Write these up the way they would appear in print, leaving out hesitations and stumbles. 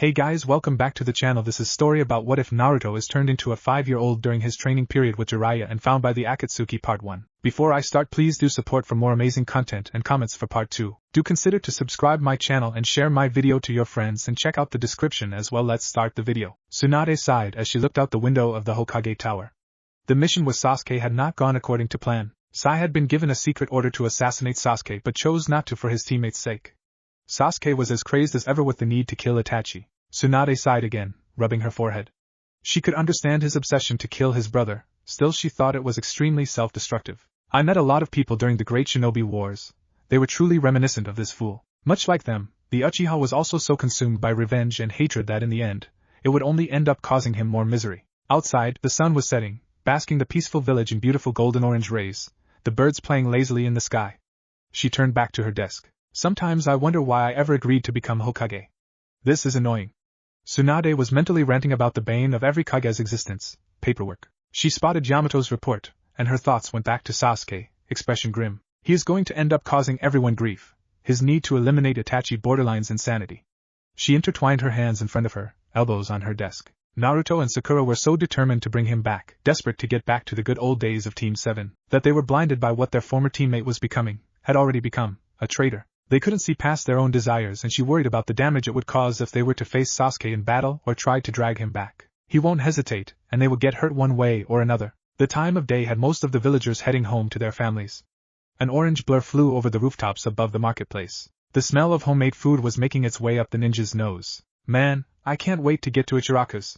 Hey guys, welcome back to the channel. This is story about what if Naruto is turned into a 5-year-old during his training period with Jiraiya and found by the Akatsuki part 1. Before I start, please do support for more amazing content and comments for part 2. Do consider to subscribe my channel and share my video to your friends and check out the description as well. Let's start the video. Tsunade sighed as she looked out the window of the Hokage tower. The mission with Sasuke had not gone according to plan. Sai had been given a secret order to assassinate Sasuke but chose not to for his teammates' sake. Sasuke was as crazed as ever with the need to kill Itachi. Tsunade sighed again, rubbing her forehead. She could understand his obsession to kill his brother, still she thought it was extremely self-destructive. I met a lot of people during the Great Shinobi Wars. They were truly reminiscent of this fool. Much like them, the Uchiha was also so consumed by revenge and hatred that in the end, it would only end up causing him more misery. Outside, the sun was setting, basking the peaceful village in beautiful golden-orange rays, the birds playing lazily in the sky. She turned back to her desk. Sometimes I wonder why I ever agreed to become Hokage. This is annoying. Tsunade was mentally ranting about the bane of every Kage's existence, paperwork. She spotted Yamato's report, and her thoughts went back to Sasuke, expression grim. He is going to end up causing everyone grief. His need to eliminate Itachi borderlines insanity. She intertwined her hands in front of her, elbows on her desk. Naruto and Sakura were so determined to bring him back, desperate to get back to the good old days of Team 7, that they were blinded by what their former teammate was becoming, had already become, a traitor. They couldn't see past their own desires and she worried about the damage it would cause if they were to face Sasuke in battle or tried to drag him back. He won't hesitate, and they will get hurt one way or another. The time of day had most of the villagers heading home to their families. An orange blur flew over the rooftops above the marketplace. The smell of homemade food was making its way up the ninja's nose. Man, I can't wait to get to Ichiraku's.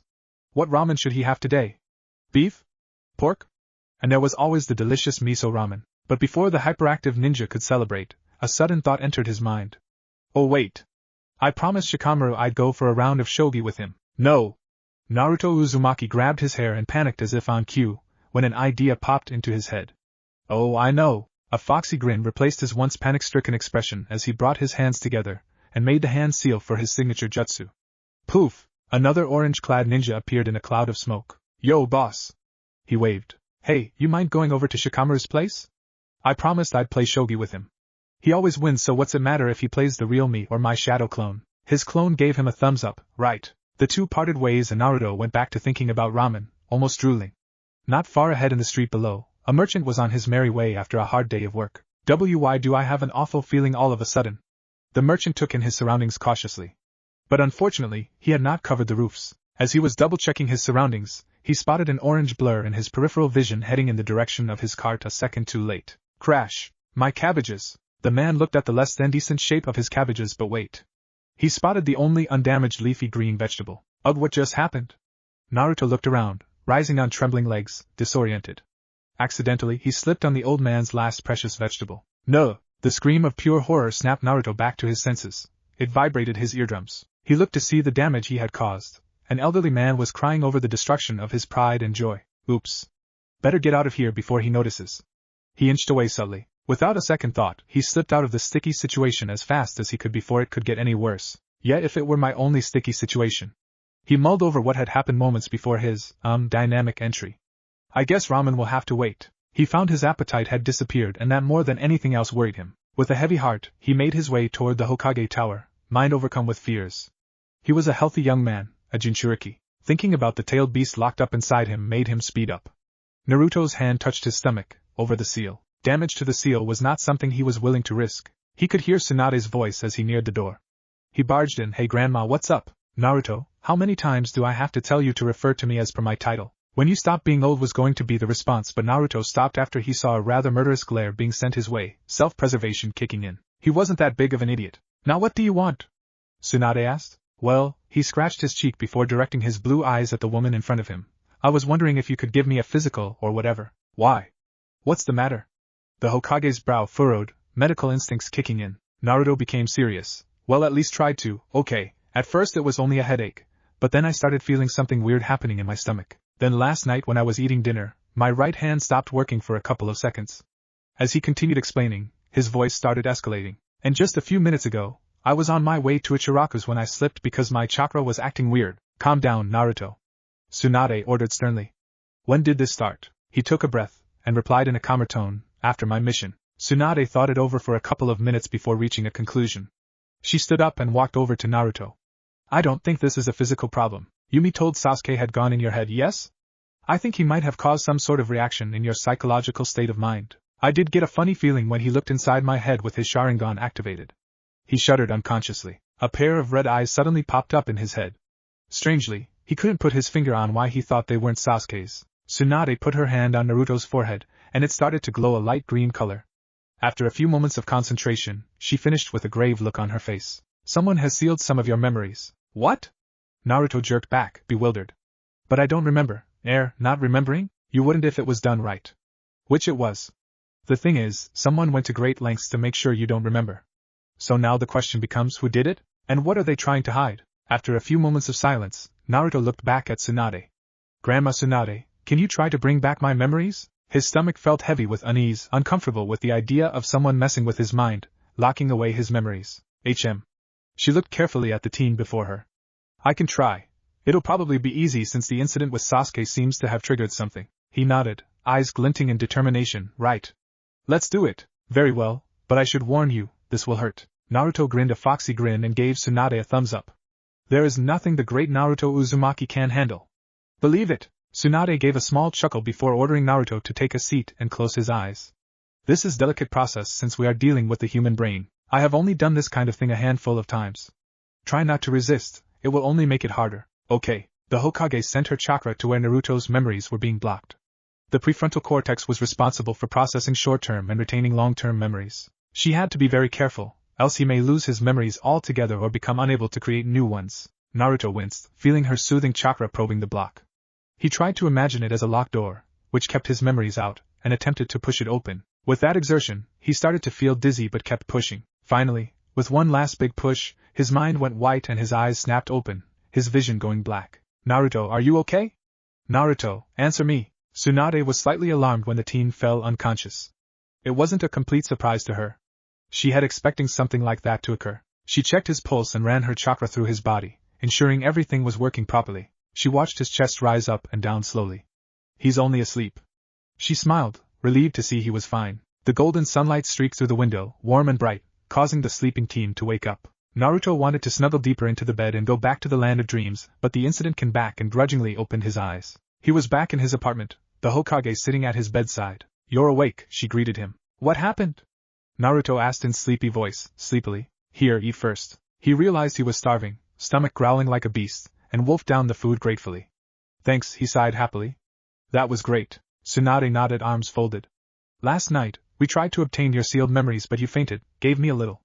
What ramen should he have today? Beef? Pork? And there was always the delicious miso ramen. But before the hyperactive ninja could celebrate, a sudden thought entered his mind. Oh wait. I promised Shikamaru I'd go for a round of shogi with him. No. Naruto Uzumaki grabbed his hair and panicked as if on cue, when an idea popped into his head. Oh, I know. A foxy grin replaced his once panic-stricken expression as he brought his hands together and made the hand seal for his signature jutsu. Poof! Another orange-clad ninja appeared in a cloud of smoke. Yo, boss! He waved. Hey, you mind going over to Shikamaru's place? I promised I'd play shogi with him. He always wins, so what's it matter if he plays the real me or my shadow clone? His clone gave him a thumbs up. Right. The two parted ways and Naruto went back to thinking about ramen, almost drooling. Not far ahead in the street below, a merchant was on his merry way after a hard day of work. Why do I have an awful feeling all of a sudden? The merchant took in his surroundings cautiously. But unfortunately, he had not covered the roofs. As he was double-checking his surroundings, he spotted an orange blur in his peripheral vision heading in the direction of his cart a second too late. Crash! My cabbages! The man looked at the less than decent shape of his cabbages, but wait. He spotted the only undamaged leafy green vegetable. Ugh, what just happened? Naruto looked around, rising on trembling legs, disoriented. Accidentally, he slipped on the old man's last precious vegetable. No! The scream of pure horror snapped Naruto back to his senses. It vibrated his eardrums. He looked to see the damage he had caused. An elderly man was crying over the destruction of his pride and joy. Oops. Better get out of here before he notices. He inched away subtly. Without a second thought, he slipped out of the sticky situation as fast as he could before it could get any worse. Yet if it were my only sticky situation. He mulled over what had happened moments before his, dynamic entry. I guess ramen will have to wait. He found his appetite had disappeared and that more than anything else worried him. With a heavy heart, he made his way toward the Hokage tower, mind overcome with fears. He was a healthy young man, a Jinchuriki. Thinking about the tailed beast locked up inside him made him speed up. Naruto's hand touched his stomach, over the seal. Damage to the seal was not something he was willing to risk. He could hear Tsunade's voice as he neared the door. He barged in. Hey grandma, what's up? Naruto, how many times do I have to tell you to refer to me as per my title? When you stop being old was going to be the response, but Naruto stopped after he saw a rather murderous glare being sent his way, self-preservation kicking in. He wasn't that big of an idiot. Now what do you want? Tsunade asked. Well, he scratched his cheek before directing his blue eyes at the woman in front of him. I was wondering if you could give me a physical or whatever. Why? What's the matter? The Hokage's brow furrowed, medical instincts kicking in. Naruto became serious. Well, at least tried to. Okay, at first it was only a headache, but then I started feeling something weird happening in my stomach. Then last night when I was eating dinner, my right hand stopped working for a couple of seconds. As he continued explaining, his voice started escalating. And just a few minutes ago, I was on my way to Ichiraku's when I slipped because my chakra was acting weird. Calm down, Naruto. Tsunade ordered sternly. When did this start? He took a breath, and replied in a calmer tone. After my mission. Tsunade thought it over for a couple of minutes before reaching a conclusion. She stood up and walked over to Naruto. I don't think this is a physical problem. Yumi told Sasuke had gone in your head, yes? I think he might have caused some sort of reaction in your psychological state of mind. I did get a funny feeling when he looked inside my head with his Sharingan activated. He shuddered unconsciously. A pair of red eyes suddenly popped up in his head. Strangely, he couldn't put his finger on why he thought they weren't Sasuke's. Tsunade put her hand on Naruto's forehead, and it started to glow a light green color. After a few moments of concentration, she finished with a grave look on her face. Someone has sealed some of your memories. What? Naruto jerked back, bewildered. But I don't remember. Not remembering? You wouldn't if it was done right. Which it was. The thing is, someone went to great lengths to make sure you don't remember. So now the question becomes, who did it? And what are they trying to hide? After a few moments of silence, Naruto looked back at Tsunade. Grandma Tsunade, can you try to bring back my memories? His stomach felt heavy with unease, uncomfortable with the idea of someone messing with his mind, locking away his memories. She looked carefully at the teen before her. I can try. It'll probably be easy since the incident with Sasuke seems to have triggered something. He nodded, eyes glinting in determination. Right. Let's do it. Very well, but I should warn you, this will hurt. Naruto grinned a foxy grin and gave Tsunade a thumbs up. There is nothing the great Naruto Uzumaki can handle. Believe it. Tsunade gave a small chuckle before ordering Naruto to take a seat and close his eyes. This is a delicate process since we are dealing with the human brain. I have only done this kind of thing a handful of times. Try not to resist, it will only make it harder. Okay. The Hokage sent her chakra to where Naruto's memories were being blocked. The prefrontal cortex was responsible for processing short-term and retaining long-term memories. She had to be very careful, else he may lose his memories altogether or become unable to create new ones. Naruto winced, feeling her soothing chakra probing the block. He tried to imagine it as a locked door, which kept his memories out, and attempted to push it open. With that exertion, he started to feel dizzy but kept pushing. Finally, with one last big push, his mind went white and his eyes snapped open, his vision going black. Naruto, are you okay? Naruto, answer me. Tsunade was slightly alarmed when the teen fell unconscious. It wasn't a complete surprise to her. She had expecting something like that to occur. She checked his pulse and ran her chakra through his body, ensuring everything was working properly. She watched his chest rise up and down slowly. He's only asleep. She smiled, relieved to see he was fine. The golden sunlight streaked through the window, warm and bright, causing the sleeping teen to wake up. Naruto wanted to snuggle deeper into the bed and go back to the land of dreams, but the incident came back and grudgingly opened his eyes. He was back in his apartment, the Hokage sitting at his bedside. You're awake, she greeted him. What happened? Naruto asked in sleepy voice, sleepily. Here, eat first. He realized he was starving, stomach growling like a beast, and wolfed down the food gratefully. Thanks, he sighed happily. That was great. Tsunade nodded, arms folded. Last night, we tried to obtain your sealed memories but you fainted, gave me a little.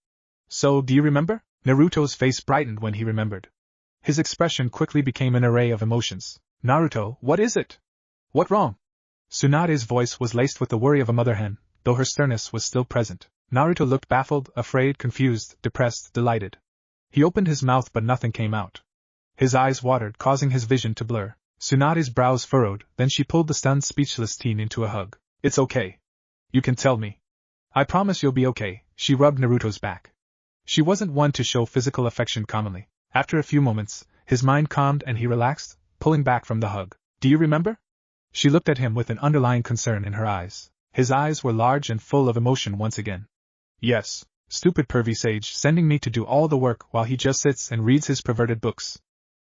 So, do you remember? Naruto's face brightened when he remembered. His expression quickly became an array of emotions. Naruto, what is it? What wrong? Tsunade's voice was laced with the worry of a mother hen, though her sternness was still present. Naruto looked baffled, afraid, confused, depressed, delighted. He opened his mouth but nothing came out. His eyes watered, causing his vision to blur. Tsunade's brows furrowed, then she pulled the stunned, speechless teen into a hug. It's okay. You can tell me. I promise you'll be okay, she rubbed Naruto's back. She wasn't one to show physical affection commonly. After a few moments, his mind calmed and he relaxed, pulling back from the hug. Do you remember? She looked at him with an underlying concern in her eyes. His eyes were large and full of emotion once again. Yes. Stupid pervy sage sending me to do all the work while he just sits and reads his perverted books.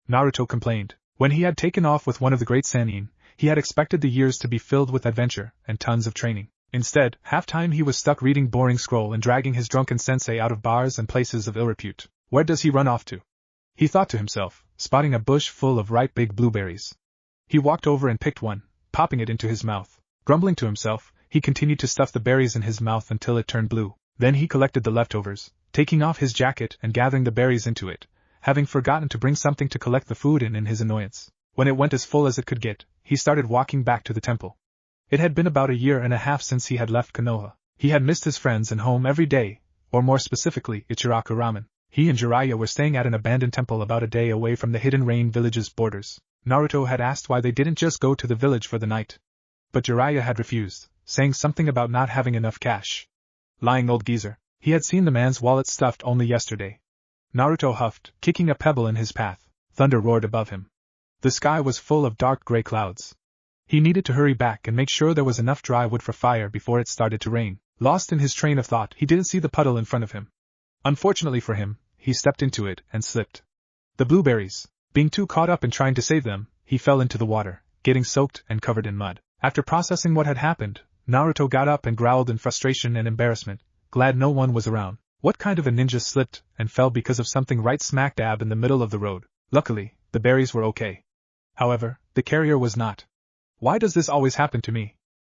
Naruto complained. When he had taken off with one of the great Sannin, he had expected the years to be filled with adventure and tons of training. Instead, half-time he was stuck reading boring scroll and dragging his drunken sensei out of bars and places of ill repute. Where does he run off to? He thought to himself, spotting a bush full of ripe big blueberries. He walked over and picked one, popping it into his mouth. Grumbling to himself, he continued to stuff the berries in his mouth until it turned blue. Then he collected the leftovers, taking off his jacket and gathering the berries into it, having forgotten to bring something to collect the food in his annoyance. When it went as full as it could get, he started walking back to the temple. It had been about a year and a half since he had left Konoha. He had missed his friends and home every day, or more specifically, Ichiraku Ramen. He and Jiraiya were staying at an abandoned temple about a day away from the Hidden Rain village's borders. Naruto had asked why they didn't just go to the village for the night. But Jiraiya had refused, saying something about not having enough cash. Lying old geezer. He had seen the man's wallet stuffed only yesterday. Naruto huffed, kicking a pebble in his path. Thunder roared above him. The sky was full of dark gray clouds. He needed to hurry back and make sure there was enough dry wood for fire before it started to rain. Lost in his train of thought, he didn't see the puddle in front of him. Unfortunately for him, he stepped into it and slipped. The blueberries. Being too caught up in trying to save them, he fell into the water, getting soaked and covered in mud. After processing what had happened, Naruto got up and growled in frustration and embarrassment, glad no one was around. What kind of a ninja slipped and fell because of something right smack dab in the middle of the road? Luckily, the berries were okay. However, the carrier was not. Why does this always happen to me?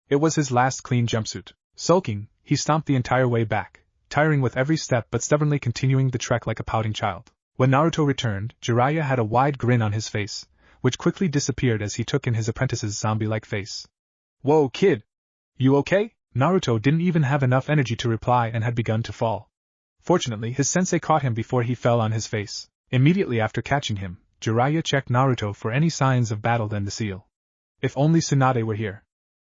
It was his last clean jumpsuit. Sulking, he stomped the entire way back, tiring with every step but stubbornly continuing the trek like a pouting child. When Naruto returned, Jiraiya had a wide grin on his face, which quickly disappeared as he took in his apprentice's zombie-like face. "Whoa, kid! You okay?" Naruto didn't even have enough energy to reply and had begun to fall. Fortunately, his sensei caught him before he fell on his face. Immediately after catching him, Jiraiya checked Naruto for any signs of battle than the seal. If only Tsunade were here,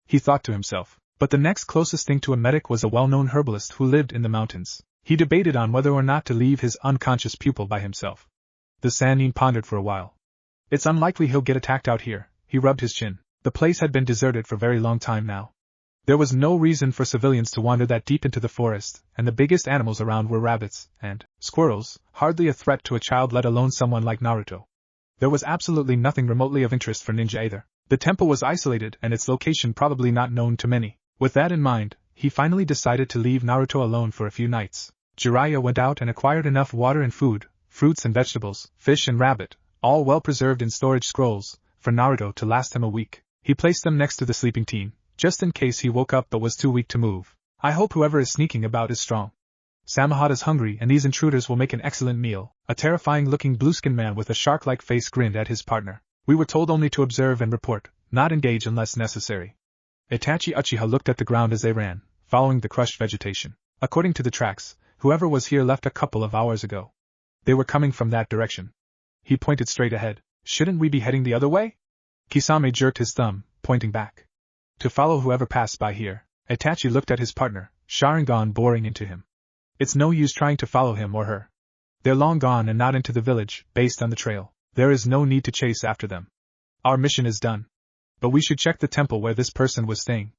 he thought to himself. But the next closest thing to a medic was a well-known herbalist who lived in the mountains. He debated on whether or not to leave his unconscious pupil by himself. The Sannin pondered for a while. It's unlikely he'll get attacked out here, he rubbed his chin. The place had been deserted for a very long time now. There was no reason for civilians to wander that deep into the forest, and the biggest animals around were rabbits and squirrels, hardly a threat to a child let alone someone like Naruto. There was absolutely nothing remotely of interest for ninja either. The temple was isolated and its location probably not known to many. With that in mind, he finally decided to leave Naruto alone for a few nights. Jiraiya went out and acquired enough water and food, fruits and vegetables, fish and rabbit, all well preserved in storage scrolls, for Naruto to last him a week. He placed them next to the sleeping teen, just in case he woke up but was too weak to move. I hope whoever is sneaking about is strong. Samahata's hungry and these intruders will make an excellent meal. A terrifying-looking blue-skinned man with a shark-like face grinned at his partner. We were told only to observe and report, not engage unless necessary. Itachi Uchiha looked at the ground as they ran, following the crushed vegetation. According to the tracks, whoever was here left a couple of hours ago. They were coming from that direction. He pointed straight ahead. Shouldn't we be heading the other way? Kisame jerked his thumb, pointing back. To follow whoever passed by here. Itachi looked at his partner, Sharingan boring into him. It's no use trying to follow him or her. They're long gone and not into the village, based on the trail. There is no need to chase after them. Our mission is done. But we should check the temple where this person was staying.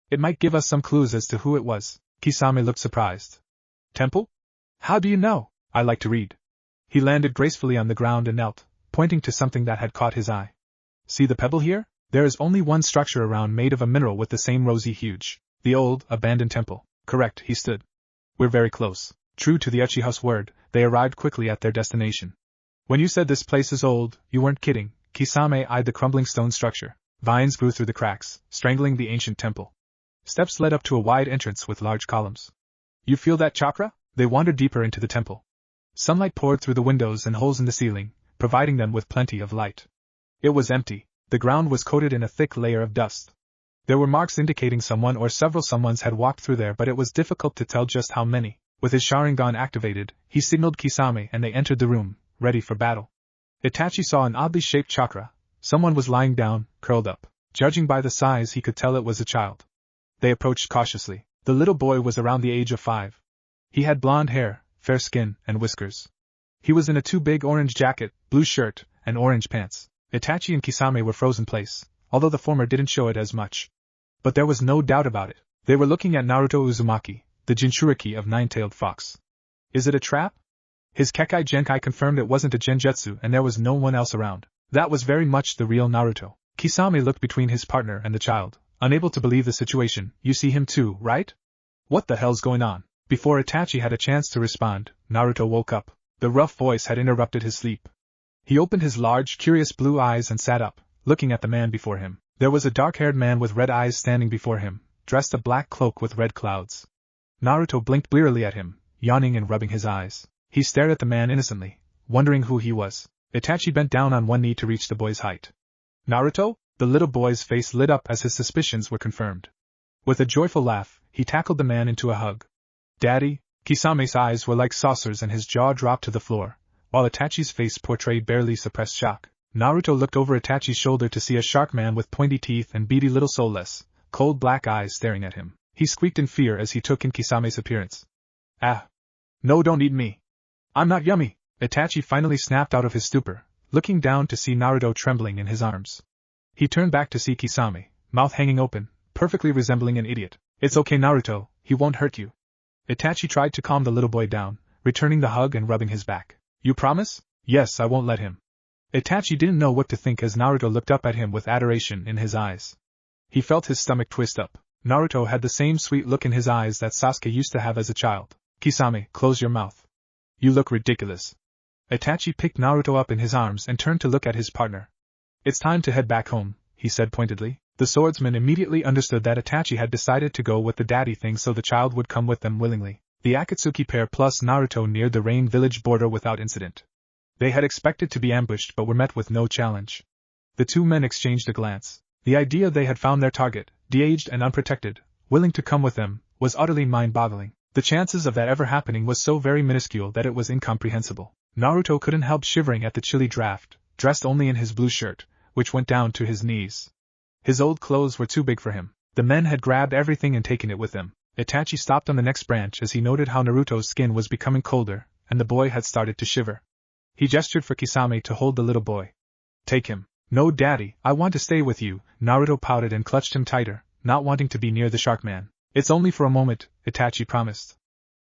It might give us some clues as to who it was. Kisame looked surprised. Temple? How do you know? I like to read. He landed gracefully on the ground and knelt, pointing to something that had caught his eye. See the pebble here? There is only one structure around made of a mineral with the same rosy huge. The old, abandoned temple. Correct, he stood. We're very close. True to the Uchiha's word, they arrived quickly at their destination. When you said this place is old, you weren't kidding. Kisame eyed the crumbling stone structure. Vines grew through the cracks, strangling the ancient temple. Steps led up to a wide entrance with large columns. You feel that chakra? They wandered deeper into the temple. Sunlight poured through the windows and holes in the ceiling, providing them with plenty of light. It was empty. The ground was coated in a thick layer of dust. There were marks indicating someone or several someones had walked through there, but it was difficult to tell just how many. With his Sharingan activated, he signaled Kisame and they entered the room, ready for battle. Itachi saw an oddly shaped chakra. Someone was lying down, curled up. Judging by the size, he could tell it was a child. They approached cautiously. The little boy was around the age of 5. He had blonde hair, fair skin, and whiskers. He was in a too big orange jacket, blue shirt, and orange pants. Itachi and Kisame were frozen in place, although the former didn't show it as much. But there was no doubt about it. They were looking at Naruto Uzumaki, the Jinchuriki of Nine-Tailed Fox. Is it a trap? His Kekai Genkai confirmed it wasn't a genjutsu and there was no one else around. That was very much the real Naruto. Kisame looked between his partner and the child, unable to believe the situation. You see him too, right? What the hell's going on? Before Itachi had a chance to respond, Naruto woke up. The rough voice had interrupted his sleep. He opened his large, curious blue eyes and sat up, looking at the man before him. There was a dark-haired man with red eyes standing before him, dressed a black cloak with red clouds. Naruto blinked blearily at him, yawning and rubbing his eyes. He stared at the man innocently, wondering who he was. Itachi bent down on one knee to reach the boy's height. Naruto? The little boy's face lit up as his suspicions were confirmed. With a joyful laugh, he tackled the man into a hug. Daddy? Kisame's eyes were like saucers and his jaw dropped to the floor, while Itachi's face portrayed barely suppressed shock. Naruto looked over Itachi's shoulder to see a shark man with pointy teeth and beady little soulless, cold black eyes staring at him. He squeaked in fear as he took in Kisame's appearance. Ah! No, don't eat me! I'm not yummy! Itachi finally snapped out of his stupor, looking down to see Naruto trembling in his arms. He turned back to see Kisame, mouth hanging open, perfectly resembling an idiot. It's okay, Naruto, he won't hurt you. Itachi tried to calm the little boy down, returning the hug and rubbing his back. You promise? Yes, I won't let him. Itachi didn't know what to think as Naruto looked up at him with adoration in his eyes. He felt his stomach twist up. Naruto had the same sweet look in his eyes that Sasuke used to have as a child. Kisame, close your mouth. You look ridiculous. Itachi picked Naruto up in his arms and turned to look at his partner. It's time to head back home, he said pointedly. The swordsman immediately understood that Itachi had decided to go with the daddy thing so the child would come with them willingly. The Akatsuki pair plus Naruto neared the Rain village border without incident. They had expected to be ambushed but were met with no challenge. The two men exchanged a glance. The idea they had found their target, de-aged and unprotected, willing to come with them, was utterly mind-boggling. The chances of that ever happening was so very minuscule that it was incomprehensible. Naruto couldn't help shivering at the chilly draft, dressed only in his blue shirt, which went down to his knees. His old clothes were too big for him. The men had grabbed everything and taken it with them. Itachi stopped on the next branch as he noted how Naruto's skin was becoming colder, and the boy had started to shiver. He gestured for Kisame to hold the little boy. Take him. No, Daddy, I want to stay with you. Naruto pouted and clutched him tighter, not wanting to be near the shark man. It's only for a moment, Itachi promised.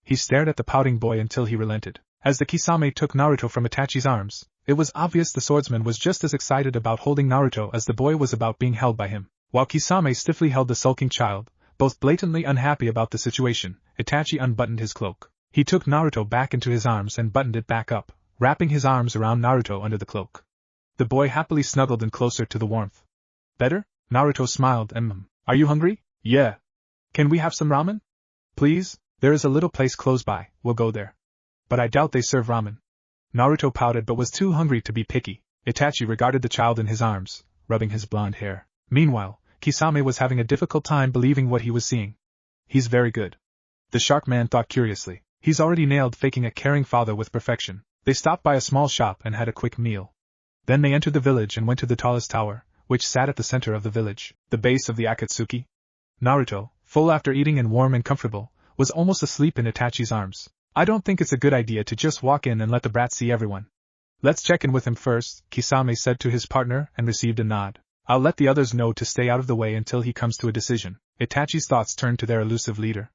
He stared at the pouting boy until he relented. As the Kisame took Naruto from Itachi's arms, it was obvious the swordsman was just as excited about holding Naruto as the boy was about being held by him. While Kisame stiffly held the sulking child, both blatantly unhappy about the situation, Itachi unbuttoned his cloak. He took Naruto back into his arms and buttoned it back up, wrapping his arms around Naruto under the cloak. The boy happily snuggled in closer to the warmth. Better? Naruto smiled and, Are you hungry? Yeah. Can we have some ramen? Please? There is a little place close by, we'll go there. But I doubt they serve ramen. Naruto pouted but was too hungry to be picky. Itachi regarded the child in his arms, rubbing his blonde hair. Meanwhile, Kisame was having a difficult time believing what he was seeing. He's very good. The shark man thought curiously. He's already nailed faking a caring father with perfection. They stopped by a small shop and had a quick meal. Then they entered the village and went to the tallest tower, which sat at the center of the village, the base of the Akatsuki. Naruto, full after eating and warm and comfortable, was almost asleep in Itachi's arms. I don't think it's a good idea to just walk in and let the brat see everyone. Let's check in with him first, Kisame said to his partner and received a nod. I'll let the others know to stay out of the way until he comes to a decision. Itachi's thoughts turned to their elusive leader.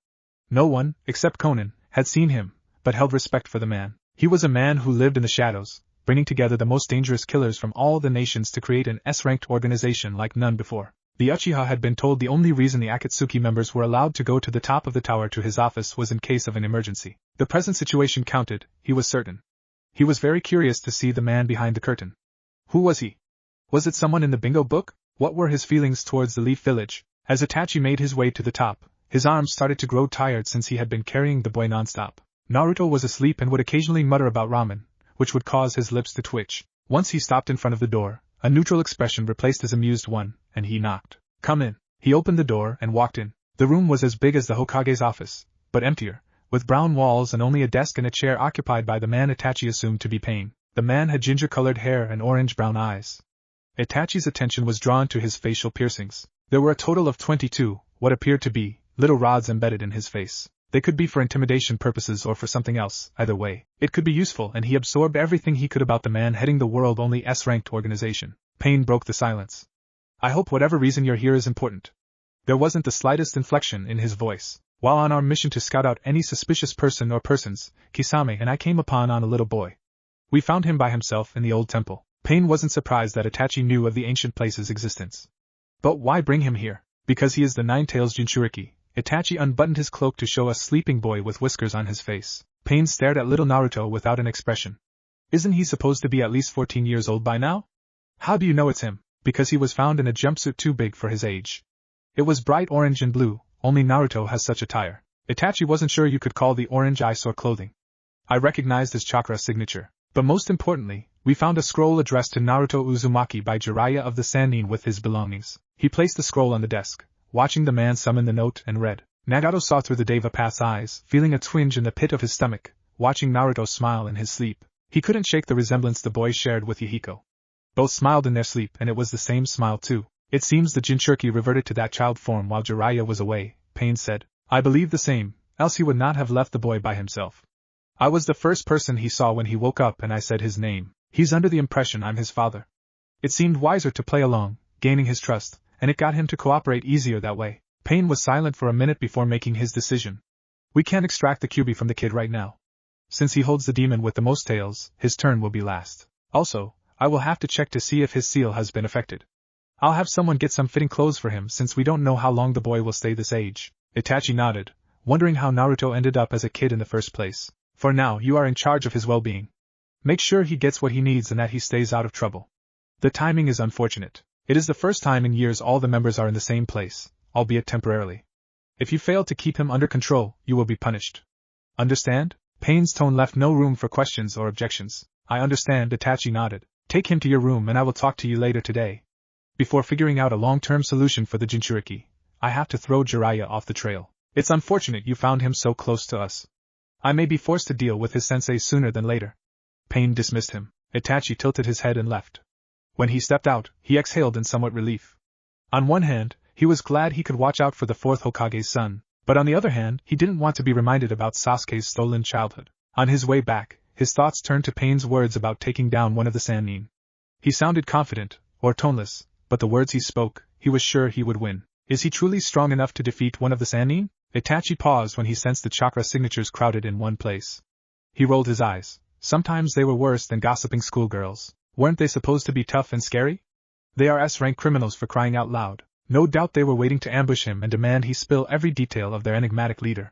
No one, except Conan, had seen him, but held respect for the man. He was a man who lived in the shadows, bringing together the most dangerous killers from all the nations to create an S-ranked organization like none before. The Uchiha had been told the only reason the Akatsuki members were allowed to go to the top of the tower to his office was in case of an emergency. The present situation counted, he was certain. He was very curious to see the man behind the curtain. Who was he? Was it someone in the bingo book? What were his feelings towards the Leaf Village? As Itachi made his way to the top, his arms started to grow tired since he had been carrying the boy nonstop. Naruto was asleep and would occasionally mutter about ramen, which would cause his lips to twitch. Once he stopped in front of the door, a neutral expression replaced his amused one, and he knocked. Come in. He opened the door and walked in. The room was as big as the Hokage's office, but emptier, with brown walls and only a desk and a chair occupied by the man Itachi assumed to be Pain. The man had ginger-colored hair and orange-brown eyes. Itachi's attention was drawn to his facial piercings. There were a total of 22, what appeared to be little rods embedded in his face. They could be for intimidation purposes or for something else. Either way, it could be useful, and he absorbed everything he could about the man heading the world-only S-ranked organization. Pain broke the silence. I hope whatever reason you're here is important. There wasn't the slightest inflection in his voice. While on our mission to scout out any suspicious person or persons, Kisame and I came upon a little boy. We found him by himself in the old temple. Pain wasn't surprised that Itachi knew of the ancient place's existence. But why bring him here? Because he is the Nine-Tails Jinchuriki. Itachi unbuttoned his cloak to show a sleeping boy with whiskers on his face. Pain stared at little Naruto without an expression. Isn't he supposed to be at least 14 years old by now? How do you know it's him? Because he was found in a jumpsuit too big for his age. It was bright orange and blue, only Naruto has such attire. Itachi wasn't sure you could call the orange eyesore clothing. I recognized his chakra signature. But most importantly, we found a scroll addressed to Naruto Uzumaki by Jiraiya of the Sannin with his belongings. He placed the scroll on the desk, watching the man summon the note and read. Nagato saw through the Deva Path's eyes, feeling a twinge in the pit of his stomach, watching Naruto smile in his sleep. He couldn't shake the resemblance the boy shared with Yahiko. Both smiled in their sleep, and it was the same smile too. It seems the Jinchuriki reverted to that child form while Jiraiya was away, Pain said. I believe the same, else he would not have left the boy by himself. I was the first person he saw when he woke up and I said his name. He's under the impression I'm his father. It seemed wiser to play along, gaining his trust, and it got him to cooperate easier that way. Pain was silent for a minute before making his decision. We can't extract the Kyuubi from the kid right now. Since he holds the demon with the most tails, his turn will be last. Also, I will have to check to see if his seal has been affected. I'll have someone get some fitting clothes for him since we don't know how long the boy will stay this age. Itachi nodded, wondering how Naruto ended up as a kid in the first place. For now, you are in charge of his well-being. Make sure he gets what he needs and that he stays out of trouble. The timing is unfortunate. It is the first time in years all the members are in the same place, albeit temporarily. If you fail to keep him under control, you will be punished. Understand? Pain's tone left no room for questions or objections. I understand, Itachi nodded. Take him to your room and I will talk to you later today. Before figuring out a long-term solution for the Jinchuriki, I have to throw Jiraiya off the trail. It's unfortunate you found him so close to us. I may be forced to deal with his sensei sooner than later. Pain dismissed him. Itachi tilted his head and left. When he stepped out, he exhaled in somewhat relief. On one hand, he was glad he could watch out for the fourth Hokage's son, but on the other hand, he didn't want to be reminded about Sasuke's stolen childhood. On his way back, his thoughts turned to Pain's words about taking down one of the Sannin. He sounded confident, or toneless, but the words he spoke, he was sure he would win. Is he truly strong enough to defeat one of the Sannin? Itachi paused when he sensed the chakra signatures crowded in one place. He rolled his eyes. Sometimes they were worse than gossiping schoolgirls. Weren't they supposed to be tough and scary? They are S-rank criminals for crying out loud. No doubt they were waiting to ambush him and demand he spill every detail of their enigmatic leader.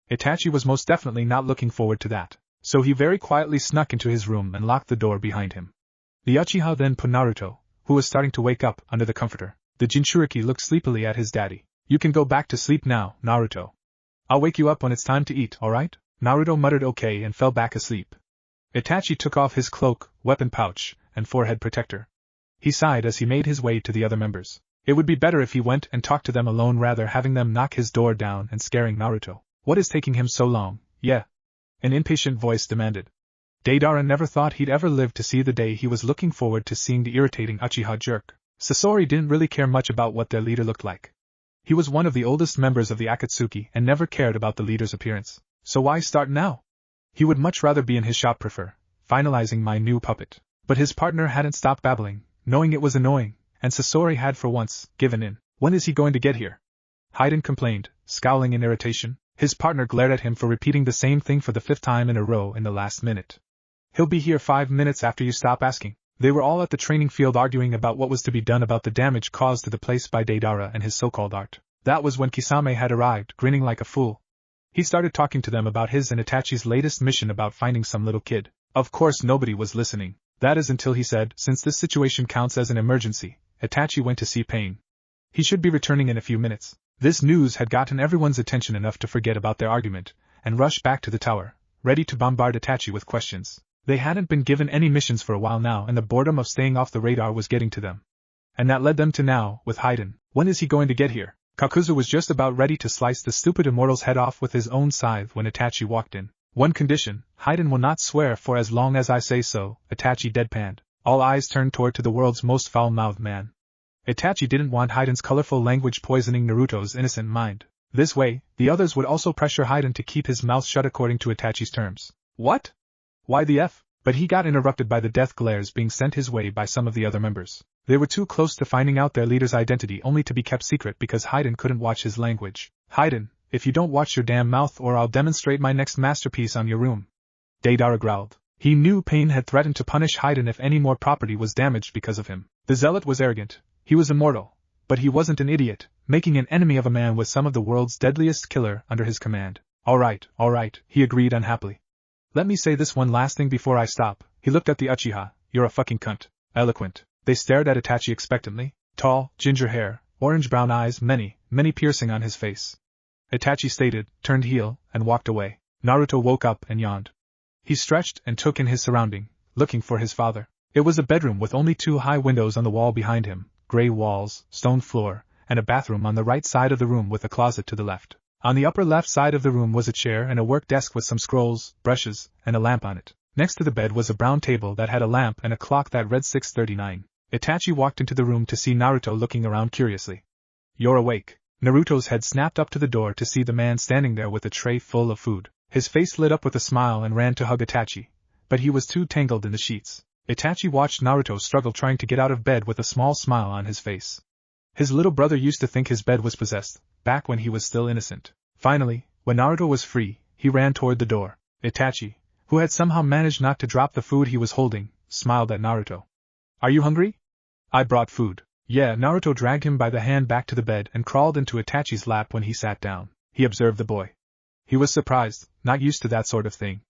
Itachi was most definitely not looking forward to that, so he very quietly snuck into his room and locked the door behind him. The Uchiha then put Naruto, who was starting to wake up, under the comforter. The Jinchuriki looked sleepily at his daddy. You can go back to sleep now, Naruto. I'll wake you up when it's time to eat, alright? Naruto muttered okay and fell back asleep. Itachi took off his cloak, weapon pouch, and forehead protector. He sighed as he made his way to the other members. It would be better if he went and talked to them alone rather having them knock his door down and scaring Naruto. What is taking him so long? Yeah. An impatient voice demanded. Deidara never thought he'd ever live to see the day he was looking forward to seeing the irritating Uchiha jerk. Sasori didn't really care much about what their leader looked like. He was one of the oldest members of the Akatsuki and never cared about the leader's appearance. So why start now? He would much rather be in his shop finalizing my new puppet. But his partner hadn't stopped babbling, knowing it was annoying, and Sasori had for once given in. When is he going to get here? Hayden complained, scowling in irritation. His partner glared at him for repeating the same thing for the 5th time in a row in the last minute. He'll be here 5 minutes after you stop asking. They were all at the training field arguing about what was to be done about the damage caused to the place by Deidara and his so-called art. That was when Kisame had arrived, grinning like a fool. He started talking to them about his and Itachi's latest mission about finding some little kid. Of course nobody was listening. That is until he said, since this situation counts as an emergency, Itachi went to see Pain. He should be returning in a few minutes. This news had gotten everyone's attention enough to forget about their argument, and rush back to the tower, ready to bombard Itachi with questions. They hadn't been given any missions for a while now and the boredom of staying off the radar was getting to them. And that led them to now, with Hayden. When is he going to get here? Kakuzu was just about ready to slice the stupid immortal's head off with his own scythe when Itachi walked in. One condition, Hayden will not swear for as long as I say so, Itachi deadpanned. All eyes turned toward to the world's most foul-mouthed man. Itachi didn't want Hayden's colorful language poisoning Naruto's innocent mind. This way, the others would also pressure Hayden to keep his mouth shut according to Itachi's terms. What? Why the F? But he got interrupted by the death glares being sent his way by some of the other members. They were too close to finding out their leader's identity only to be kept secret because Hayden couldn't watch his language. Hayden, if you don't watch your damn mouth or I'll demonstrate my next masterpiece on your room. Deidara growled. He knew Pain had threatened to punish Hayden if any more property was damaged because of him. The zealot was arrogant. He was immortal. But he wasn't an idiot, making an enemy of a man with some of the world's deadliest killer under his command. All right, he agreed unhappily. Let me say this one last thing before I stop. He looked at the Uchiha. You're a fucking cunt. Eloquent. They stared at Itachi expectantly. Tall, ginger hair, orange-brown eyes, many piercing on his face. Itachi stated, turned heel, and walked away. Naruto woke up and yawned. He stretched and took in his surrounding, looking for his father. It was a bedroom with only 2 high windows on the wall behind him, gray walls, stone floor, and a bathroom on the right side of the room with a closet to the left. On the upper left side of the room was a chair and a work desk with some scrolls, brushes, and a lamp on it. Next to the bed was a brown table that had a lamp and a clock that read 6:39. Itachi walked into the room to see Naruto looking around curiously. You're awake. Naruto's head snapped up to the door to see the man standing there with a tray full of food. His face lit up with a smile and ran to hug Itachi, but he was too tangled in the sheets. Itachi watched Naruto struggle trying to get out of bed with a small smile on his face. His little brother used to think his bed was possessed, back when he was still innocent. Finally, when Naruto was free, he ran toward the door. Itachi, who had somehow managed not to drop the food he was holding, smiled at Naruto. Are you hungry? I brought food. Yeah. Naruto dragged him by the hand back to the bed and crawled into Itachi's lap. When he sat down, he observed the boy. He was surprised, not used to that sort of thing.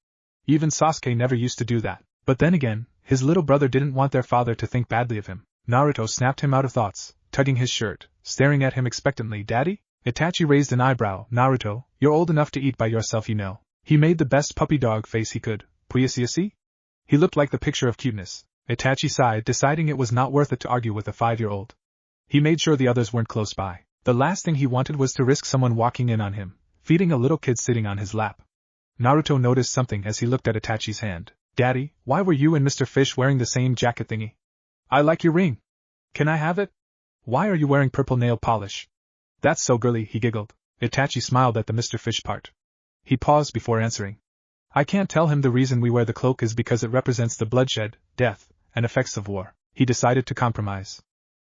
Even Sasuke never used to do that. But then again, his little brother didn't want their father to think badly of him. Naruto snapped him out of thoughts, tugging his shirt, staring at him expectantly. Daddy? Itachi raised an eyebrow. Naruto, you're old enough to eat by yourself, you know. He made the best puppy dog face he could. Puyaciasi? He looked like the picture of cuteness. Itachi sighed, deciding it was not worth it to argue with a 5-year-old. He made sure the others weren't close by. The last thing he wanted was to risk someone walking in on him, feeding a little kid sitting on his lap. Naruto noticed something as he looked at Itachi's hand. Daddy, why were you and Mr. Fish wearing the same jacket thingy? I like your ring. Can I have it? Why are you wearing purple nail polish? That's so girly, he giggled. Itachi smiled at the Mr. Fish part. He paused before answering. I can't tell him the reason we wear the cloak is because it represents the bloodshed, death, and effects of war. He decided to compromise.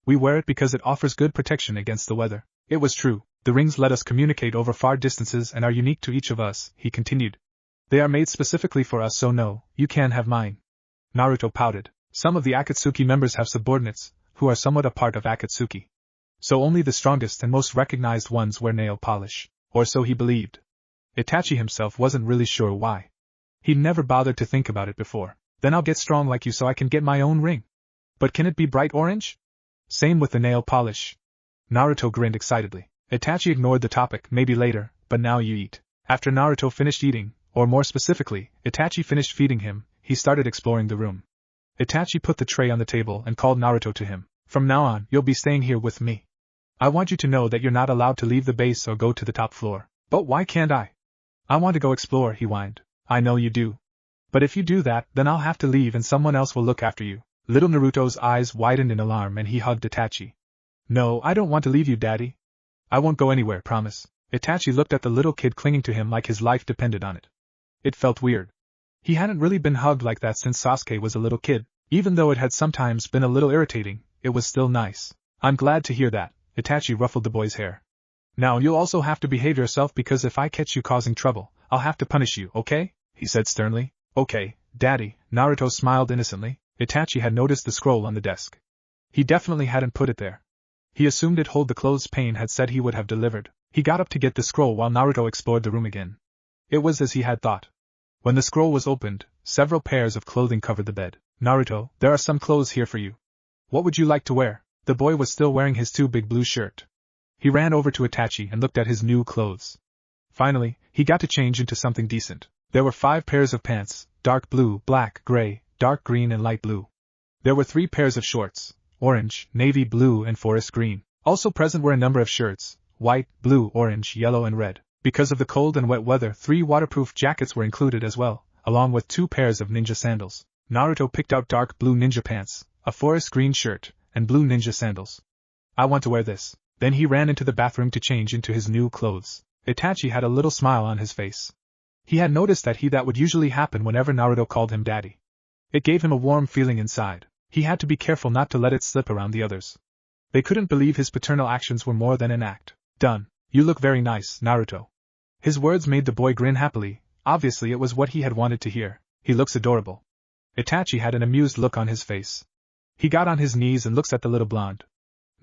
We wear it because it offers good protection against the weather. It was true. The rings let us communicate over far distances and are unique to each of us, he continued. They are made specifically for us, so no, you can't have mine. Naruto pouted. Some of the Akatsuki members have subordinates, who are somewhat a part of Akatsuki. So only the strongest and most recognized ones wear nail polish. Or so he believed. Itachi himself wasn't really sure why. He'd never bothered to think about it before. Then I'll get strong like you so I can get my own ring. But can it be bright orange? Same with the nail polish. Naruto grinned excitedly. Itachi ignored the topic. Maybe later, but now you eat. After Naruto finished eating, or more specifically, Itachi finished feeding him, he started exploring the room. Itachi put the tray on the table and called Naruto to him. From now on, you'll be staying here with me. I want you to know that you're not allowed to leave the base or go to the top floor. But why can't I? I want to go explore, he whined. I know you do. But if you do that, then I'll have to leave and someone else will look after you. Little Naruto's eyes widened in alarm and he hugged Itachi. No, I don't want to leave you, Daddy. I won't go anywhere, promise. Itachi looked at the little kid clinging to him like his life depended on it. It felt weird. He hadn't really been hugged like that since Sasuke was a little kid. Even though it had sometimes been a little irritating, it was still nice. I'm glad to hear that. Itachi ruffled the boy's hair. Now you'll also have to behave yourself because if I catch you causing trouble, I'll have to punish you, okay? He said sternly. Okay, Daddy. Naruto smiled innocently. Itachi had noticed the scroll on the desk. He definitely hadn't put it there. He assumed it held the clothes Pain had said he would have delivered. He got up to get the scroll while Naruto explored the room again. It was as he had thought. When the scroll was opened, several pairs of clothing covered the bed. Naruto, there are some clothes here for you. What would you like to wear? The boy was still wearing his too big blue shirt. He ran over to Itachi and looked at his new clothes. Finally, he got to change into something decent. There were 5 pairs of pants, dark blue, black, gray, dark green and light blue. There were 3 pairs of shorts, orange, navy blue and forest green. Also present were a number of shirts, white, blue, orange, yellow and red. Because of the cold and wet weather, 3 waterproof jackets were included as well, along with 2 pairs of ninja sandals. Naruto picked out dark blue ninja pants, a forest green shirt, and blue ninja sandals. I want to wear this. Then he ran into the bathroom to change into his new clothes. Itachi had a little smile on his face. He had noticed that would usually happen whenever Naruto called him daddy. It gave him a warm feeling inside. He had to be careful not to let it slip around the others. They couldn't believe his paternal actions were more than an act. Done. You look very nice, Naruto. His words made the boy grin happily. Obviously it was what he had wanted to hear. He looks adorable. Itachi had an amused look on his face. He got on his knees and looks at the little blonde.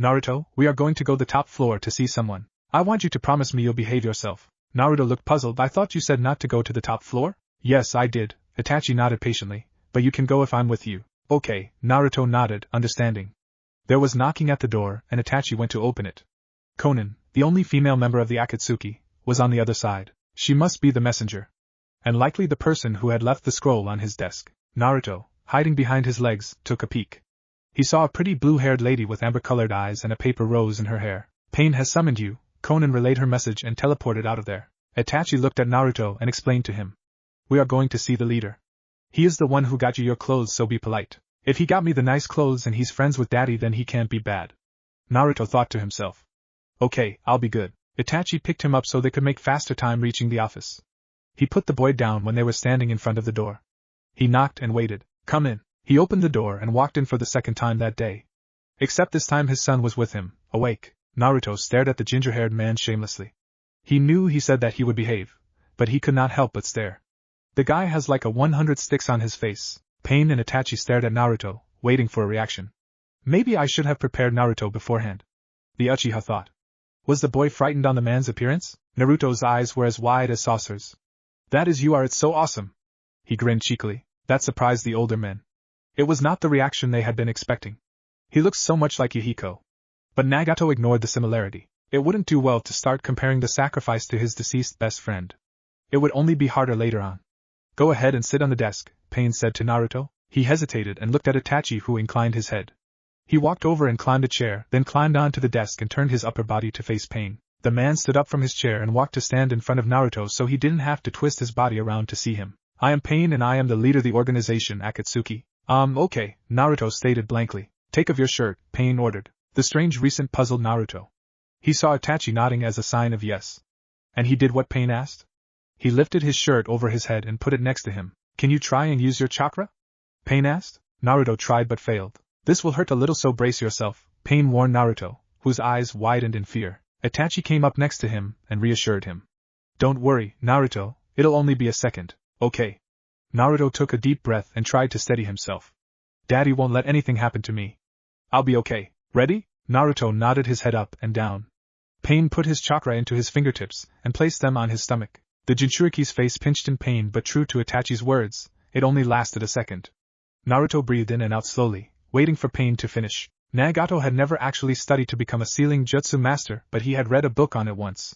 Naruto, we are going to go the top floor to see someone. I want you to promise me you'll behave yourself. Naruto looked puzzled. I thought you said not to go to the top floor? Yes, I did. Itachi nodded patiently. But you can go if I'm with you. Okay, Naruto nodded, understanding. There was knocking at the door, and Itachi went to open it. Conan, the only female member of the Akatsuki, was on the other side. She must be the messenger. And likely the person who had left the scroll on his desk. Naruto, hiding behind his legs, took a peek. He saw a pretty blue-haired lady with amber-colored eyes and a paper rose in her hair. Pain has summoned you. Conan relayed her message and teleported out of there. Itachi looked at Naruto and explained to him. We are going to see the leader. He is the one who got you your clothes, so be polite. If he got me the nice clothes and he's friends with daddy, then he can't be bad. Naruto thought to himself. Okay, I'll be good. Itachi picked him up so they could make faster time reaching the office. He put the boy down when they were standing in front of the door. He knocked and waited. Come in. He opened the door and walked in for the second time that day. Except this time his son was with him, awake. Naruto stared at the ginger-haired man shamelessly. He knew he said that he would behave, but he could not help but stare. The guy has like a 100 sticks on his face. Pain and Itachi stared at Naruto, waiting for a reaction. Maybe I should have prepared Naruto beforehand, the Uchiha thought. Was the boy frightened on the man's appearance? Naruto's eyes were as wide as saucers. That is, you are, it's so awesome. He grinned cheekily. That surprised the older men. It was not the reaction they had been expecting. He looks so much like Yahiko. But Nagato ignored the similarity. It wouldn't do well to start comparing the sacrifice to his deceased best friend. It would only be harder later on. Go ahead and sit on the desk, Pain said to Naruto. He hesitated and looked at Itachi, who inclined his head. He walked over and climbed a chair, then climbed onto the desk and turned his upper body to face Pain. The man stood up from his chair and walked to stand in front of Naruto so he didn't have to twist his body around to see him. I am Pain and I am the leader of the organization, Akatsuki. Okay, Naruto stated blankly. Take off your shirt, Pain ordered. The strange recent puzzled Naruto. He saw Itachi nodding as a sign of yes. And he did what Pain asked? He lifted his shirt over his head and put it next to him. Can you try and use your chakra? Pain asked. Naruto tried but failed. This will hurt a little, so brace yourself, Pain warned Naruto, whose eyes widened in fear. Itachi came up next to him and reassured him. Don't worry, Naruto, it'll only be a second, okay? Naruto took a deep breath and tried to steady himself. Daddy won't let anything happen to me. I'll be okay. Ready? Naruto nodded his head up and down. Pain put his chakra into his fingertips and placed them on his stomach. The Jinchuriki's face pinched in pain, but true to Itachi's words, it only lasted a second. Naruto breathed in and out slowly, waiting for Pain to finish. Nagato had never actually studied to become a sealing jutsu master, but he had read a book on it once.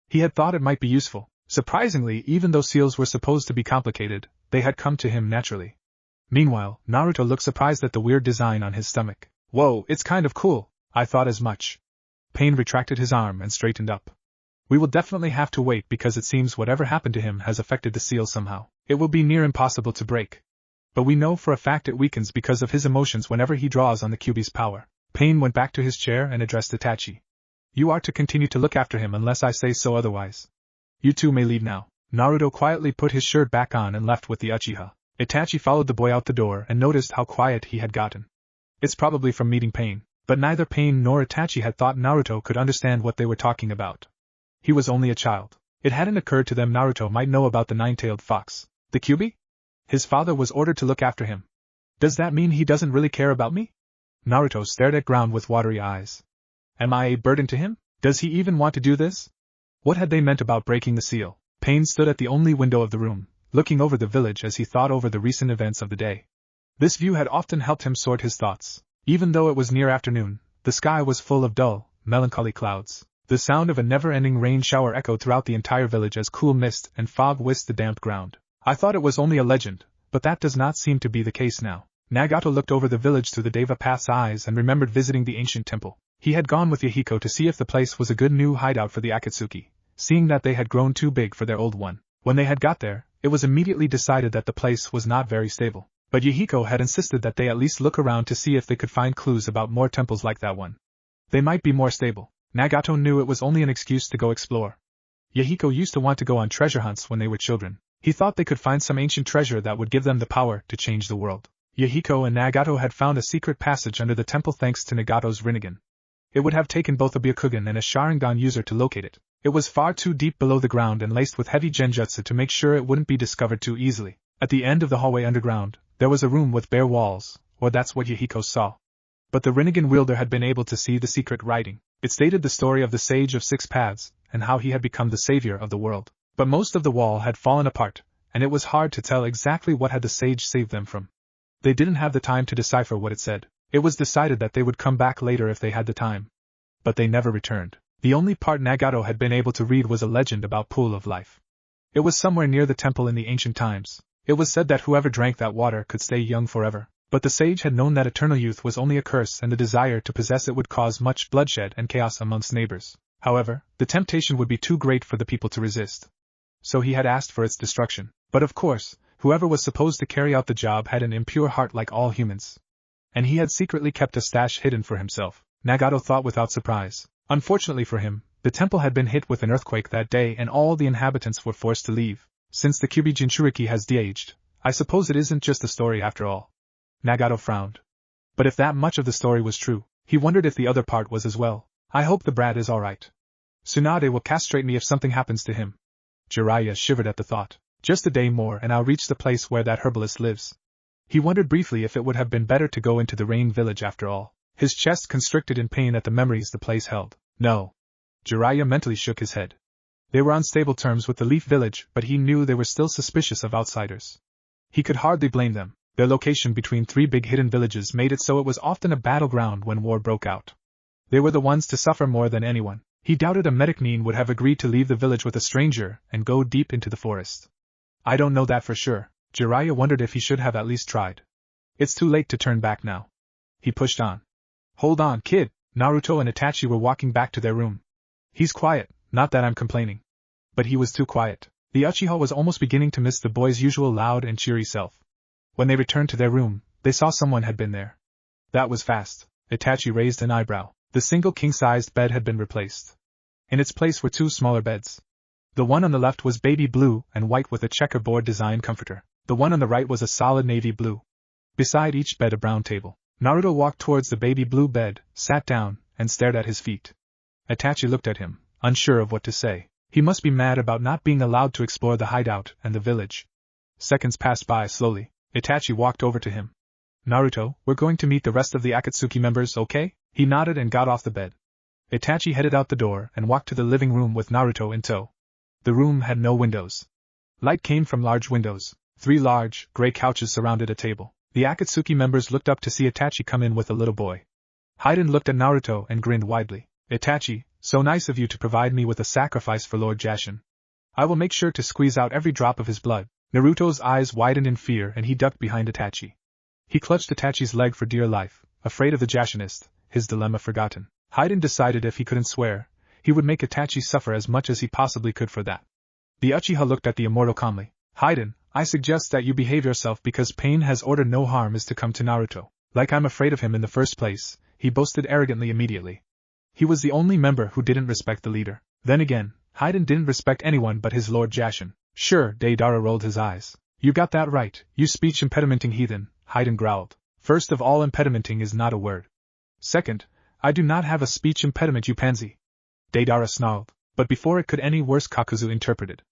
He had thought it might be useful. Surprisingly, even though seals were supposed to be complicated, they had come to him naturally. Meanwhile, Naruto looked surprised at the weird design on his stomach. Whoa, it's kind of cool, I thought as much. Pain retracted his arm and straightened up. We will definitely have to wait because it seems whatever happened to him has affected the seal somehow. It will be near impossible to break. But we know for a fact it weakens because of his emotions whenever he draws on the Kyuubi's power. Pain went back to his chair and addressed Itachi. You are to continue to look after him unless I say so otherwise. You two may leave now. Naruto quietly put his shirt back on and left with the Uchiha. Itachi followed the boy out the door and noticed how quiet he had gotten. It's probably from meeting Pain, but neither Pain nor Itachi had thought Naruto could understand what they were talking about. He was only a child. It hadn't occurred to them Naruto might know about the nine-tailed fox. The Kyuubi? His father was ordered to look after him. Does that mean he doesn't really care about me? Naruto stared at ground with watery eyes. Am I a burden to him? Does he even want to do this? What had they meant about breaking the seal? Pain stood at the only window of the room, looking over the village as he thought over the recent events of the day. This view had often helped him sort his thoughts. Even though it was near afternoon, the sky was full of dull, melancholy clouds. The sound of a never-ending rain shower echoed throughout the entire village as cool mist and fog whisked the damp ground. I thought it was only a legend, but that does not seem to be the case now. Nagato looked over the village through the Deva Path's eyes and remembered visiting the ancient temple. He had gone with Yahiko to see if the place was a good new hideout for the Akatsuki, seeing that they had grown too big for their old one. When they had got there, it was immediately decided that the place was not very stable. But Yahiko had insisted that they at least look around to see if they could find clues about more temples like that one. They might be more stable. Nagato knew it was only an excuse to go explore. Yahiko used to want to go on treasure hunts when they were children. He thought they could find some ancient treasure that would give them the power to change the world. Yahiko and Nagato had found a secret passage under the temple thanks to Nagato's Rinnegan. It would have taken both a Byakugan and a Sharingan user to locate it. It was far too deep below the ground and laced with heavy genjutsu to make sure it wouldn't be discovered too easily. At the end of the hallway underground, there was a room with bare walls, or that's what Yahiko saw. But the Rinnegan wielder had been able to see the secret writing. It stated the story of the Sage of Six Paths, and how he had become the savior of the world. But most of the wall had fallen apart, and it was hard to tell exactly what had the sage saved them from. They didn't have the time to decipher what it said. It was decided that they would come back later if they had the time. But they never returned. The only part Nagato had been able to read was a legend about Pool of Life. It was somewhere near the temple in the ancient times. It was said that whoever drank that water could stay young forever. But the sage had known that eternal youth was only a curse and the desire to possess it would cause much bloodshed and chaos amongst neighbors. However, the temptation would be too great for the people to resist. So he had asked for its destruction. But of course, whoever was supposed to carry out the job had an impure heart like all humans. And he had secretly kept a stash hidden for himself, Nagato thought without surprise. Unfortunately for him, the temple had been hit with an earthquake that day and all the inhabitants were forced to leave. Since the Kyuubi Jinchuriki has de-aged, I suppose it isn't just a story after all. Nagato frowned. But if that much of the story was true, he wondered if the other part was as well. I hope the brat is alright. Tsunade will castrate me if something happens to him. Jiraiya shivered at the thought. Just a day more and I'll reach the place where that herbalist lives. He wondered briefly if it would have been better to go into the rain village after all. His chest constricted in pain at the memories the place held. No. Jiraiya mentally shook his head. They were on stable terms with the Leaf Village, but he knew they were still suspicious of outsiders. He could hardly blame them. Their location between three big hidden villages made it so it was often a battleground when war broke out. They were the ones to suffer more than anyone. He doubted a Medicnine would have agreed to leave the village with a stranger and go deep into the forest. I don't know that for sure. Jiraiya wondered if he should have at least tried. It's too late to turn back now. He pushed on. Hold on, kid. Naruto and Itachi were walking back to their room. He's quiet, not that I'm complaining. But he was too quiet. The Uchiha was almost beginning to miss the boy's usual loud and cheery self. When they returned to their room, they saw someone had been there. That was fast. Itachi raised an eyebrow. The single king-sized bed had been replaced. In its place were two smaller beds. The one on the left was baby blue and white with a checkerboard design comforter. The one on the right was a solid navy blue. Beside each bed a brown table. Naruto walked towards the baby blue bed, sat down, and stared at his feet. Itachi looked at him, unsure of what to say. He must be mad about not being allowed to explore the hideout and the village. Seconds passed by slowly. Itachi walked over to him. Naruto, we're going to meet the rest of the Akatsuki members, okay? He nodded and got off the bed. Itachi headed out the door and walked to the living room with Naruto in tow. The room had no windows. Light came from large windows. 3 large, gray couches surrounded a table. The Akatsuki members looked up to see Itachi come in with a little boy. Hayden looked at Naruto and grinned widely. Itachi, so nice of you to provide me with a sacrifice for Lord Jashin. I will make sure to squeeze out every drop of his blood. Naruto's eyes widened in fear and he ducked behind Itachi. He clutched Itachi's leg for dear life, afraid of the Jashinist, his dilemma forgotten. Hayden decided if he couldn't swear, he would make Itachi suffer as much as he possibly could for that. The Uchiha looked at the immortal calmly. Hayden, I suggest that you behave yourself because Pain has ordered no harm is to come to Naruto. Like I'm afraid of him in the first place, he boasted arrogantly immediately. He was the only member who didn't respect the leader. Then again, Hayden didn't respect anyone but his Lord Jashin. Sure, Deidara rolled his eyes. You got that right, you speech impedimenting heathen, Hayden growled. First of all, impedimenting is not a word. Second, I do not have a speech impediment, you pansy. Deidara snarled, but before it could any worse Kakuzu interpreted.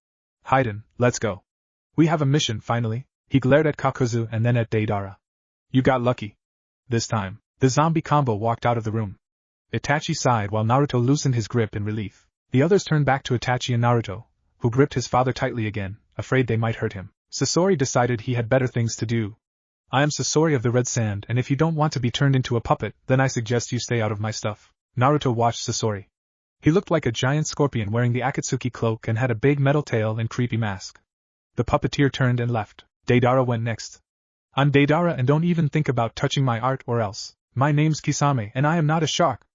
Hayden, let's go. We have a mission, finally. He glared at Kakuzu and then at Deidara. You got lucky. This time, the zombie combo walked out of the room. Itachi sighed while Naruto loosened his grip in relief. The others turned back to Itachi and Naruto, who gripped his father tightly again, afraid they might hurt him. Sasori decided he had better things to do. I am Sasori of the Red Sand, and if you don't want to be turned into a puppet, then I suggest you stay out of my stuff. Naruto watched Sasori. He looked like a giant scorpion wearing the Akatsuki cloak and had a big metal tail and creepy mask. The puppeteer turned and left. Deidara went next. I'm Deidara and don't even think about touching my art or else. My name's Kisame and I am not a shark.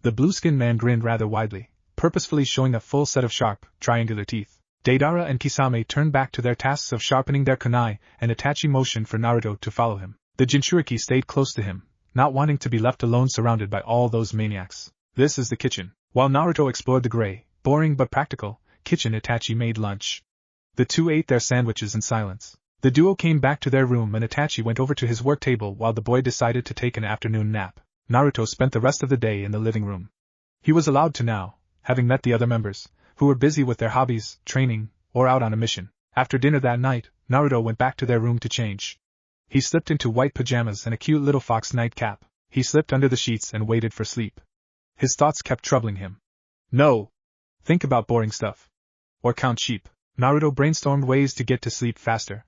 The blue-skinned man grinned rather widely, purposefully showing a full set of sharp, triangular teeth. Deidara and Kisame turned back to their tasks of sharpening their kunai, and Itachi motioned for Naruto to follow him. The Jinchuriki stayed close to him, not wanting to be left alone surrounded by all those maniacs. This is the kitchen. While Naruto explored the gray, boring but practical, kitchen, Itachi made lunch. The two ate their sandwiches in silence. The duo came back to their room and Itachi went over to his work table while the boy decided to take an afternoon nap. Naruto spent the rest of the day in the living room. He was allowed to now, having met the other members, who were busy with their hobbies, training, or out on a mission. After dinner that night, Naruto went back to their room to change. He slipped into white pajamas and a cute little fox nightcap. He slipped under the sheets and waited for sleep. His thoughts kept troubling him. No! Think about boring stuff. Or count sheep. Naruto brainstormed ways to get to sleep faster.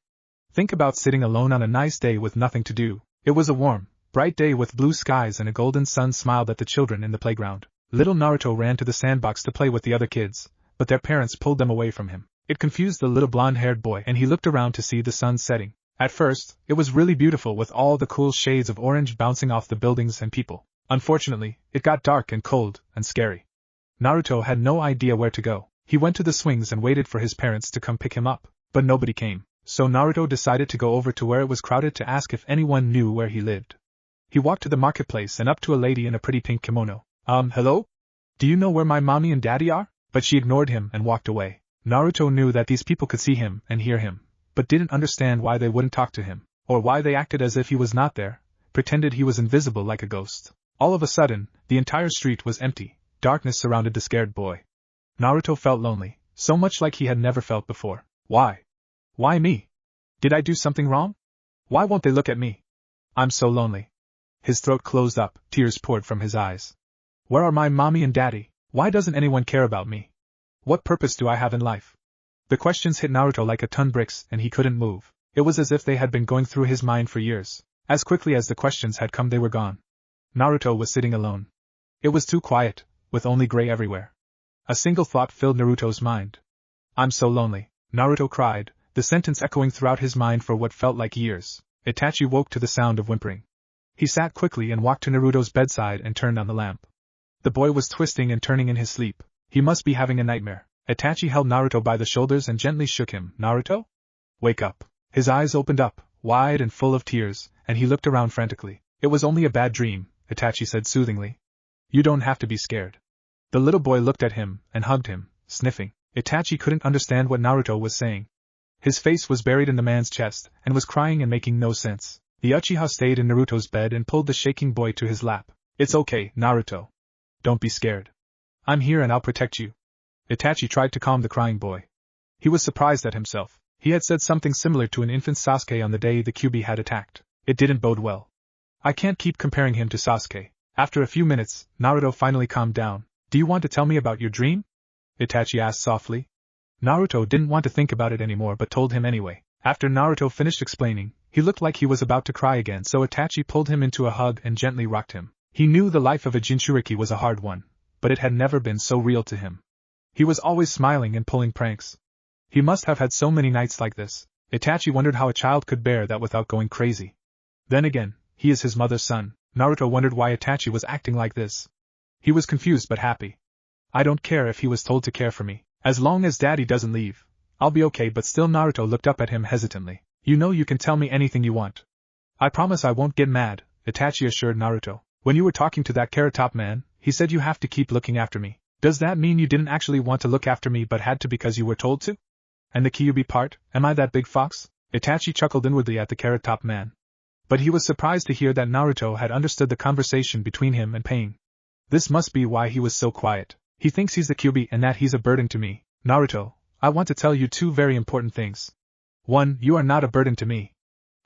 Think about sitting alone on a nice day with nothing to do. It was a warm, bright day with blue skies and a golden sun smiled at the children in the playground. Little Naruto ran to the sandbox to play with the other kids, but their parents pulled them away from him. It confused the little blonde-haired boy and he looked around to see the sun setting. At first, it was really beautiful with all the cool shades of orange bouncing off the buildings and people. Unfortunately, it got dark and cold and scary. Naruto had no idea where to go. He went to the swings and waited for his parents to come pick him up, but nobody came. So Naruto decided to go over to where it was crowded to ask if anyone knew where he lived. He walked to the marketplace and up to a lady in a pretty pink kimono. Hello? Do you know where my mommy and daddy are? But she ignored him and walked away. Naruto knew that these people could see him and hear him, but didn't understand why they wouldn't talk to him, or why they acted as if he was not there, pretended he was invisible like a ghost. All of a sudden, the entire street was empty. Darkness surrounded the scared boy. Naruto felt lonely, so much like he had never felt before. Why? Why me? Did I do something wrong? Why won't they look at me? I'm so lonely. His throat closed up, tears poured from his eyes. Where are my mommy and daddy? Why doesn't anyone care about me? What purpose do I have in life? The questions hit Naruto like a ton bricks and he couldn't move. It was as if they had been going through his mind for years. As quickly as the questions had come they were gone. Naruto was sitting alone. It was too quiet, with only gray everywhere. A single thought filled Naruto's mind. I'm so lonely, Naruto cried, the sentence echoing throughout his mind for what felt like years. Itachi woke to the sound of whimpering. He sat quickly and walked to Naruto's bedside and turned on the lamp. The boy was twisting and turning in his sleep. He must be having a nightmare. Itachi held Naruto by the shoulders and gently shook him. Naruto? Wake up. His eyes opened up, wide and full of tears, and he looked around frantically. It was only a bad dream, Itachi said soothingly. You don't have to be scared. The little boy looked at him and hugged him, sniffing. Itachi couldn't understand what Naruto was saying. His face was buried in the man's chest, and was crying and making no sense. The Uchiha stayed in Naruto's bed and pulled the shaking boy to his lap. It's okay, Naruto. Don't be scared. I'm here and I'll protect you. Itachi tried to calm the crying boy. He was surprised at himself. He had said something similar to an infant Sasuke on the day the Kyuubi had attacked. It didn't bode well. I can't keep comparing him to Sasuke. After a few minutes, Naruto finally calmed down. Do you want to tell me about your dream? Itachi asked softly. Naruto didn't want to think about it anymore but told him anyway. After Naruto finished explaining, he looked like he was about to cry again, so Itachi pulled him into a hug and gently rocked him. He knew the life of a Jinchuriki was a hard one, but it had never been so real to him. He was always smiling and pulling pranks. He must have had so many nights like this. Itachi wondered how a child could bear that without going crazy. Then again, he is his mother's son. Naruto wondered why Itachi was acting like this. He was confused but happy. I don't care if he was told to care for me. As long as daddy doesn't leave, I'll be okay. But still, Naruto looked up at him hesitantly. You know you can tell me anything you want. I promise I won't get mad, Itachi assured Naruto. When you were talking to that carrot top man, he said you have to keep looking after me. Does that mean you didn't actually want to look after me but had to because you were told to? And the Kyuubi part, am I that big fox? Itachi chuckled inwardly at the carrot top man. But he was surprised to hear that Naruto had understood the conversation between him and Pain. This must be why he was so quiet. He thinks he's the Kyuubi and that he's a burden to me. Naruto, I want to tell you two very important things. 1. You are not a burden to me.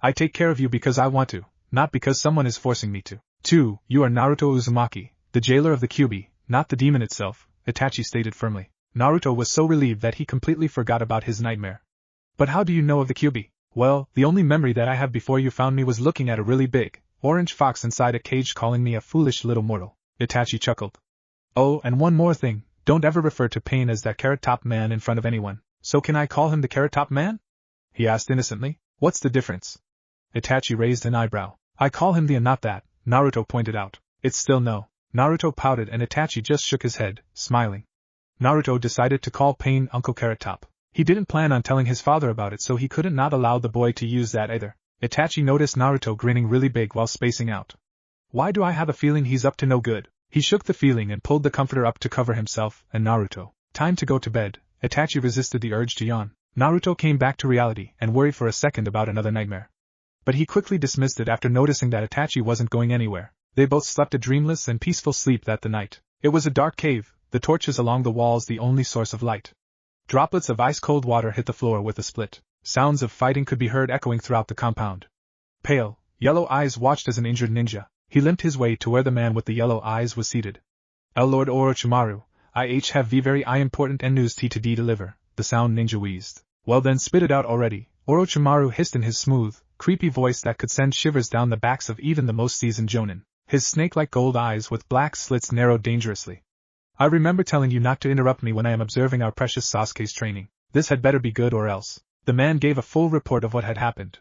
I take care of you because I want to, not because someone is forcing me to. 2. You are Naruto Uzumaki, the jailer of the Kyuubi, not the demon itself, Itachi stated firmly. Naruto was so relieved that he completely forgot about his nightmare. But how do you know of the Kyuubi? Well, the only memory that I have before you found me was looking at a really big, orange fox inside a cage calling me a foolish little mortal. Itachi chuckled. Oh, and one more thing, don't ever refer to Pain as that carrot top man in front of anyone. So can I call him the carrot top man? He asked innocently. What's the difference? Itachi raised an eyebrow. I call him the and not that, Naruto pointed out. It's still no. Naruto pouted and Itachi just shook his head, smiling. Naruto decided to call Pain Uncle Carrot Top. He didn't plan on telling his father about it, so he couldn't not allow the boy to use that either. Itachi noticed Naruto grinning really big while spacing out. Why do I have a feeling he's up to no good? He shook the feeling and pulled the comforter up to cover himself and Naruto. Time to go to bed. Itachi resisted the urge to yawn. Naruto came back to reality and worried for a second about another nightmare. But he quickly dismissed it after noticing that Itachi wasn't going anywhere. They both slept a dreamless and peaceful sleep that night. It was a dark cave, the torches along the walls the only source of light. Droplets of ice-cold water hit the floor with a split. Sounds of fighting could be heard echoing throughout the compound. Pale, yellow eyes watched as an injured ninja. He limped his way to where the man with the yellow eyes was seated. Lord Orochimaru, I have very important and news to deliver, the sound ninja wheezed. Well then spit it out already, Orochimaru hissed in his smooth, creepy voice that could send shivers down the backs of even the most seasoned jonin. His snake-like gold eyes with black slits narrowed dangerously. I remember telling you not to interrupt me when I am observing our precious Sasuke's training. This had better be good or else. The man gave a full report of what had happened.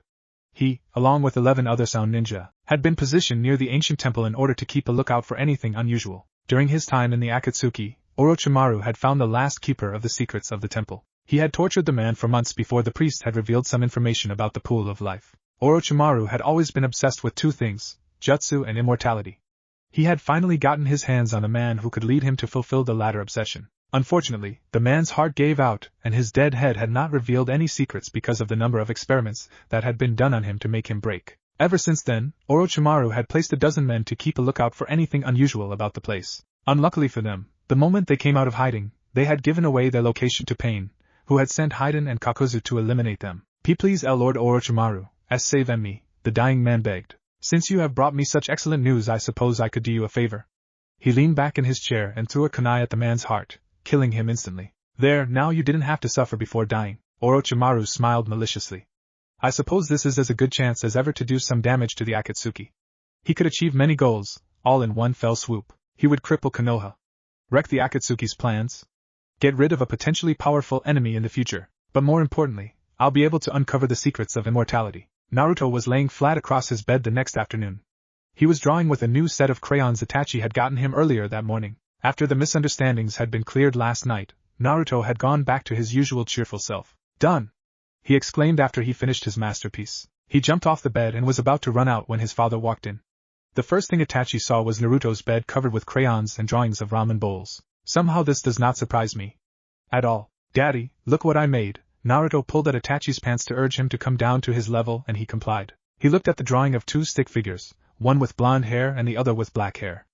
He, along with 11 other sound ninja, had been positioned near the ancient temple in order to keep a lookout for anything unusual. During his time in the Akatsuki, Orochimaru had found the last keeper of the secrets of the temple. He had tortured the man for months before the priest had revealed some information about the pool of life. Orochimaru had always been obsessed with two things, jutsu and immortality. He had finally gotten his hands on a man who could lead him to fulfill the latter obsession. Unfortunately, the man's heart gave out, and his dead head had not revealed any secrets because of the number of experiments that had been done on him to make him break. Ever since then, Orochimaru had placed a dozen men to keep a lookout for anything unusual about the place. Unluckily for them, the moment they came out of hiding, they had given away their location to Pain, who had sent Haiden and Kakuzu to eliminate them. Please, Lord Orochimaru, save me, the dying man begged. Since you have brought me such excellent news, I suppose I could do you a favor. He leaned back in his chair and threw a kunai at the man's heart, killing him instantly. There, now you didn't have to suffer before dying. Orochimaru smiled maliciously. I suppose this is as a good chance as ever to do some damage to the Akatsuki. He could achieve many goals, all in one fell swoop. He would cripple Konoha, wreck the Akatsuki's plans, get rid of a potentially powerful enemy in the future, but more importantly, I'll be able to uncover the secrets of immortality. Naruto was laying flat across his bed the next afternoon. He was drawing with a new set of crayons Itachi had gotten him earlier that morning. After the misunderstandings had been cleared last night, Naruto had gone back to his usual cheerful self. Done! He exclaimed after he finished his masterpiece. He jumped off the bed and was about to run out when his father walked in. The first thing Itachi saw was Naruto's bed covered with crayons and drawings of ramen bowls. Somehow this does not surprise me at all. Daddy, look what I made. Naruto pulled at Itachi's pants to urge him to come down to his level, and he complied. He looked at the drawing of two stick figures, one with blonde hair and the other with black hair.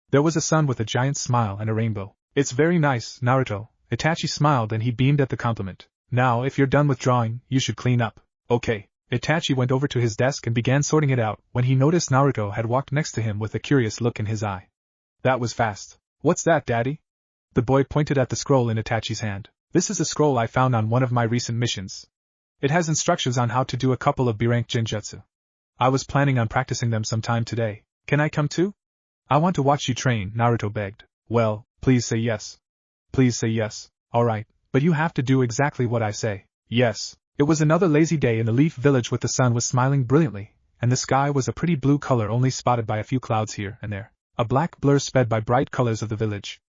There was a sun with a giant smile and a rainbow. It's very nice, Naruto. Itachi smiled and he beamed at the compliment. Now if you're done with drawing, you should clean up. Okay. Itachi went over to his desk and began sorting it out when he noticed Naruto had walked next to him with a curious look in his eye. That was fast. What's that, Daddy? The boy pointed at the scroll in Itachi's hand. This is a scroll I found on one of my recent missions. It has instructions on how to do a couple of B-rank genjutsu. I was planning on practicing them sometime today. Can I come too? I want to watch you train, Naruto begged. Well, please say yes. Please say yes. Alright, but you have to do exactly what I say. Yes. It was another lazy day in the Leaf Village with the sun was smiling brilliantly, and the sky was a pretty blue color only spotted by a few clouds here and there. A black blur sped by bright colors of the village.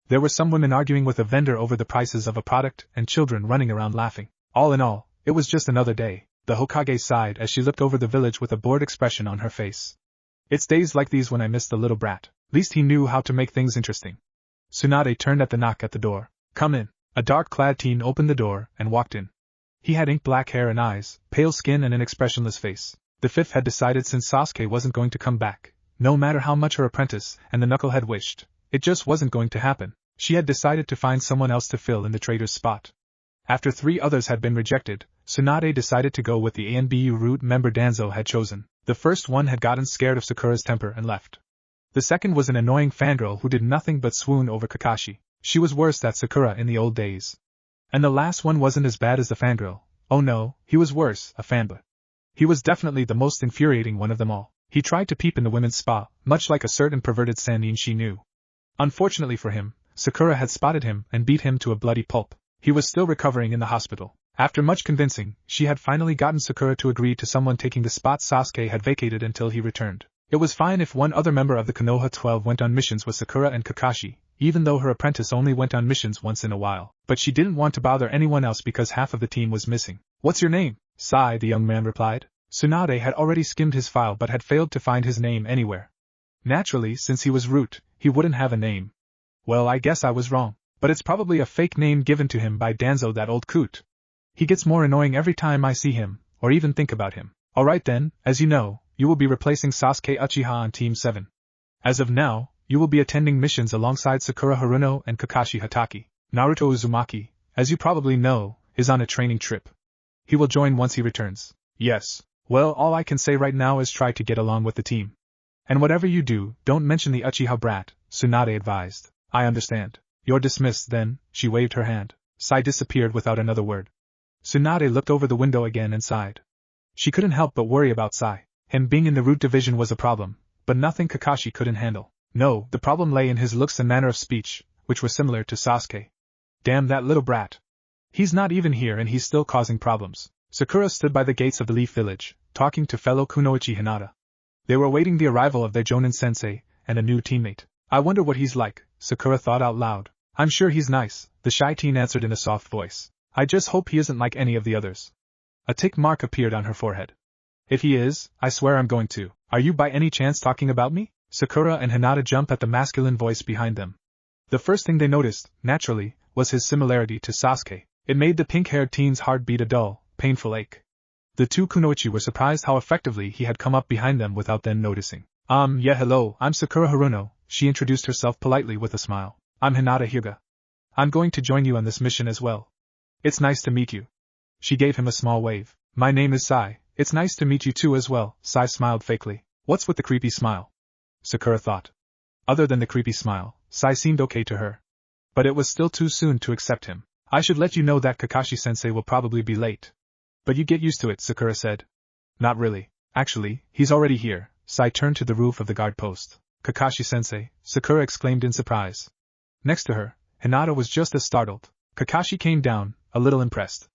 There were some women arguing with a vendor over the prices of a product and children running around laughing. All in all, it was just another day. The Hokage sighed as she looked over the village with a bored expression on her face. It's days like these when I miss the little brat. Least he knew how to make things interesting. Tsunade turned at the knock at the door. Come in. A dark-clad teen opened the door and walked in. He had ink-black hair and eyes, pale skin and an expressionless face. The fifth had decided since Sasuke wasn't going to come back, no matter how much her apprentice and the knucklehead wished, it just wasn't going to happen. She had decided to find someone else to fill in the traitor's spot. After 3 others had been rejected, Tsunade decided to go with the ANBU route member Danzo had chosen. The first one had gotten scared of Sakura's temper and left. The second was an annoying fangirl who did nothing but swoon over Kakashi. She was worse than Sakura in the old days. And the last one wasn't as bad as the fangirl. Oh no, he was worse, a fanboy. He was definitely the most infuriating one of them all. He tried to peep in the women's spa, much like a certain perverted Sannin she knew. Unfortunately for him, Sakura had spotted him and beat him to a bloody pulp. He was still recovering in the hospital. After much convincing, she had finally gotten Sakura to agree to someone taking the spot Sasuke had vacated until he returned. It was fine if one other member of the Konoha 12 went on missions with Sakura and Kakashi, even though her apprentice only went on missions once in a while. But she didn't want to bother anyone else because half of the team was missing. What's your name? Sai, the young man replied. Tsunade had already skimmed his file but had failed to find his name anywhere. Naturally, since he was root, he wouldn't have a name. Well, I guess I was wrong. But it's probably a fake name given to him by Danzo, that old coot. He gets more annoying every time I see him, or even think about him. Alright then, as you know, you will be replacing Sasuke Uchiha on Team 7. As of now, you will be attending missions alongside Sakura Haruno and Kakashi Hatake. Naruto Uzumaki, as you probably know, is on a training trip. He will join once he returns. Yes. Well, all I can say right now is try to get along with the team. And whatever you do, don't mention the Uchiha brat, Tsunade advised. I understand. You're dismissed then, she waved her hand. Sai disappeared without another word. Tsunade looked over the window again and sighed. She couldn't help but worry about Sai. Him being in the root division was a problem, but nothing Kakashi couldn't handle. No, the problem lay in his looks and manner of speech, which were similar to Sasuke. Damn that little brat. He's not even here and he's still causing problems. Sakura stood by the gates of the Leaf Village, talking to fellow kunoichi Hinata. They were awaiting the arrival of their Jonin sensei, and a new teammate. I wonder what he's like, Sakura thought out loud. I'm sure he's nice, the shy teen answered in a soft voice. I just hope he isn't like any of the others. A tick mark appeared on her forehead. If he is, I swear I'm going to. Are you by any chance talking about me? Sakura and Hinata jumped at the masculine voice behind them. The first thing they noticed, naturally, was his similarity to Sasuke. It made the pink-haired teen's heart beat a dull, painful ache. The two kunoichi were surprised how effectively he had come up behind them without them noticing. Yeah, hello, I'm Sakura Haruno, she introduced herself politely with a smile. I'm Hinata Hyuga. I'm going to join you on this mission as well. It's nice to meet you. She gave him a small wave. My name is Sai. It's nice to meet you too as well. Sai smiled fakely. What's with the creepy smile? Sakura thought. Other than the creepy smile, Sai seemed okay to her. But it was still too soon to accept him. I should let you know that Kakashi-sensei will probably be late. But you get used to it, Sakura said. Not really. Actually, he's already here. Sai turned to the roof of the guard post. Kakashi-sensei, Sakura exclaimed in surprise. Next to her, Hinata was just as startled. Kakashi came down, a little impressed.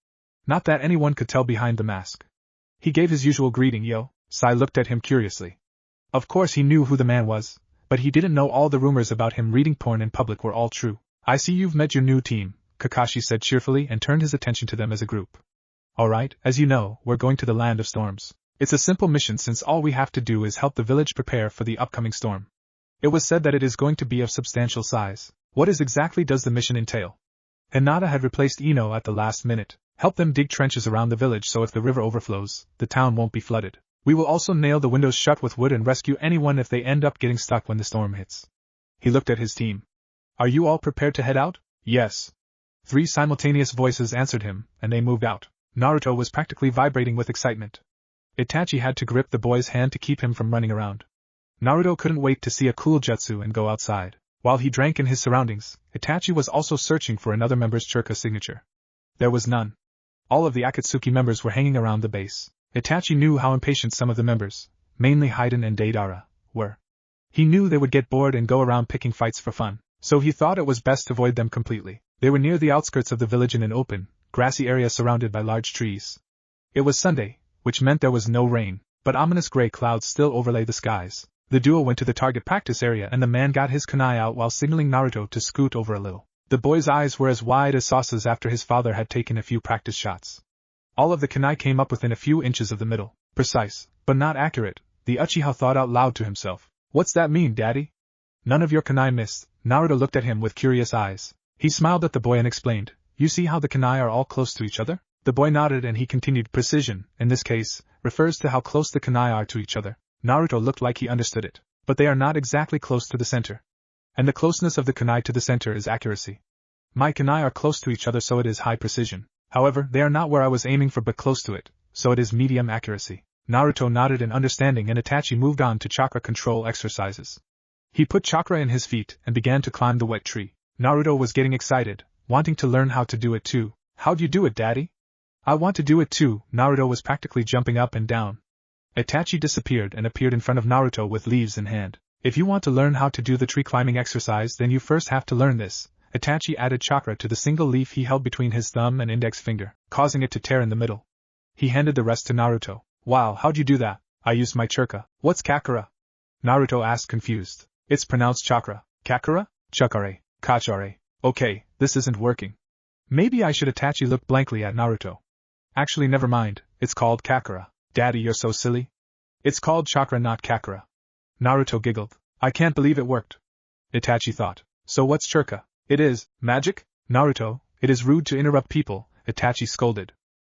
Not that anyone could tell behind the mask. He gave his usual greeting, yo. Sai looked at him curiously. Of course he knew who the man was, but he didn't know all the rumors about him reading porn in public were all true. I see you've met your new team, Kakashi said cheerfully and turned his attention to them as a group. Alright, as you know, we're going to the Land of Storms. It's a simple mission since all we have to do is help the village prepare for the upcoming storm. It was said that it is going to be of substantial size. What exactly does the mission entail? Hinata had replaced Ino at the last minute. Help them dig trenches around the village so if the river overflows, the town won't be flooded. We will also nail the windows shut with wood and rescue anyone if they end up getting stuck when the storm hits. He looked at his team. Are you all prepared to head out? Yes. 3 simultaneous voices answered him, and they moved out. Naruto was practically vibrating with excitement. Itachi had to grip the boy's hand to keep him from running around. Naruto couldn't wait to see a cool jutsu and go outside. While he drank in his surroundings, Itachi was also searching for another member's churka signature. There was none. All of the Akatsuki members were hanging around the base. Itachi knew how impatient some of the members, mainly Haiden and Deidara, were. He knew they would get bored and go around picking fights for fun, so he thought it was best to avoid them completely. They were near the outskirts of the village in an open, grassy area surrounded by large trees. It was Sunday, which meant there was no rain, but ominous gray clouds still overlay the skies. The duo went to the target practice area and the man got his kunai out while signaling Naruto to scoot over a little. The boy's eyes were as wide as saucers after his father had taken a few practice shots. All of the kunai came up within a few inches of the middle. Precise, but not accurate, the Uchiha thought out loud to himself. What's that mean, Daddy? None of your kunai missed. Naruto looked at him with curious eyes. He smiled at the boy and explained, you see how the kunai are all close to each other? The boy nodded and he continued, precision, in this case, refers to how close the kunai are to each other. Naruto looked like he understood it, but they are not exactly close to the center. And the closeness of the kunai to the center is accuracy. My kunai are close to each other so it is high precision. However, they are not where I was aiming for but close to it, so it is medium accuracy. Naruto nodded in understanding and Itachi moved on to chakra control exercises. He put chakra in his feet and began to climb the wet tree. Naruto was getting excited, wanting to learn how to do it too. How'd you do it, Daddy? I want to do it too. Naruto was practically jumping up and down. Itachi disappeared and appeared in front of Naruto with leaves in hand. If you want to learn how to do the tree climbing exercise then you first have to learn this. Itachi added chakra to the single leaf he held between his thumb and index finger, causing it to tear in the middle. He handed the rest to Naruto. Wow, how'd you do that? I used my chakra. What's kakura? Naruto asked confused. It's pronounced chakra. Kakura? Chakare. Kachare. Okay, this isn't working. Maybe I should. Itachi looked blankly at Naruto. Actually never mind, it's called kakura. Daddy, you're so silly. It's called chakra, not kakura. Naruto giggled. I can't believe it worked. Itachi thought. So what's churka? It is magic? Naruto, it is rude to interrupt people, Itachi scolded.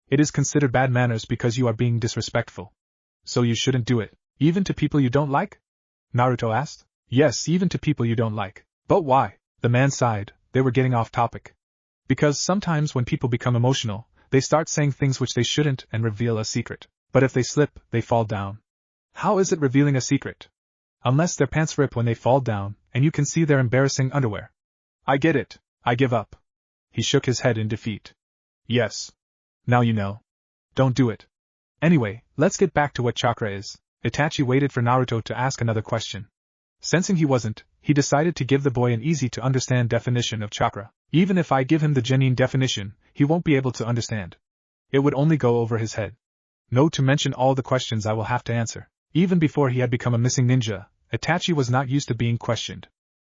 It is considered bad manners because you are being disrespectful. So you shouldn't do it, even to people you don't like? Naruto asked. Yes, even to people you don't like. But why? The man sighed. They were getting off topic. Because sometimes when people become emotional, they start saying things which they shouldn't and reveal a secret. But if they slip, they fall down. How is it revealing a secret? Unless their pants rip when they fall down, and you can see their embarrassing underwear. I get it. I give up. He shook his head in defeat. Yes. Now you know. Don't do it. Anyway, let's get back to what chakra is. Itachi waited for Naruto to ask another question. Sensing he wasn't, he decided to give the boy an easy-to-understand definition of chakra. Even if I give him the genuine definition, he won't be able to understand. It would only go over his head. No to mention all the questions I will have to answer. Even before he had become a missing ninja, Itachi was not used to being questioned.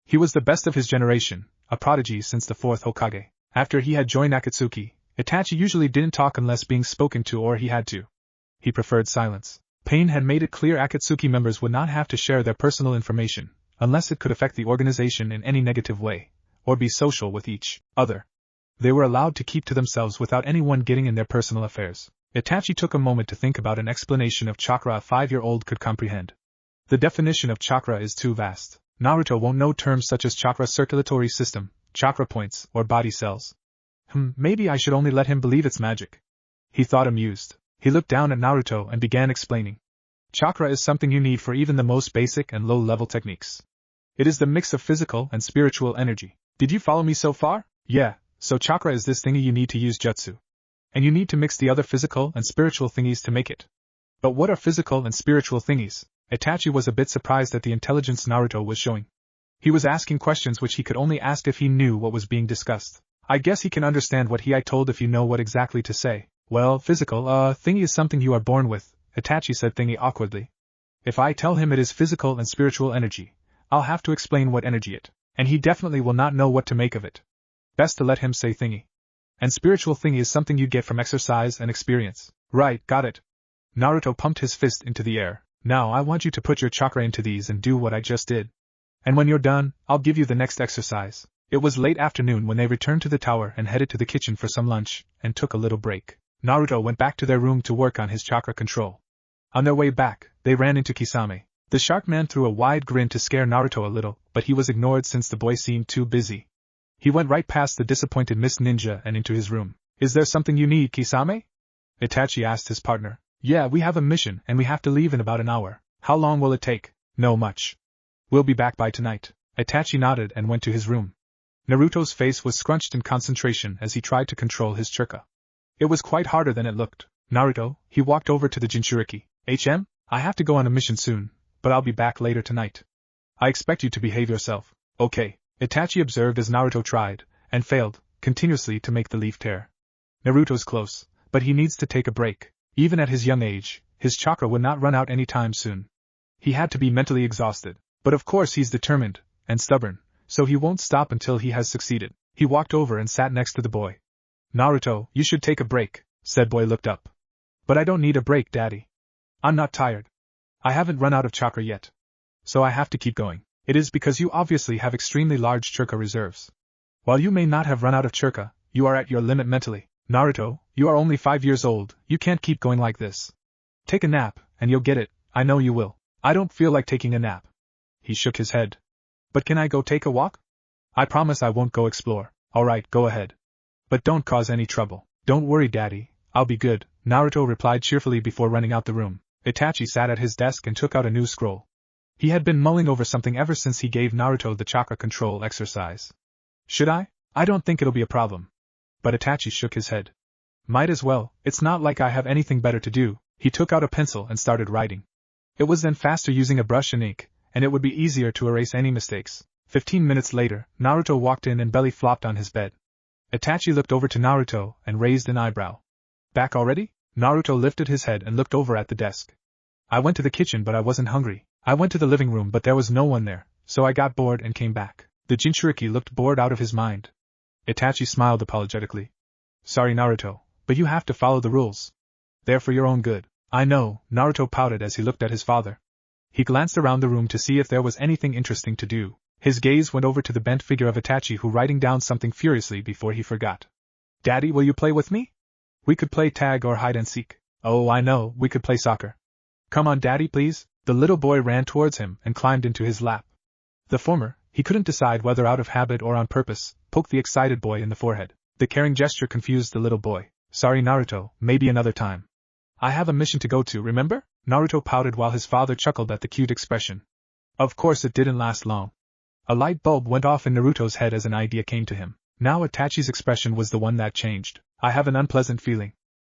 He was the best of his generation, a prodigy since the 4th Hokage. After he had joined Akatsuki, Itachi usually didn't talk unless being spoken to or he had to. He preferred silence. Pain had made it clear Akatsuki members would not have to share their personal information, unless it could affect the organization in any negative way, or be social with each other. They were allowed to keep to themselves without anyone getting in their personal affairs. Itachi took a moment to think about an explanation of chakra a 5-year-old could comprehend. The definition of chakra is too vast. Naruto won't know terms such as chakra circulatory system, chakra points, or body cells. Maybe I should only let him believe it's magic. He thought amused. He looked down at Naruto and began explaining. Chakra is something you need for even the most basic and low-level techniques. It is the mix of physical and spiritual energy. Did you follow me so far? Yeah, so chakra is this thingy you need to use jutsu. And you need to mix the other physical and spiritual thingies to make it. But what are physical and spiritual thingies? Itachi was a bit surprised at the intelligence Naruto was showing. He was asking questions which he could only ask if he knew what was being discussed. I guess he can understand what I told if you know what exactly to say. Well, physical, thingy is something you are born with, Itachi said thingy awkwardly. If I tell him it is physical and spiritual energy, I'll have to explain what energy it, and he definitely will not know what to make of it. Best to let him say thingy. And spiritual thingy is something you get from exercise and experience. Right, got it. Naruto pumped his fist into the air. Now I want you to put your chakra into these and do what I just did. And when you're done, I'll give you the next exercise. It was late afternoon when they returned to the tower and headed to the kitchen for some lunch, and took a little break. Naruto went back to their room to work on his chakra control. On their way back, they ran into Kisame. The shark man threw a wide grin to scare Naruto a little, but he was ignored since the boy seemed too busy. He went right past the disappointed Miss Ninja and into his room. Is there something you need, Kisame? Itachi asked his partner. Yeah, we have a mission and we have to leave in about an hour. How long will it take? No much. We'll be back by tonight. Itachi nodded and went to his room. Naruto's face was scrunched in concentration as he tried to control his chakra. It was quite harder than it looked. Naruto, he walked over to the Jinchuriki. I have to go on a mission soon, but I'll be back later tonight. I expect you to behave yourself. Okay, Itachi observed as Naruto tried, and failed, continuously to make the leaf tear. Naruto's close, but he needs to take a break. Even at his young age, his chakra would not run out any time soon. He had to be mentally exhausted, but of course he's determined, and stubborn, so he won't stop until he has succeeded. He walked over and sat next to the boy. Naruto, you should take a break, said boy looked up. But I don't need a break, Daddy. I'm not tired. I haven't run out of chakra yet. So I have to keep going. It is because you obviously have extremely large chakra reserves. While you may not have run out of chakra, you are at your limit mentally. Naruto, you are only 5 years old, you can't keep going like this. Take a nap, and you'll get it, I know you will. I don't feel like taking a nap. He shook his head. But can I go take a walk? I promise I won't go explore. Alright, go ahead. But don't cause any trouble. Don't worry, Daddy, I'll be good, Naruto replied cheerfully before running out the room. Itachi sat at his desk and took out a new scroll. He had been mulling over something ever since he gave Naruto the chakra control exercise. Should I? I don't think it'll be a problem. But Itachi shook his head. Might as well, it's not like I have anything better to do. He took out a pencil and started writing. It was then faster using a brush and ink, and it would be easier to erase any mistakes. 15 minutes later, Naruto walked in and belly flopped on his bed. Itachi looked over to Naruto and raised an eyebrow. Back already? Naruto lifted his head and looked over at the desk. I went to the kitchen but I wasn't hungry. I went to the living room but there was no one there, so I got bored and came back. The Jinchuriki looked bored out of his mind. Itachi smiled apologetically. Sorry, Naruto, but you have to follow the rules. They're for your own good. I know, Naruto pouted as he looked at his father. He glanced around the room to see if there was anything interesting to do. His gaze went over to the bent figure of Itachi who writing down something furiously before he forgot. Daddy, will you play with me? We could play tag or hide and seek. Oh, I know, we could play soccer. Come on, Daddy, please. The little boy ran towards him and climbed into his lap. The former, he couldn't decide whether out of habit or on purpose, poked the excited boy in the forehead. The caring gesture confused the little boy. Sorry, Naruto, maybe another time. I have a mission to go to, remember? Naruto pouted while his father chuckled at the cute expression. Of course it didn't last long. A light bulb went off in Naruto's head as an idea came to him. Now Itachi's expression was the one that changed. I have an unpleasant feeling.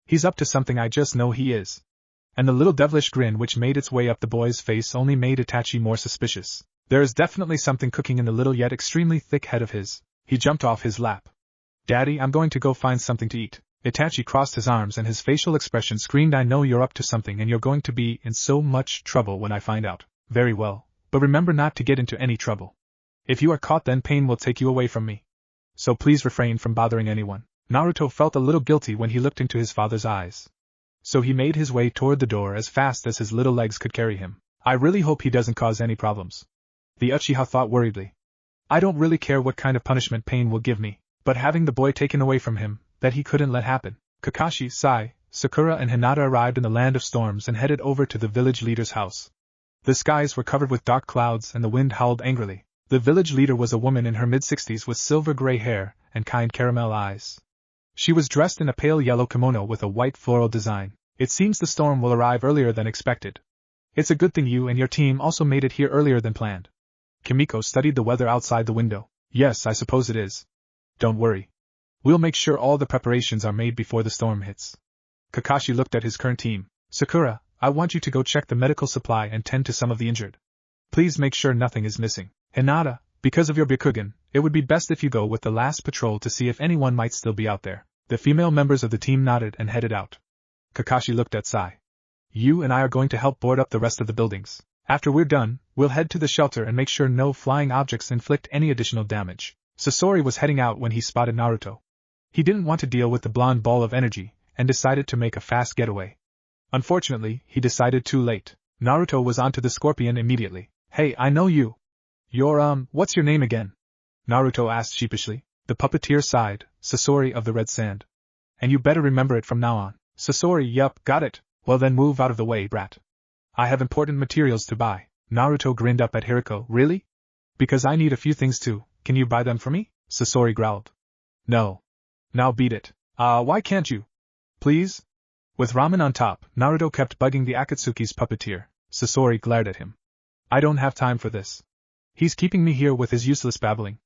He's up to something, I just know he is. And the little devilish grin which made its way up the boy's face only made Itachi more suspicious. There is definitely something cooking in the little yet extremely thick head of his. He jumped off his lap. Daddy, I'm going to go find something to eat. Itachi crossed his arms and his facial expression screamed, I know you're up to something and you're going to be in so much trouble when I find out. Very well, but remember not to get into any trouble. If you are caught then pain will take you away from me. So please refrain from bothering anyone. Naruto felt a little guilty when he looked into his father's eyes. So he made his way toward the door as fast as his little legs could carry him. I really hope he doesn't cause any problems. The Uchiha thought worriedly. I don't really care what kind of punishment pain will give me, but having the boy taken away from him, that he couldn't let happen. Kakashi, Sai, Sakura and Hinata arrived in the land of storms and headed over to the village leader's house. The skies were covered with dark clouds and the wind howled angrily. The village leader was a woman in her mid-60s with silver-gray hair and kind caramel eyes. She was dressed in a pale yellow kimono with a white floral design. It seems the storm will arrive earlier than expected. It's a good thing you and your team also made it here earlier than planned. Kimiko studied the weather outside the window. Yes, I suppose it is. Don't worry. We'll make sure all the preparations are made before the storm hits. Kakashi looked at his current team. Sakura, I want you to go check the medical supply and tend to some of the injured. Please make sure nothing is missing. Hinata, because of your Byakugan, it would be best if you go with the last patrol to see if anyone might still be out there. The female members of the team nodded and headed out. Kakashi looked at Sai. You and I are going to help board up the rest of the buildings. After we're done, we'll head to the shelter and make sure no flying objects inflict any additional damage. Sasori was heading out when he spotted Naruto. He didn't want to deal with the blonde ball of energy, and decided to make a fast getaway. Unfortunately, he decided too late. Naruto was onto the scorpion immediately. Hey, I know you. You're, what's your name again? Naruto asked sheepishly. The puppeteer sighed, Sasori of the Red Sand. And you better remember it from now on. Sasori, yup, got it. Well then move out of the way, brat. I have important materials to buy. Naruto grinned up at Hiriko. Really? Because I need a few things too. Can you buy them for me? Sasori growled. No. Now beat it. Why can't you? Please? With ramen on top, Naruto kept bugging the Akatsuki's puppeteer. Sasori glared at him. I don't have time for this. He's keeping me here with his useless babbling.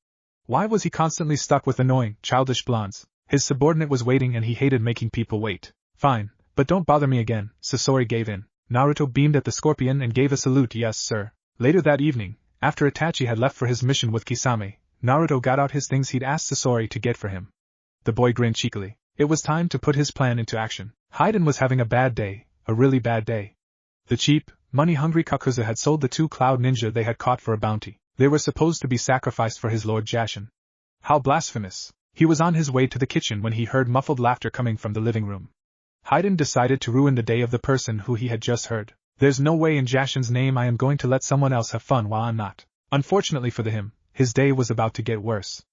Why was he constantly stuck with annoying, childish blondes? His subordinate was waiting and he hated making people wait. Fine, but don't bother me again. Sasori gave in. Naruto beamed at the scorpion and gave a salute. Yes, sir. Later that evening, after Itachi had left for his mission with Kisame, Naruto got out his things he'd asked Sasori to get for him. The boy grinned cheekily. It was time to put his plan into action. Haiden was having a bad day, a really bad day. The cheap, money-hungry Kakuzu had sold the 2 cloud ninja they had caught for a bounty. They were supposed to be sacrificed for his lord Jashin. How blasphemous! He was on his way to the kitchen when he heard muffled laughter coming from the living room. Haiden decided to ruin the day of the person who he had just heard. There's no way in Jashin's name I am going to let someone else have fun while I'm not. Unfortunately for him, his day was about to get worse.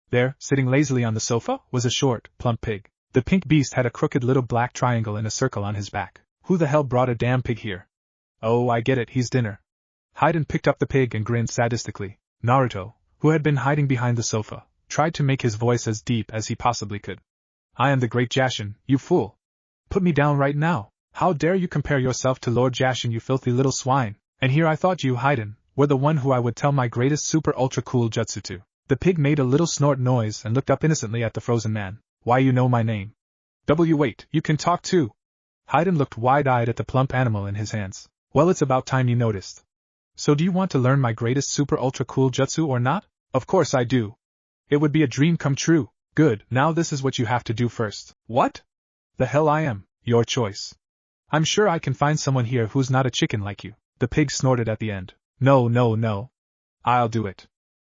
There, sitting lazily on the sofa, was a short, plump pig. The pink beast had a crooked little black triangle in a circle on his back. Who the hell brought a damn pig here? Oh, I get it, he's dinner. Haiden picked up the pig and grinned sadistically. Naruto, who had been hiding behind the sofa, tried to make his voice as deep as he possibly could. I am the great Jashin, you fool. Put me down right now. How dare you compare yourself to Lord Jashin, you filthy little swine. And here I thought you, Haiden, were the one who I would tell my greatest super ultra cool jutsu to. The pig made a little snort noise and looked up innocently at the frozen man. Why, you know my name. Wait, you can talk too. Haiden looked wide-eyed at the plump animal in his hands. Well, it's about time you noticed. So do you want to learn my greatest super ultra cool jutsu or not? Of course I do. It would be a dream come true. Good, now this is what you have to do first. What? The hell I am, your choice. I'm sure I can find someone here who's not a chicken like you. The pig snorted at the end. No. I'll do it.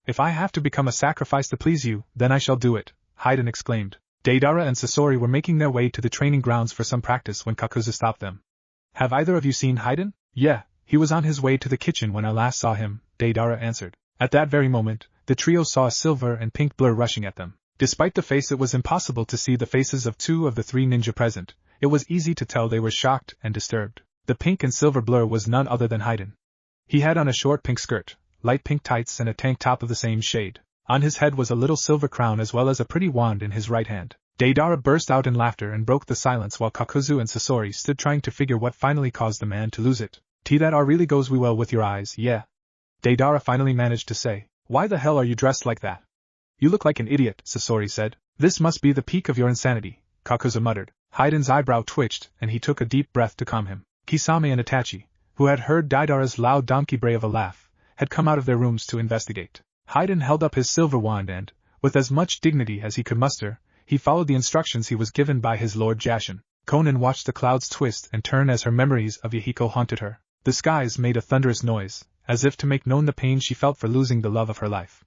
If I have to become a sacrifice to please you, then I shall do it, Haiden exclaimed. Deidara and Sasori were making their way to the training grounds for some practice when Kakuzu stopped them. Have either of you seen Haiden? Yeah, he was on his way to the kitchen when I last saw him, Deidara answered. At that very moment, the trio saw a silver and pink blur rushing at them. Despite the face, it was impossible to see the faces of 2 of the 3 ninja present. It was easy to tell they were shocked and disturbed. The pink and silver blur was none other than Haiden. He had on a short pink skirt, light pink tights and a tank top of the same shade. On his head was a little silver crown as well as a pretty wand in his right hand. Deidara burst out in laughter and broke the silence while Kakuzu and Sasori stood trying to figure what finally caused the man to lose it. That really goes well with your eyes, yeah. Deidara finally managed to say. Why the hell are you dressed like that? You look like an idiot, Sasori said. This must be the peak of your insanity, Kakuzu muttered. Haiden's eyebrow twitched and he took a deep breath to calm him. Kisame and Itachi, who had heard Deidara's loud donkey bray of a laugh, had come out of their rooms to investigate. Haiden held up his silver wand and, with as much dignity as he could muster, he followed the instructions he was given by his lord Jashin. Conan watched the clouds twist and turn as her memories of Yahiko haunted her. The skies made a thunderous noise, as if to make known the pain she felt for losing the love of her life.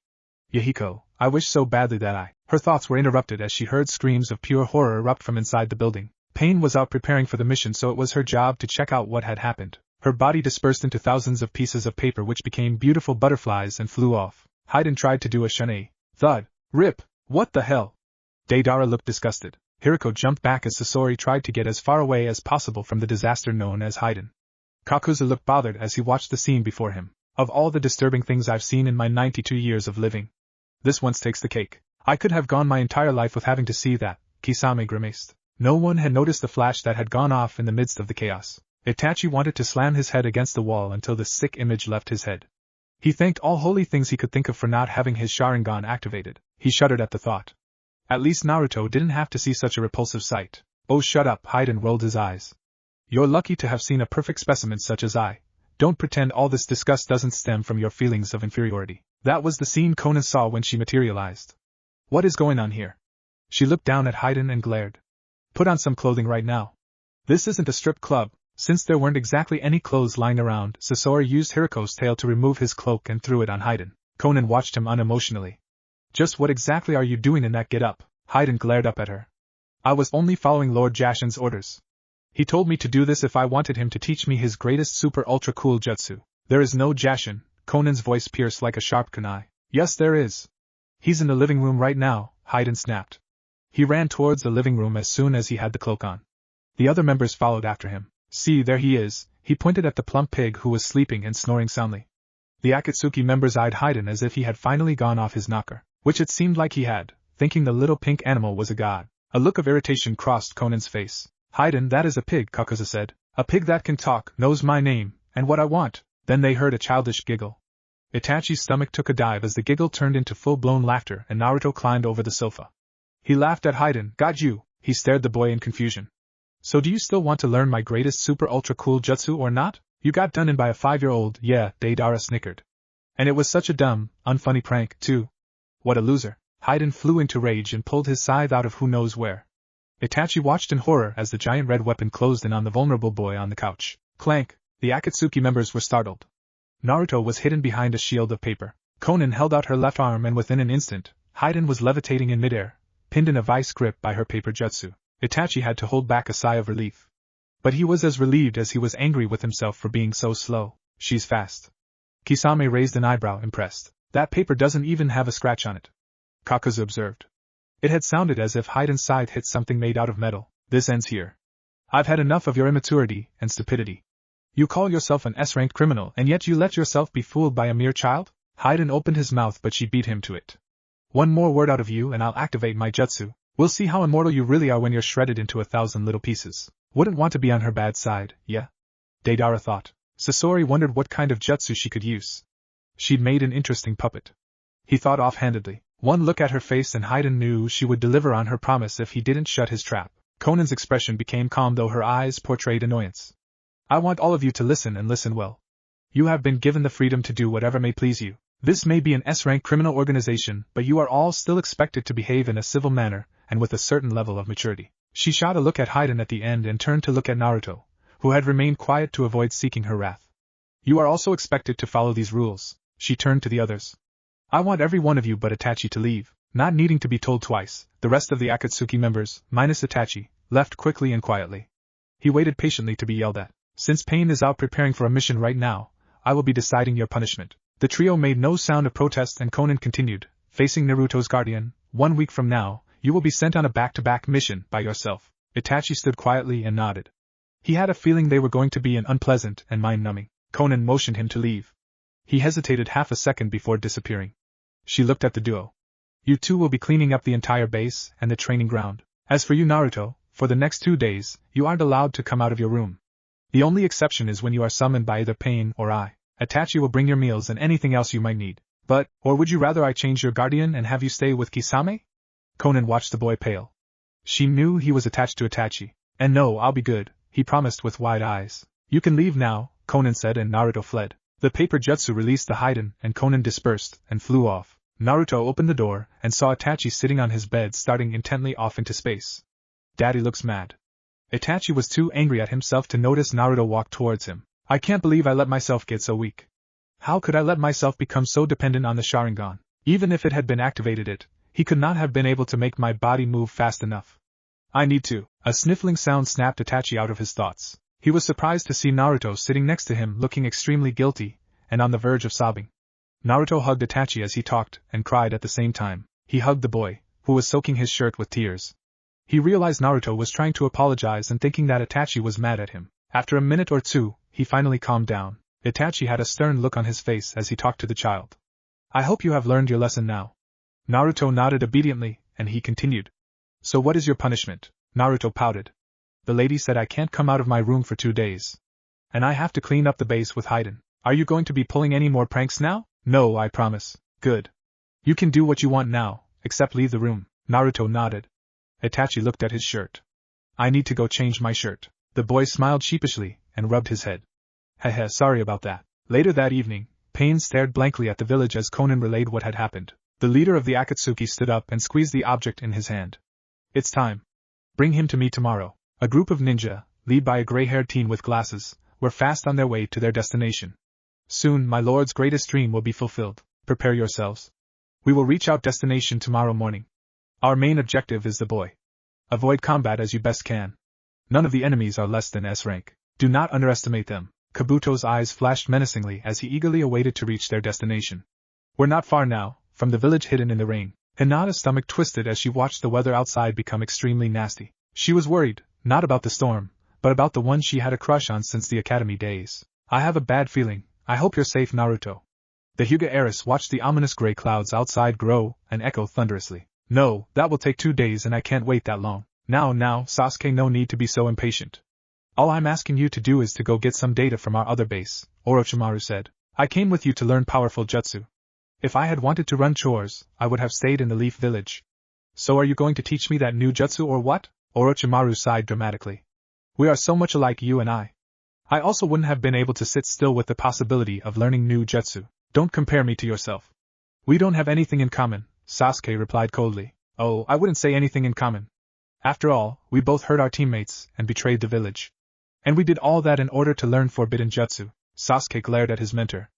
Yahiko, I wish so badly that I... Her thoughts were interrupted as she heard screams of pure horror erupt from inside the building. Pain was out preparing for the mission, so it was her job to check out what had happened. Her body dispersed into thousands of pieces of paper which became beautiful butterflies and flew off. Haiden tried to do a shunei. Thud. Rip. What the hell? Deidara looked disgusted. Hiriko jumped back as Sasori tried to get as far away as possible from the disaster known as Haiden. Kakuzu looked bothered as he watched the scene before him. Of all the disturbing things I've seen in my 92 years of living, this once takes the cake. I could have gone my entire life with having to see that, Kisame grimaced. No one had noticed the flash that had gone off in the midst of the chaos. Itachi wanted to slam his head against the wall until the sick image left his head. He thanked all holy things he could think of for not having his Sharingan activated. He shuddered at the thought. At least Naruto didn't have to see such a repulsive sight. Oh, shut up, Haiden rolled his eyes. You're lucky to have seen a perfect specimen such as I. Don't pretend all this disgust doesn't stem from your feelings of inferiority. That was the scene Conan saw when she materialized. What is going on here? She looked down at Haiden and glared. Put on some clothing right now. This isn't a strip club. Since there weren't exactly any clothes lying around, Sasori used Hiroko's tail to remove his cloak and threw it on Haiden. Conan watched him unemotionally. Just what exactly are you doing in that get-up? Haiden glared up at her. I was only following Lord Jashin's orders. He told me to do this if I wanted him to teach me his greatest super-ultra-cool jutsu. There is no Jashin, Conan's voice pierced like a sharp kunai. Yes, there is. He's in the living room right now, Haiden snapped. He ran towards the living room as soon as he had the cloak on. The other members followed after him. See, there he is, he pointed at the plump pig who was sleeping and snoring soundly. The Akatsuki members eyed Haiden as if he had finally gone off his knocker, which it seemed like he had, thinking the little pink animal was a god. A look of irritation crossed Conan's face. Haiden, that is a pig, Kakuza said. A pig that can talk, knows my name, and what I want. Then they heard a childish giggle. Itachi's stomach took a dive as the giggle turned into full-blown laughter and Naruto climbed over the sofa. He laughed at Haiden. Got you, he stared the boy in confusion. So do you still want to learn my greatest super-ultra-cool jutsu or not? You got done in by a 5-year-old, yeah, Deidara snickered. And it was such a dumb, unfunny prank, too. What a loser. Haiden flew into rage and pulled his scythe out of who knows where. Itachi watched in horror as the giant red weapon closed in on the vulnerable boy on the couch. Clank! The Akatsuki members were startled. Naruto was hidden behind a shield of paper. Conan held out her left arm and within an instant, Haiden was levitating in midair, pinned in a vice grip by her paper jutsu. Itachi had to hold back a sigh of relief. But he was as relieved as he was angry with himself for being so slow. She's fast. Kisame raised an eyebrow, impressed. That paper doesn't even have a scratch on it. Kakuzu observed. It had sounded as if Haiden's scythe hit something made out of metal. This ends here. I've had enough of your immaturity and stupidity. You call yourself an S-ranked criminal and yet you let yourself be fooled by a mere child? Haiden opened his mouth but she beat him to it. One more word out of you and I'll activate my jutsu. We'll see how immortal you really are when you're shredded into 1,000 little pieces. Wouldn't want to be on her bad side, yeah? Deidara thought. Sasori wondered what kind of jutsu she could use. She'd made an interesting puppet. He thought offhandedly. One look at her face and Haiden knew she would deliver on her promise if he didn't shut his trap. Conan's expression became calm though her eyes portrayed annoyance. I want all of you to listen and listen well. You have been given the freedom to do whatever may please you. This may be an S-rank criminal organization, but you are all still expected to behave in a civil manner and with a certain level of maturity. She shot a look at Haiden at the end and turned to look at Naruto, who had remained quiet to avoid seeking her wrath. You are also expected to follow these rules. She turned to the others. I want every one of you but Itachi to leave. Not needing to be told twice, the rest of the Akatsuki members, minus Itachi, left quickly and quietly. He waited patiently to be yelled at. Since Pain is out preparing for a mission right now, I will be deciding your punishment. The trio made no sound of protest and Conan continued, facing Naruto's guardian. 1 week from now, you will be sent on a back-to-back mission by yourself. Itachi stood quietly and nodded. He had a feeling they were going to be an unpleasant and mind-numbing. Conan motioned him to leave. He hesitated half a second before disappearing. She looked at the duo. You two will be cleaning up the entire base and the training ground. As for you, Naruto, for the next 2 days, you aren't allowed to come out of your room. The only exception is when you are summoned by either Pain or I. Itachi will bring your meals and anything else you might need. Or would you rather I change your guardian and have you stay with Kisame? Conan watched the boy pale. She knew he was attached to Itachi. And no, I'll be good, he promised with wide eyes. You can leave now, Conan said and Naruto fled. The paper jutsu released the Haiden and Conan dispersed and flew off. Naruto opened the door and saw Itachi sitting on his bed staring intently off into space. Daddy looks mad. Itachi was too angry at himself to notice Naruto walk towards him. I can't believe I let myself get so weak. How could I let myself become so dependent on the Sharingan? Even if it had been activated he could not have been able to make my body move fast enough. I need to. A sniffling sound snapped Itachi out of his thoughts. He was surprised to see Naruto sitting next to him looking extremely guilty, and on the verge of sobbing. Naruto hugged Itachi as he talked, and cried at the same time. He hugged the boy, who was soaking his shirt with tears. He realized Naruto was trying to apologize and thinking that Itachi was mad at him. After a minute or two, he finally calmed down. Itachi had a stern look on his face as he talked to the child. I hope you have learned your lesson now. Naruto nodded obediently, and he continued. So what is your punishment? Naruto pouted. The lady said I can't come out of my room for 2 days. And I have to clean up the base with Haiden. Are you going to be pulling any more pranks now? No, I promise. Good. You can do what you want now, except leave the room. Naruto nodded. Itachi looked at his shirt. I need to go change my shirt. The boy smiled sheepishly and rubbed his head. Heh, sorry about that. Later that evening, Pain stared blankly at the village as Conan relayed what had happened. The leader of the Akatsuki stood up and squeezed the object in his hand. It's time. Bring him to me tomorrow. A group of ninja, led by a gray-haired teen with glasses, were fast on their way to their destination. Soon my lord's greatest dream will be fulfilled. Prepare yourselves. We will reach our destination tomorrow morning. Our main objective is the boy. Avoid combat as you best can. None of the enemies are less than S rank. Do not underestimate them. Kabuto's eyes flashed menacingly as he eagerly awaited to reach their destination. We're not far now, from the village hidden in the rain. Hinata's stomach twisted as she watched the weather outside become extremely nasty. She was worried, not about the storm, but about the one she had a crush on since the academy days. I have a bad feeling. I hope you're safe, Naruto. The Hyuga heiress watched the ominous gray clouds outside grow and echo thunderously. No, that will take 2 days and I can't wait that long. Now, Sasuke, no need to be so impatient. All I'm asking you to do is to go get some data from our other base, Orochimaru said. I came with you to learn powerful jutsu. If I had wanted to run chores, I would have stayed in the Leaf Village. So are you going to teach me that new jutsu or what? Orochimaru sighed dramatically. We are so much alike, you and I. I also wouldn't have been able to sit still with the possibility of learning new jutsu. Don't compare me to yourself. We don't have anything in common, Sasuke replied coldly. Oh, I wouldn't say anything in common. After all, we both hurt our teammates and betrayed the village. And we did all that in order to learn forbidden jutsu. Sasuke glared at his mentor.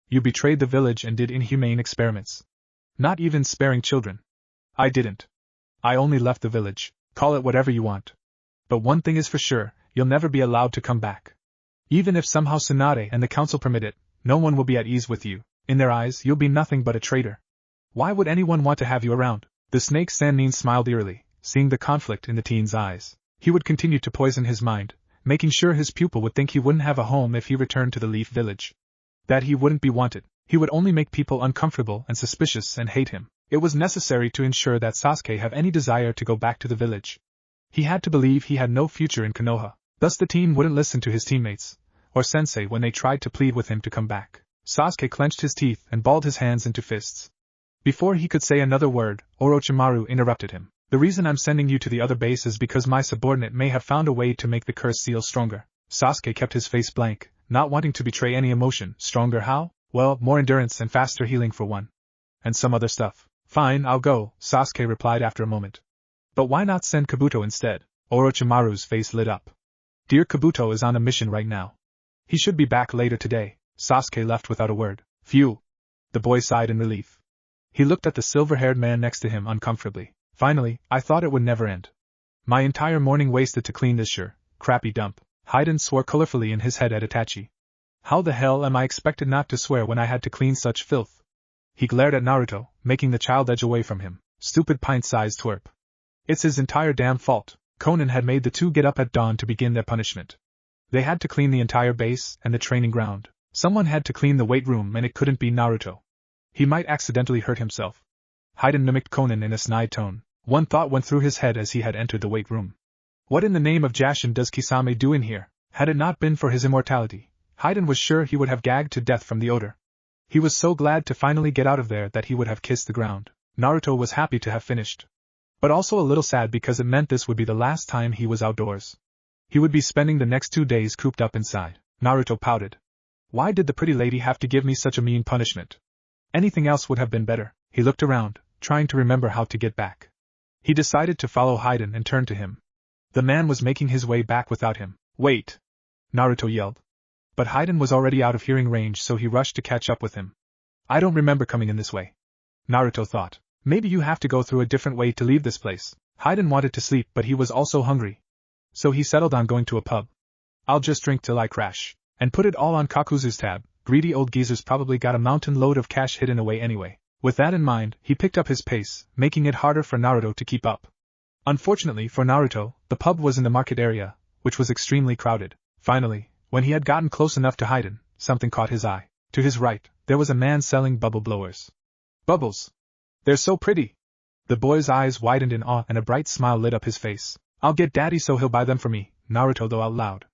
You betrayed the village and did inhumane experiments. Not even sparing children. I didn't. I only left the village. Call it whatever you want. But one thing is for sure, you'll never be allowed to come back. Even if somehow Tsunade and the council permit it, no one will be at ease with you. In their eyes, you'll be nothing but a traitor. Why would anyone want to have you around? The snake Sannin smiled eerily, seeing the conflict in the teen's eyes. He would continue to poison his mind, making sure his pupil would think he wouldn't have a home if he returned to the Leaf Village. That he wouldn't be wanted. He would only make people uncomfortable and suspicious and hate him. It was necessary to ensure that Sasuke have any desire to go back to the village. He had to believe he had no future in Konoha. Thus the teen wouldn't listen to his teammates, or sensei when they tried to plead with him to come back. Sasuke clenched his teeth and balled his hands into fists. Before he could say another word, Orochimaru interrupted him. The reason I'm sending you to the other base is because my subordinate may have found a way to make the curse seal stronger. Sasuke kept his face blank, not wanting to betray any emotion. Stronger how? Well, more endurance and faster healing for one. And some other stuff. Fine, I'll go, Sasuke replied after a moment. But why not send Kabuto instead? Orochimaru's face lit up. Dear Kabuto is on a mission right now. He should be back later today. Sasuke left without a word. Phew. The boy sighed in relief. He looked at the silver-haired man next to him uncomfortably. Finally, I thought it would never end. My entire morning wasted to clean this crappy dump. Haiden swore colorfully in his head at Itachi. How the hell am I expected not to swear when I had to clean such filth? He glared at Naruto, making the child edge away from him. Stupid pint-sized twerp. It's his entire damn fault. Conan had made the two get up at dawn to begin their punishment. They had to clean the entire base and the training ground. Someone had to clean the weight room and it couldn't be Naruto. He might accidentally hurt himself. Haiden mimicked Conan in a snide tone. One thought went through his head as he had entered the weight room. What in the name of Jashin does Kisame do in here? Had it not been for his immortality, Haiden was sure he would have gagged to death from the odor. He was so glad to finally get out of there that he would have kissed the ground. Naruto was happy to have finished. But also a little sad because it meant this would be the last time he was outdoors. He would be spending the next 2 days cooped up inside. Naruto pouted. Why did the pretty lady have to give me such a mean punishment? Anything else would have been better. He looked around, trying to remember how to get back. He decided to follow Haiden and turn to him. The man was making his way back without him. Wait! Naruto yelled. But Haiden was already out of hearing range, so he rushed to catch up with him. I don't remember coming in this way. Naruto thought. Maybe you have to go through a different way to leave this place. Haiden wanted to sleep, but he was also hungry. So he settled on going to a pub. I'll just drink till I crash. And put it all on Kakuzu's tab. Greedy old geezer's probably got a mountain load of cash hidden away anyway. With that in mind, he picked up his pace, making it harder for Naruto to keep up. Unfortunately for Naruto, the pub was in the market area, which was extremely crowded. Finally, when he had gotten close enough to Haiden, something caught his eye. To his right, there was a man selling bubble blowers. Bubbles! They're so pretty! The boy's eyes widened in awe and a bright smile lit up his face. I'll get Daddy so he'll buy them for me, Naruto though out loud.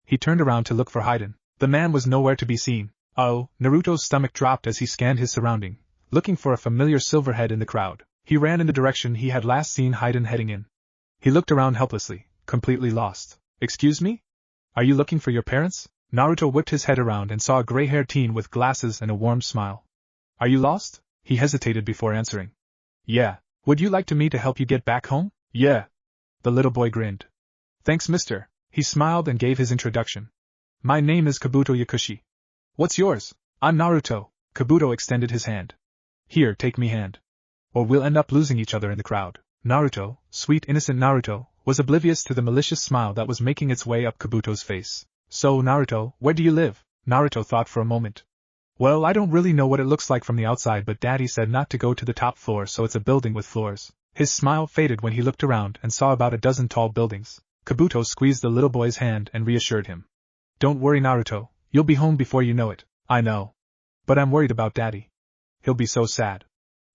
He turned around to look for Hayden. The man was nowhere to be seen. Oh, Naruto's stomach dropped as he scanned his surrounding, looking for a familiar silver head in the crowd. He ran in the direction he had last seen Hayden heading in. He looked around helplessly, completely lost. Excuse me? Are you looking for your parents? Naruto whipped his head around and saw a gray-haired teen with glasses and a warm smile. Are you lost? He hesitated before answering. Yeah. Would you like me to help you get back home? Yeah. The little boy grinned. Thanks, mister. He smiled and gave his introduction. My name is Kabuto Yakushi. What's yours? I'm Naruto. Kabuto extended his hand. Here, take me hand. Or we'll end up losing each other in the crowd. Naruto, sweet innocent Naruto, was oblivious to the malicious smile that was making its way up Kabuto's face. So, Naruto, where do you live? Naruto thought for a moment. Well, I don't really know what it looks like from the outside, but Daddy said not to go to the top floor, so it's a building with floors. His smile faded when he looked around and saw about a dozen tall buildings. Kabuto squeezed the little boy's hand and reassured him. Don't worry, Naruto, you'll be home before you know it. I know. But I'm worried about Daddy. He'll be so sad.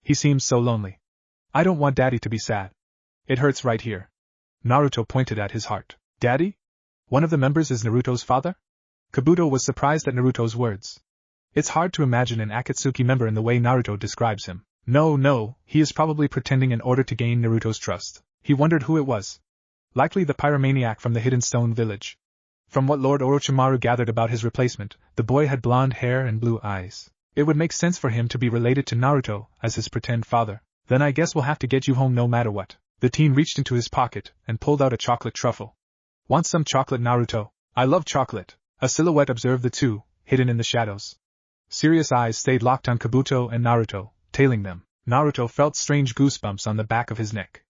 He seems so lonely. I don't want Daddy to be sad. It hurts right here. Naruto pointed at his heart. Daddy? One of the members is Naruto's father? Kabuto was surprised at Naruto's words. It's hard to imagine an Akatsuki member in the way Naruto describes him. No, he is probably pretending in order to gain Naruto's trust. He wondered who it was. Likely the pyromaniac from the Hidden Stone Village. From what Lord Orochimaru gathered about his replacement, the boy had blonde hair and blue eyes. It would make sense for him to be related to Naruto as his pretend father. Then I guess we'll have to get you home no matter what. The teen reached into his pocket and pulled out a chocolate truffle. Want some chocolate, Naruto? I love chocolate. A silhouette observed the two, hidden in the shadows. Serious eyes stayed locked on Kabuto and Naruto, tailing them. Naruto felt strange goosebumps on the back of his neck.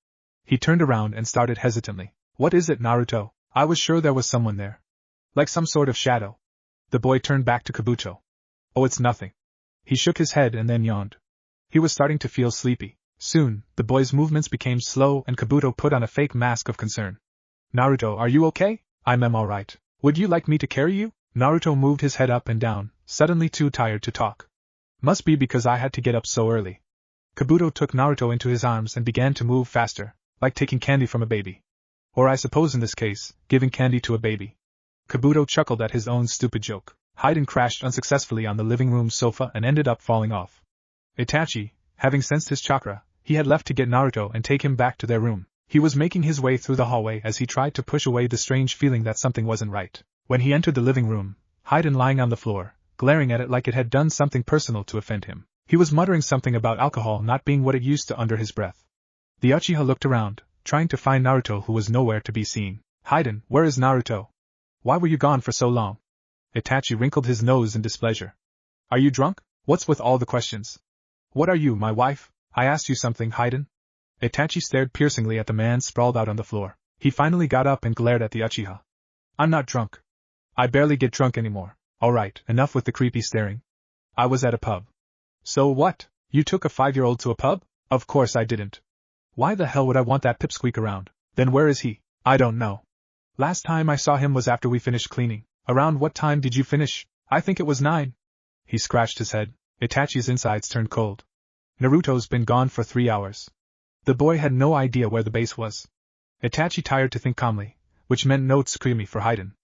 He turned around and started hesitantly. What is it, Naruto? I was sure there was someone there. Like some sort of shadow. The boy turned back to Kabuto. Oh, it's nothing. He shook his head and then yawned. He was starting to feel sleepy. Soon, the boy's movements became slow and Kabuto put on a fake mask of concern. Naruto, are you okay? I'm alright. Would you like me to carry you? Naruto moved his head up and down, suddenly too tired to talk. Must be because I had to get up so early. Kabuto took Naruto into his arms and began to move faster, like taking candy from a baby. Or I suppose in this case, giving candy to a baby. Kabuto chuckled at his own stupid joke. Hayden crashed unsuccessfully on the living room sofa and ended up falling off. Itachi, having sensed his chakra, he had left to get Naruto and take him back to their room. He was making his way through the hallway as he tried to push away the strange feeling that something wasn't right. When he entered the living room, Hayden lying on the floor, glaring at it like it had done something personal to offend him. He was muttering something about alcohol not being what it used to under his breath. The Uchiha looked around, trying to find Naruto who was nowhere to be seen. Hayden, where is Naruto? Why were you gone for so long? Itachi wrinkled his nose in displeasure. Are you drunk? What's with all the questions? What are you, my wife? I asked you something, Hayden. Itachi stared piercingly at the man sprawled out on the floor. He finally got up and glared at the Uchiha. I'm not drunk. I barely get drunk anymore. Alright, enough with the creepy staring. I was at a pub. So what? You took a 5-year-old to a pub? Of course I didn't. Why the hell would I want that pipsqueak around? Then where is he? I don't know. Last time I saw him was after we finished cleaning. Around what time did you finish? I think it was 9. He scratched his head. Itachi's insides turned cold. Naruto's been gone for 3 hours. The boy had no idea where the base was. Itachi tired to think calmly, which meant no tsukimi for Hayden.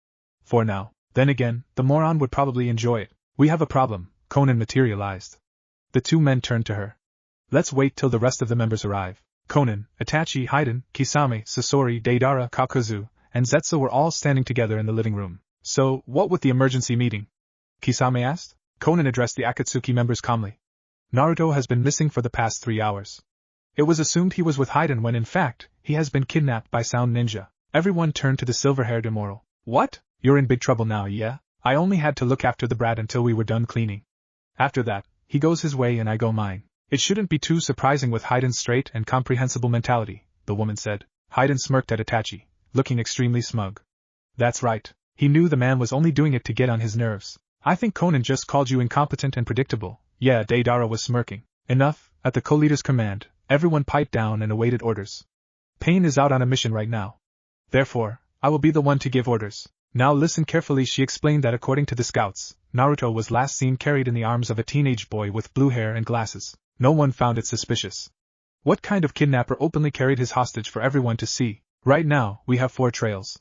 For now. Then again, the moron would probably enjoy it. We have a problem, Conan materialized. The two men turned to her. Let's wait till the rest of the members arrive. Conan, Itachi, Hayden, Kisame, Sasori, Deidara, Kakuzu, and Zetsu were all standing together in the living room. So, what with the emergency meeting? Kisame asked. Conan addressed the Akatsuki members calmly. Naruto has been missing for the past 3 hours. It was assumed he was with Hayden when in fact, he has been kidnapped by Sound Ninja. Everyone turned to the silver-haired immoral. What? You're in big trouble now, yeah? I only had to look after the brat until we were done cleaning. After that, he goes his way and I go mine. It shouldn't be too surprising with Hayden's straight and comprehensible mentality, the woman said. Hayden smirked at Itachi, looking extremely smug. That's right. He knew the man was only doing it to get on his nerves. I think Conan just called you incompetent and predictable. Yeah, Deidara was smirking. Enough. At the co-leader's command, everyone piped down and awaited orders. Pain is out on a mission right now. Therefore, I will be the one to give orders. Now listen carefully. She explained that according to the scouts, Naruto was last seen carried in the arms of a teenage boy with blue hair and glasses. No one found it suspicious. What kind of kidnapper openly carried his hostage for everyone to see? Right now, we have 4 trails.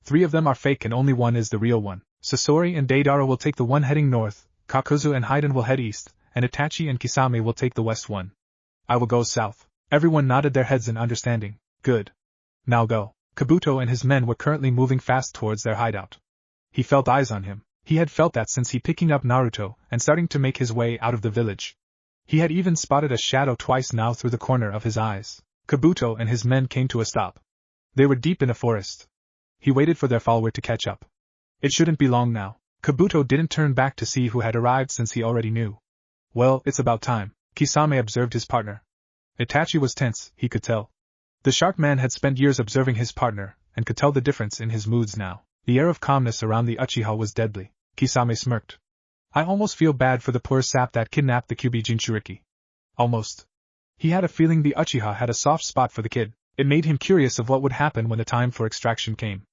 3 of them are fake and only one is the real one. Sasori and Deidara will take the one heading north, Kakuzu and Haiden will head east, and Itachi and Kisame will take the west one. I will go south. Everyone nodded their heads in understanding. Good. Now go. Kabuto and his men were currently moving fast towards their hideout. He felt eyes on him. He had felt that since he picking up Naruto and starting to make his way out of the village. He had even spotted a shadow twice now through the corner of his eyes. Kabuto and his men came to a stop. They were deep in a forest. He waited for their follower to catch up. It shouldn't be long now. Kabuto didn't turn back to see who had arrived since he already knew. Well, it's about time. Kisame observed his partner. Itachi was tense, he could tell. The sharp man had spent years observing his partner, and could tell the difference in his moods now. The air of calmness around the Uchiha was deadly. Kisame smirked. I almost feel bad for the poor sap that kidnapped the Kyuubi Jinchuriki. Almost. He had a feeling the Uchiha had a soft spot for the kid. It made him curious of what would happen when the time for extraction came.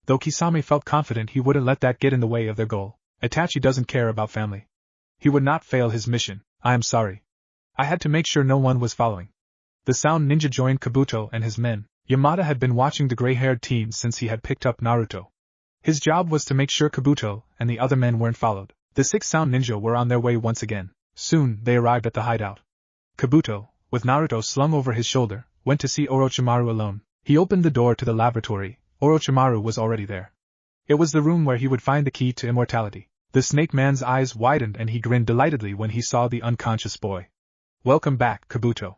Though Kisame felt confident he wouldn't let that get in the way of their goal. Itachi doesn't care about family. He would not fail his mission. I am sorry. I had to make sure no one was following. The sound ninja joined Kabuto and his men. Yamada had been watching the gray-haired teen since he had picked up Naruto. His job was to make sure Kabuto and the other men weren't followed. The 6 sound ninja were on their way once again. Soon, they arrived at the hideout. Kabuto, with Naruto slung over his shoulder, went to see Orochimaru alone. He opened the door to the laboratory. Orochimaru was already there. It was the room where he would find the key to immortality. The snake man's eyes widened and he grinned delightedly when he saw the unconscious boy. Welcome back, Kabuto.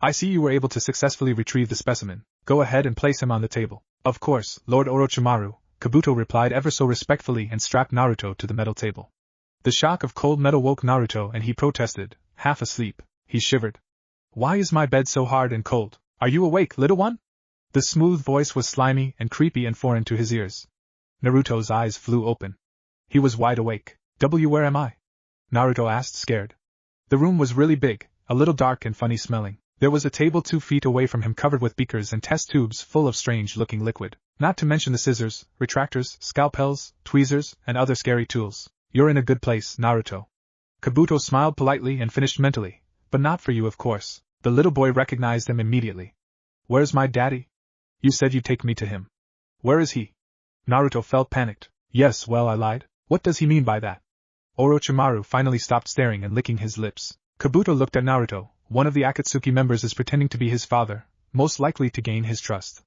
I see you were able to successfully retrieve the specimen. Go ahead and place him on the table. Of course, Lord Orochimaru, Kabuto replied ever so respectfully and strapped Naruto to the metal table. The shock of cold metal woke Naruto and he protested. Half asleep, he shivered. Why is my bed so hard and cold? Are you awake, little one? The smooth voice was slimy and creepy and foreign to his ears. Naruto's eyes flew open. He was wide awake. Where am I? Naruto asked, scared. The room was really big, a little dark and funny smelling. There was a table 2 feet away from him covered with beakers and test tubes full of strange-looking liquid, not to mention the scissors, retractors, scalpels, tweezers, and other scary tools. You're in a good place, Naruto. Kabuto smiled politely and finished mentally, but not for you of course. The little boy recognized him immediately. Where's my daddy? You said you'd take me to him. Where is he? Naruto felt panicked. Yes, well I lied. What does he mean by that? Orochimaru finally stopped staring and licking his lips. Kabuto looked at Naruto. One of the Akatsuki members is pretending to be his father, most likely to gain his trust.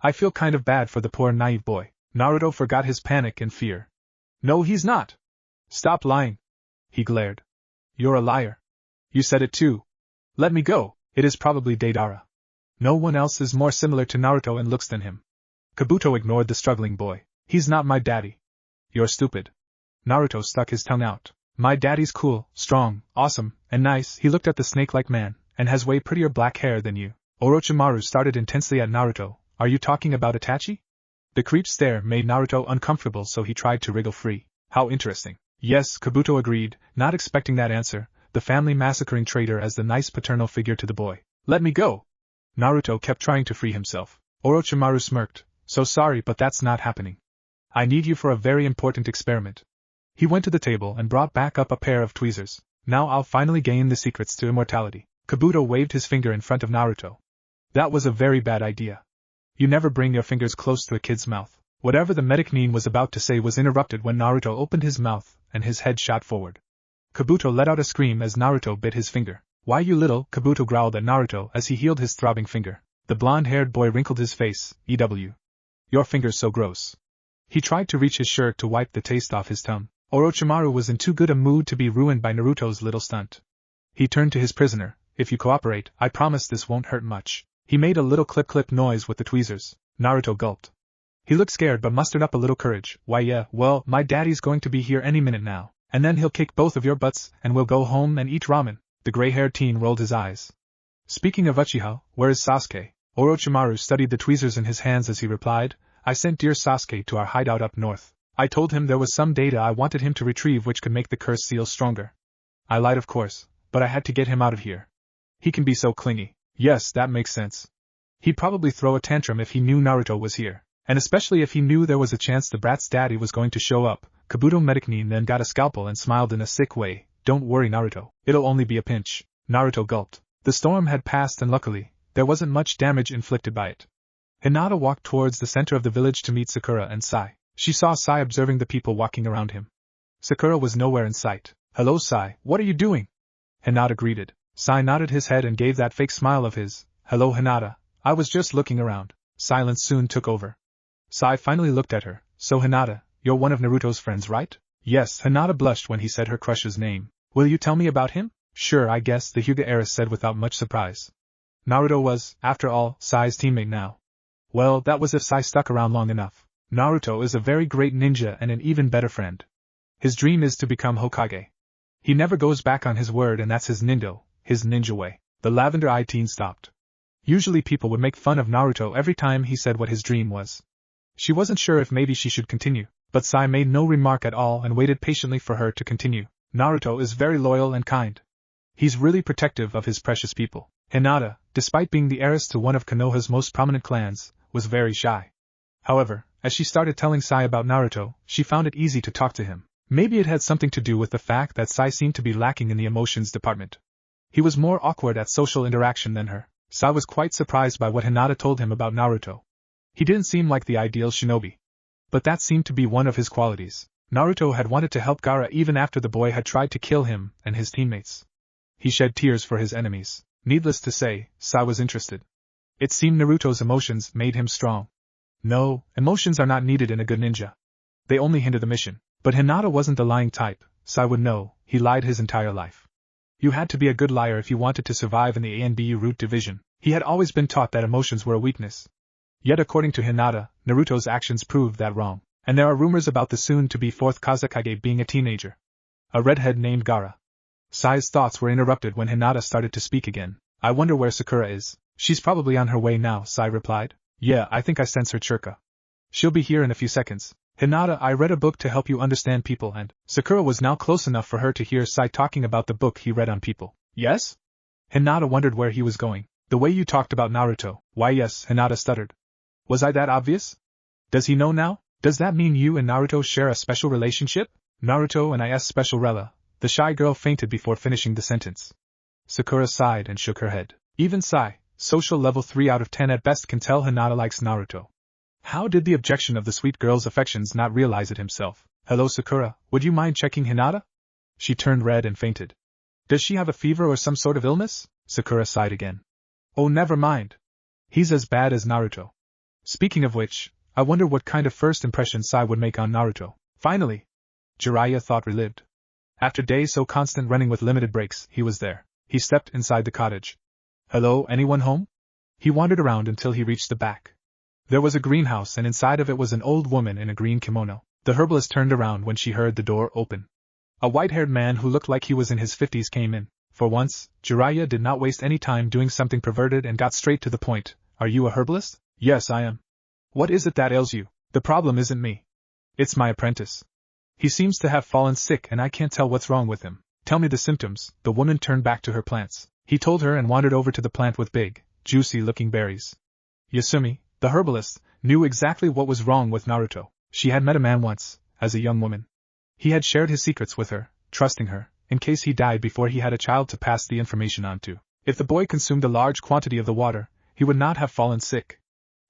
I feel kind of bad for the poor naive boy. Naruto forgot his panic and fear. No, he's not. Stop lying. He glared. You're a liar. You said it too. Let me go. It is probably Deidara. No one else is more similar to Naruto in looks than him. Kabuto ignored the struggling boy. He's not my daddy. You're stupid. Naruto stuck his tongue out. My daddy's cool, strong, awesome, and nice. He looked at the snake-like man, and has way prettier black hair than you. Orochimaru started intensely at Naruto. Are you talking about Itachi? The creep's stare made Naruto uncomfortable, so he tried to wriggle free. How interesting. Yes, Kabuto agreed, not expecting that answer, the family massacring traitor as the nice paternal figure to the boy. Let me go. Naruto kept trying to free himself. Orochimaru smirked. So sorry, but that's not happening. I need you for a very important experiment. He went to the table and brought back up a pair of tweezers. Now I'll finally gain the secrets to immortality. Kabuto waved his finger in front of Naruto. That was a very bad idea. You never bring your fingers close to a kid's mouth. Whatever the medic nin was about to say was interrupted when Naruto opened his mouth, and his head shot forward. Kabuto let out a scream as Naruto bit his finger. Why you little, Kabuto growled at Naruto as he healed his throbbing finger. The blonde-haired boy wrinkled his face. EW. Your finger's so gross. He tried to reach his shirt to wipe the taste off his tongue. Orochimaru was in too good a mood to be ruined by Naruto's little stunt. He turned to his prisoner. If you cooperate, I promise this won't hurt much. He made a little clip-clip noise with the tweezers. Naruto gulped. He looked scared but mustered up a little courage. Why yeah, well, my daddy's going to be here any minute now, and then he'll kick both of your butts and we'll go home and eat ramen. The gray-haired teen rolled his eyes. Speaking of Uchiha, where is Sasuke? Orochimaru studied the tweezers in his hands as he replied, I sent dear Sasuke to our hideout up north. I told him there was some data I wanted him to retrieve which could make the curse seal stronger. I lied of course, but I had to get him out of here. He can be so clingy. Yes, that makes sense. He'd probably throw a tantrum if he knew Naruto was here, and especially if he knew there was a chance the brat's daddy was going to show up. Kabuto medic nin then got a scalpel and smiled in a sick way. Don't worry Naruto, it'll only be a pinch. Naruto gulped. The storm had passed and luckily, there wasn't much damage inflicted by it. Hinata walked towards the center of the village to meet Sakura and Sai. She saw Sai observing the people walking around him. Sakura was nowhere in sight. "Hello, Sai, what are you doing?" Hinata greeted. Sai nodded his head and gave that fake smile of his. "Hello, Hinata, I was just looking around." Silence soon took over. Sai finally looked at her. "So Hinata, you're one of Naruto's friends, right?" "Yes." Hinata blushed when he said her crush's name. "Will you tell me about him?" "Sure, I guess," the Hyuga heiress said without much surprise. Naruto was, after all, Sai's teammate now. Well, that was if Sai stuck around long enough. Naruto is a very great ninja and an even better friend. His dream is to become Hokage. He never goes back on his word, and that's his ninja way. The lavender-eyed teen stopped. Usually people would make fun of Naruto every time he said what his dream was. She wasn't sure if maybe she should continue, but Sai made no remark at all and waited patiently for her to continue. Naruto is very loyal and kind. He's really protective of his precious people. Hinata, despite being the heiress to one of Konoha's most prominent clans, was very shy. However, as she started telling Sai about Naruto, she found it easy to talk to him. Maybe it had something to do with the fact that Sai seemed to be lacking in the emotions department. He was more awkward at social interaction than her. Sai was quite surprised by what Hinata told him about Naruto. He didn't seem like the ideal shinobi. But that seemed to be one of his qualities. Naruto had wanted to help Gaara even after the boy had tried to kill him and his teammates. He shed tears for his enemies. Needless to say, Sai was interested. It seemed Naruto's emotions made him strong. No, emotions are not needed in a good ninja. They only hinder the mission. But Hinata wasn't the lying type. Sai would know, he lied his entire life. You had to be a good liar if you wanted to survive in the ANBU root division. He had always been taught that emotions were a weakness. Yet according to Hinata, Naruto's actions proved that wrong. And there are rumors about the soon-to-be fourth Kazekage being a teenager. A redhead named Gaara. Sai's thoughts were interrupted when Hinata started to speak again. "I wonder where Sakura is." "She's probably on her way now," Sai replied. "Yeah, I think I sense her chirka. She'll be here in a few seconds." "Hinata, I read a book to help you understand people and..." Sakura was now close enough for her to hear Sai talking about the book he read on people. "Yes?" Hinata wondered where he was going. "The way you talked about Naruto." "Why yes," Hinata stuttered. "Was I that obvious? Does he know now? Does that mean you and Naruto share a special relationship?" "Naruto and I's special rela." The shy girl fainted before finishing the sentence. Sakura sighed and shook her head. Even Sai, social level 3 out of 10 at best, can tell Hinata likes Naruto. How did the objection of the sweet girl's affections not realize it himself? "Hello Sakura, would you mind checking Hinata?" She turned red and fainted. "Does she have a fever or some sort of illness?" Sakura sighed again. "Oh, never mind. He's as bad as Naruto. Speaking of which, I wonder what kind of first impression Sai would make on Naruto." Finally, Jiraiya thought relived. After days so constant running with limited breaks, he was there. He stepped inside the cottage. "Hello, anyone home?" He wandered around until he reached the back. There was a greenhouse, and inside of it was an old woman in a green kimono. The herbalist turned around when she heard the door open. A white-haired man who looked like he was in his 50s came in. For once, Jiraiya did not waste any time doing something perverted and got straight to the point. "Are you a herbalist?" "Yes, I am." "What is it that ails you?" "The problem isn't me. It's my apprentice. He seems to have fallen sick and I can't tell what's wrong with him." "Tell me the symptoms." The woman turned back to her plants. He told her and wandered over to the plant with big, juicy-looking berries. Yasumi, the herbalist, knew exactly what was wrong with Naruto. She had met a man once, as a young woman. He had shared his secrets with her, trusting her, in case he died before he had a child to pass the information on to. If the boy consumed a large quantity of the water, he would not have fallen sick.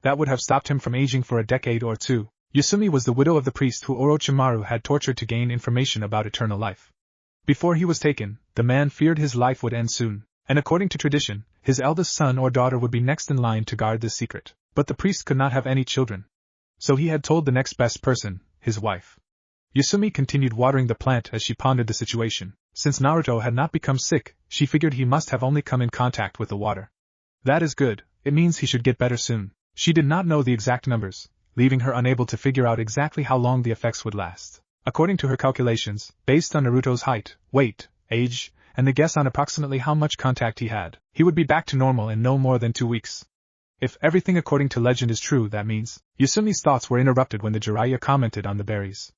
That would have stopped him from aging for a decade or two. Yasumi was the widow of the priest who Orochimaru had tortured to gain information about eternal life. Before he was taken, the man feared his life would end soon, and according to tradition, his eldest son or daughter would be next in line to guard this secret. But the priest could not have any children. So he had told the next best person, his wife. Yasumi continued watering the plant as she pondered the situation. Since Naruto had not become sick, she figured he must have only come in contact with the water. That is good, it means he should get better soon. She did not know the exact numbers, leaving her unable to figure out exactly how long the effects would last. According to her calculations, based on Naruto's height, weight, age, and the guess on approximately how much contact he had, he would be back to normal in no more than 2 weeks. If everything according to legend is true, that means... Yasumi's thoughts were interrupted when the Jiraiya commented on the berries.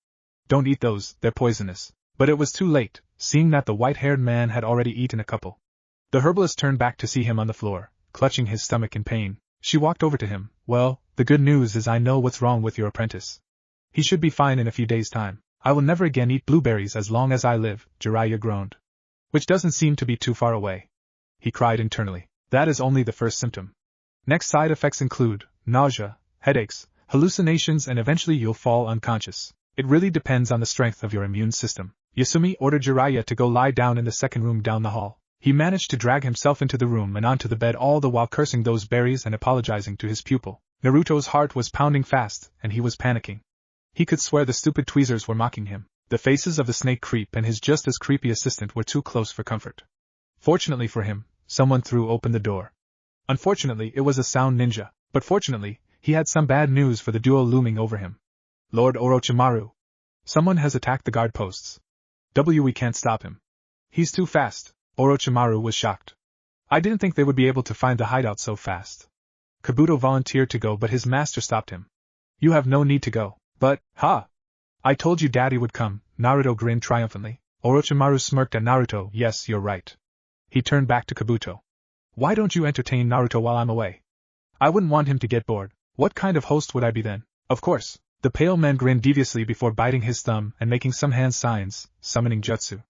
"Don't eat those, they're poisonous." But it was too late, seeing that the white-haired man had already eaten a couple. The herbalist turned back to see him on the floor, clutching his stomach in pain. She walked over to him. "Well, the good news is I know what's wrong with your apprentice. He should be fine in a few days' time. I will never again eat blueberries as long as I live," Jiraiya groaned. "Which doesn't seem to be too far away," he cried internally. "That is only the first symptom. Next side effects include nausea, headaches, hallucinations, and eventually you'll fall unconscious. It really depends on the strength of your immune system. Yasumi ordered Jiraiya to go lie down in the second room down the hall. He managed to drag himself into the room and onto the bed, all the while cursing those berries and apologizing to his pupil. Naruto's heart was pounding fast, and he was panicking. He could swear the stupid tweezers were mocking him. The faces of the snake creep and his just as creepy assistant were too close for comfort. Fortunately for him, someone threw open the door. Unfortunately, it was a sound ninja, but fortunately, he had some bad news for the duo looming over him. Lord Orochimaru. Someone has attacked the guard posts. We can't stop him. He's too fast. Orochimaru was shocked. I didn't think they would be able to find the hideout so fast. Kabuto volunteered to go, but his master stopped him. You have no need to go. But, ha! I told you Daddy would come. Naruto grinned triumphantly. Orochimaru smirked at Naruto. Yes, you're right. He turned back to Kabuto. Why don't you entertain Naruto while I'm away? I wouldn't want him to get bored. What kind of host would I be then? Of course. The pale man grinned deviously before biting his thumb and making some hand signs, summoning jutsu.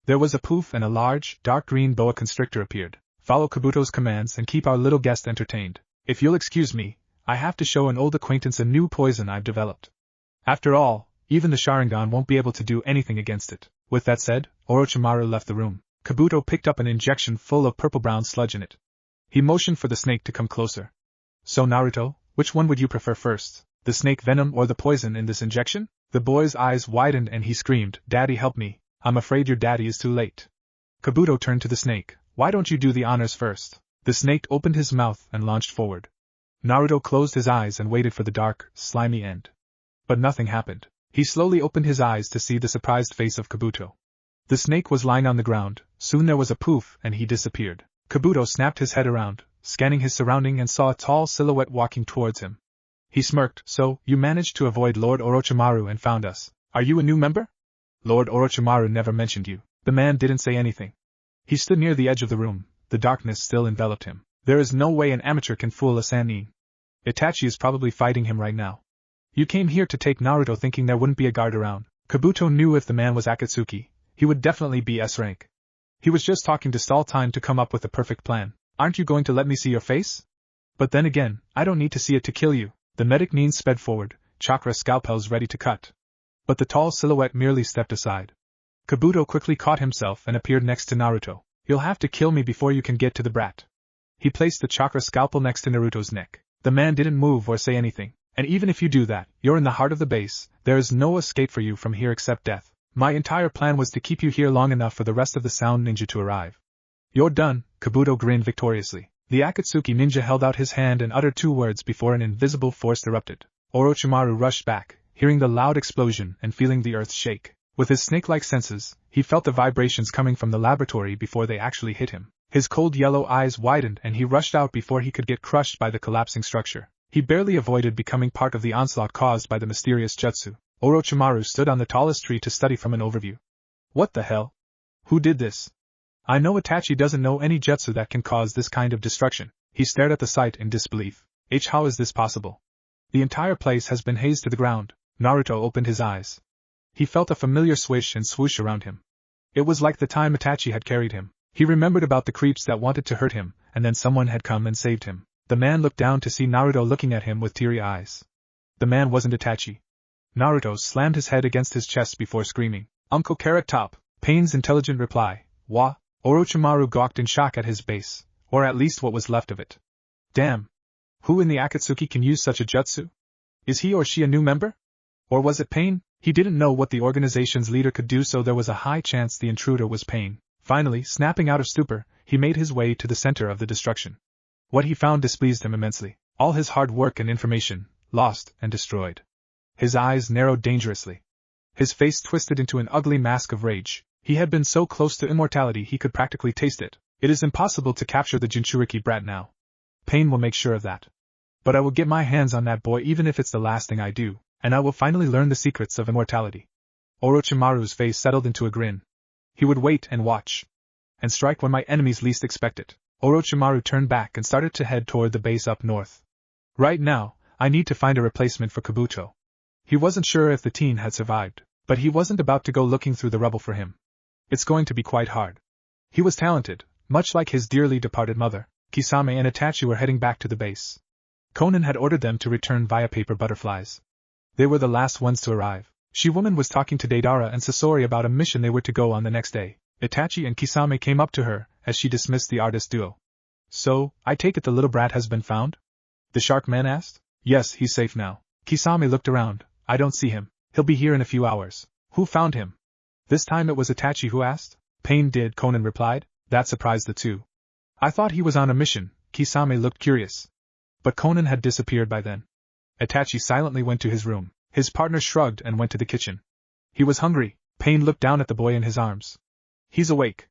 There was a poof and a large, dark green boa constrictor appeared. Follow Kabuto's commands and keep our little guest entertained. If you'll excuse me, I have to show an old acquaintance a new poison I've developed. After all, even the Sharingan won't be able to do anything against it. With that said, Orochimaru left the room. Kabuto picked up an injection full of purple-brown sludge in it. He motioned for the snake to come closer. So Naruto, which one would you prefer first, the snake venom or the poison in this injection? The boy's eyes widened and he screamed, Daddy, help me, I'm afraid your daddy is too late. Kabuto turned to the snake. Why don't you do the honors first? The snake opened his mouth and launched forward. Naruto closed his eyes and waited for the dark, slimy end. But nothing happened. He slowly opened his eyes to see the surprised face of Kabuto. The snake was lying on the ground. Soon there was a poof and he disappeared. Kabuto snapped his head around, scanning his surrounding, and saw a tall silhouette walking towards him. He smirked. So, you managed to avoid Lord Orochimaru and found us. Are you a new member? Lord Orochimaru never mentioned you. The man didn't say anything. He stood near the edge of the room. The darkness still enveloped him. There is no way an amateur can fool a Sannin. Itachi is probably fighting him right now. You came here to take Naruto thinking there wouldn't be a guard around. Kabuto knew if the man was Akatsuki, he would definitely be S rank. He was just talking to stall time to come up with the perfect plan. Aren't you going to let me see your face? But then again, I don't need to see it to kill you. The medic Nin sped forward, chakra scalpels ready to cut. But the tall silhouette merely stepped aside. Kabuto quickly caught himself and appeared next to Naruto. You'll have to kill me before you can get to the brat. He placed the chakra scalpel next to Naruto's neck. The man didn't move or say anything. And even if you do that, you're in the heart of the base. There is no escape for you from here except death. My entire plan was to keep you here long enough for the rest of the sound ninja to arrive. You're done, Kabuto grinned victoriously. The Akatsuki ninja held out his hand and uttered 2 words before an invisible force erupted. Orochimaru rushed back, hearing the loud explosion and feeling the earth shake. With his snake-like senses, he felt the vibrations coming from the laboratory before they actually hit him. His cold yellow eyes widened and he rushed out before he could get crushed by the collapsing structure. He barely avoided becoming part of the onslaught caused by the mysterious jutsu. Orochimaru stood on the tallest tree to study from an overview. What the hell? Who did this? I know Itachi doesn't know any jutsu that can cause this kind of destruction. He stared at the sight in disbelief. How is this possible? The entire place has been hazed to the ground. Naruto opened his eyes. He felt a familiar swish and swoosh around him. It was like the time Itachi had carried him. He remembered about the creeps that wanted to hurt him, and then someone had come and saved him. The man looked down to see Naruto looking at him with teary eyes. The man wasn't Itachi. Naruto slammed his head against his chest before screaming, Uncle Carrot Top! Pain's intelligent reply, Wah! Orochimaru gawked in shock at his base, or at least what was left of it. Damn! Who in the Akatsuki can use such a jutsu? Is he or she a new member? Or was it Pain? He didn't know what the organization's leader could do, so there was a high chance the intruder was Pain. Finally, snapping out of stupor, he made his way to the center of the destruction. What he found displeased him immensely. All his hard work and information, lost and destroyed. His eyes narrowed dangerously. His face twisted into an ugly mask of rage. He had been so close to immortality he could practically taste it. It is impossible to capture the Jinchuriki brat now. Pain will make sure of that. But I will get my hands on that boy even if it's the last thing I do, and I will finally learn the secrets of immortality. Orochimaru's face settled into a grin. He would wait and watch. And strike when my enemies least expect it. Orochimaru turned back and started to head toward the base up north. Right now, I need to find a replacement for Kabuto. He wasn't sure if the teen had survived, but he wasn't about to go looking through the rubble for him. It's going to be quite hard. He was talented, much like his dearly departed mother. Kisame and Itachi were heading back to the base. Conan had ordered them to return via paper butterflies. They were the last ones to arrive. She-woman was talking to Deidara and Sasori about a mission they were to go on the next day. Itachi and Kisame came up to her, as she dismissed the artist duo. So, I take it the little brat has been found? The shark man asked. Yes, he's safe now. Kisame looked around. I don't see him. He'll be here in a few hours. Who found him? This time it was Itachi who asked. Pain did, Conan replied. That surprised the two. I thought he was on a mission. Kisame looked curious. But Conan had disappeared by then. Itachi silently went to his room. His partner shrugged and went to the kitchen. He was hungry. Pain looked down at the boy in his arms. He's awake.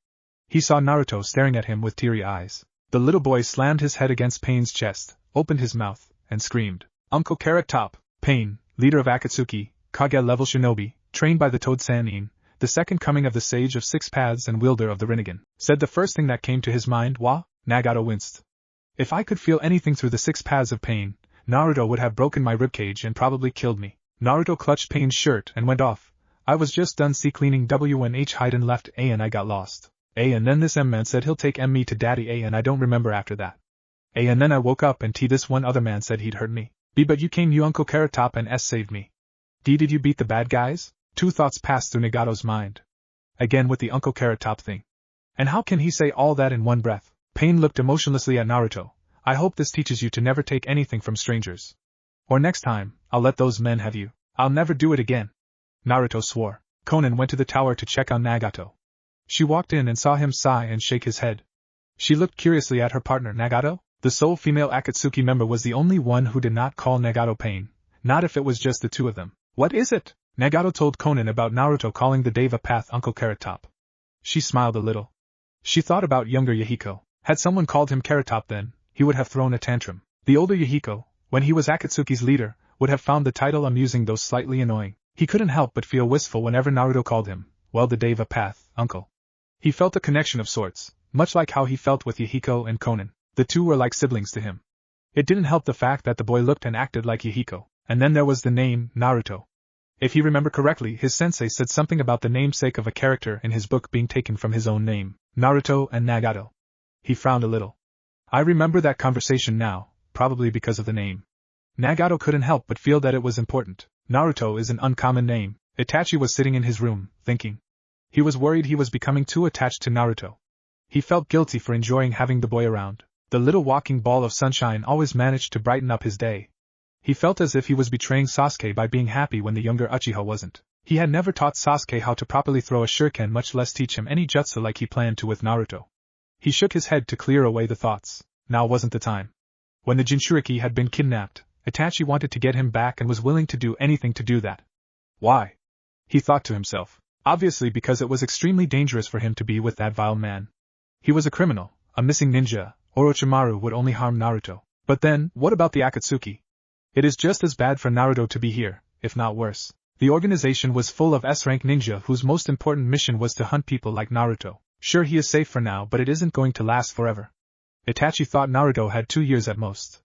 He saw Naruto staring at him with teary eyes. The little boy slammed his head against Pain's chest, opened his mouth, and screamed. Uncle Carrot Top, Pain, leader of Akatsuki, Kage-level shinobi, trained by the Toad Sannin, the second coming of the Sage of Six Paths and wielder of the Rinnegan, said the first thing that came to his mind. Wa? Nagato winced. If I could feel anything through the six paths of pain, Naruto would have broken my ribcage and probably killed me. Naruto clutched Pain's shirt and went off. I was just done cleaning W and H hide and left A and I got lost. A and then this M man said he'll take M me to daddy A and I don't remember after that. A and then I woke up and T this one other man said he'd hurt me. B but you came you Uncle Carrot Top and S saved me. D did you beat the bad guys? Two thoughts passed through Nagato's mind. Again with the Uncle Carrot Top thing. And how can he say all that in one breath? Pain looked emotionlessly at Naruto. I hope this teaches you to never take anything from strangers. Or next time, I'll let those men have you. I'll never do it again. Naruto swore. Conan went to the tower to check on Nagato. She walked in and saw him sigh and shake his head. She looked curiously at her partner Nagato. The sole female Akatsuki member was the only one who did not call Nagato Pain. Not if it was just the two of them. What is it? Nagato told Conan about Naruto calling the Deva Path Uncle Carrot Top. She smiled a little. She thought about younger Yahiko. Had someone called him Carrot Top then, he would have thrown a tantrum. The older Yahiko, when he was Akatsuki's leader, would have found the title amusing though slightly annoying. He couldn't help but feel wistful whenever Naruto called him, well, the Deva Path, uncle. He felt a connection of sorts, much like how he felt with Yahiko and Conan. The two were like siblings to him. It didn't help the fact that the boy looked and acted like Yahiko, and then there was the name, Naruto. If he remembered correctly, his sensei said something about the namesake of a character in his book being taken from his own name, Naruto and Nagato. He frowned a little. I remember that conversation now, probably because of the name. Nagato couldn't help but feel that it was important. Naruto is an uncommon name. Itachi was sitting in his room, thinking. He was worried he was becoming too attached to Naruto. He felt guilty for enjoying having the boy around. The little walking ball of sunshine always managed to brighten up his day. He felt as if he was betraying Sasuke by being happy when the younger Uchiha wasn't. He had never taught Sasuke how to properly throw a shuriken, much less teach him any jutsu like he planned to with Naruto. He shook his head to clear away the thoughts. Now wasn't the time. When the Jinchuriki had been kidnapped, Itachi wanted to get him back and was willing to do anything to do that. Why? He thought to himself. Obviously because it was extremely dangerous for him to be with that vile man. He was a criminal, a missing ninja. Orochimaru would only harm Naruto. But then, what about the Akatsuki? It is just as bad for Naruto to be here, if not worse. The organization was full of S-rank ninja whose most important mission was to hunt people like Naruto. Sure, he is safe for now, but it isn't going to last forever. Itachi thought Naruto had 2 years at most.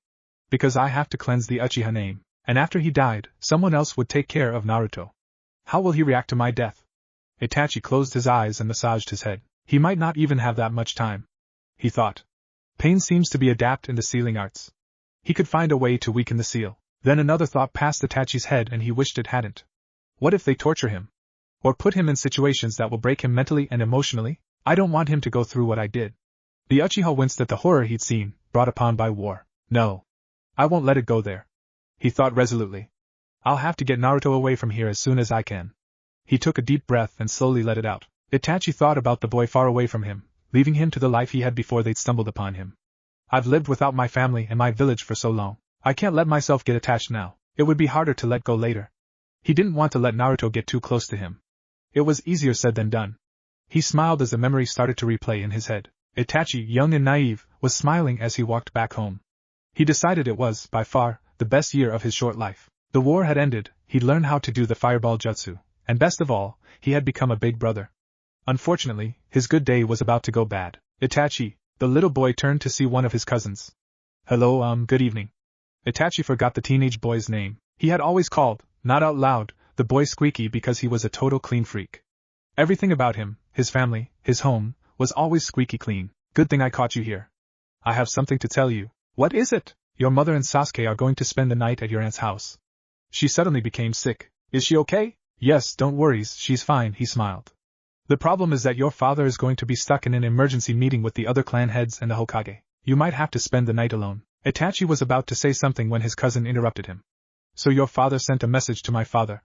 Because I have to cleanse the Uchiha name, and after he died, someone else would take care of Naruto. How will he react to my death? Itachi closed his eyes and massaged his head. He might not even have that much time. He thought. Pain seems to be adept in the sealing arts. He could find a way to weaken the seal. Then another thought passed Itachi's head and he wished it hadn't. What if they torture him? Or put him in situations that will break him mentally and emotionally? I don't want him to go through what I did. The Uchiha winced at the horror he'd seen, brought upon by war. No. I won't let it go there. He thought resolutely. I'll have to get Naruto away from here as soon as I can. He took a deep breath and slowly let it out. Itachi thought about the boy far away from him, leaving him to the life he had before they'd stumbled upon him. I've lived without my family and my village for so long. I can't let myself get attached now. It would be harder to let go later. He didn't want to let Naruto get too close to him. It was easier said than done. He smiled as the memory started to replay in his head. Itachi, young and naive, was smiling as he walked back home. He decided it was, by far, the best year of his short life. The war had ended, he'd learned how to do the fireball jutsu, and best of all, he had become a big brother. Unfortunately, his good day was about to go bad. Itachi, the little boy turned to see one of his cousins. Hello, good evening. Itachi forgot the teenage boy's name. He had always called, not out loud, the boy Squeaky because he was a total clean freak. Everything about him, his family, his home, was always squeaky clean. Good thing I caught you here. I have something to tell you. What is it? Your mother and Sasuke are going to spend the night at your aunt's house. She suddenly became sick. Is she okay? Yes, don't worry, she's fine, he smiled. The problem is that your father is going to be stuck in an emergency meeting with the other clan heads and the Hokage. You might have to spend the night alone. Itachi was about to say something when his cousin interrupted him. So your father sent a message to my father.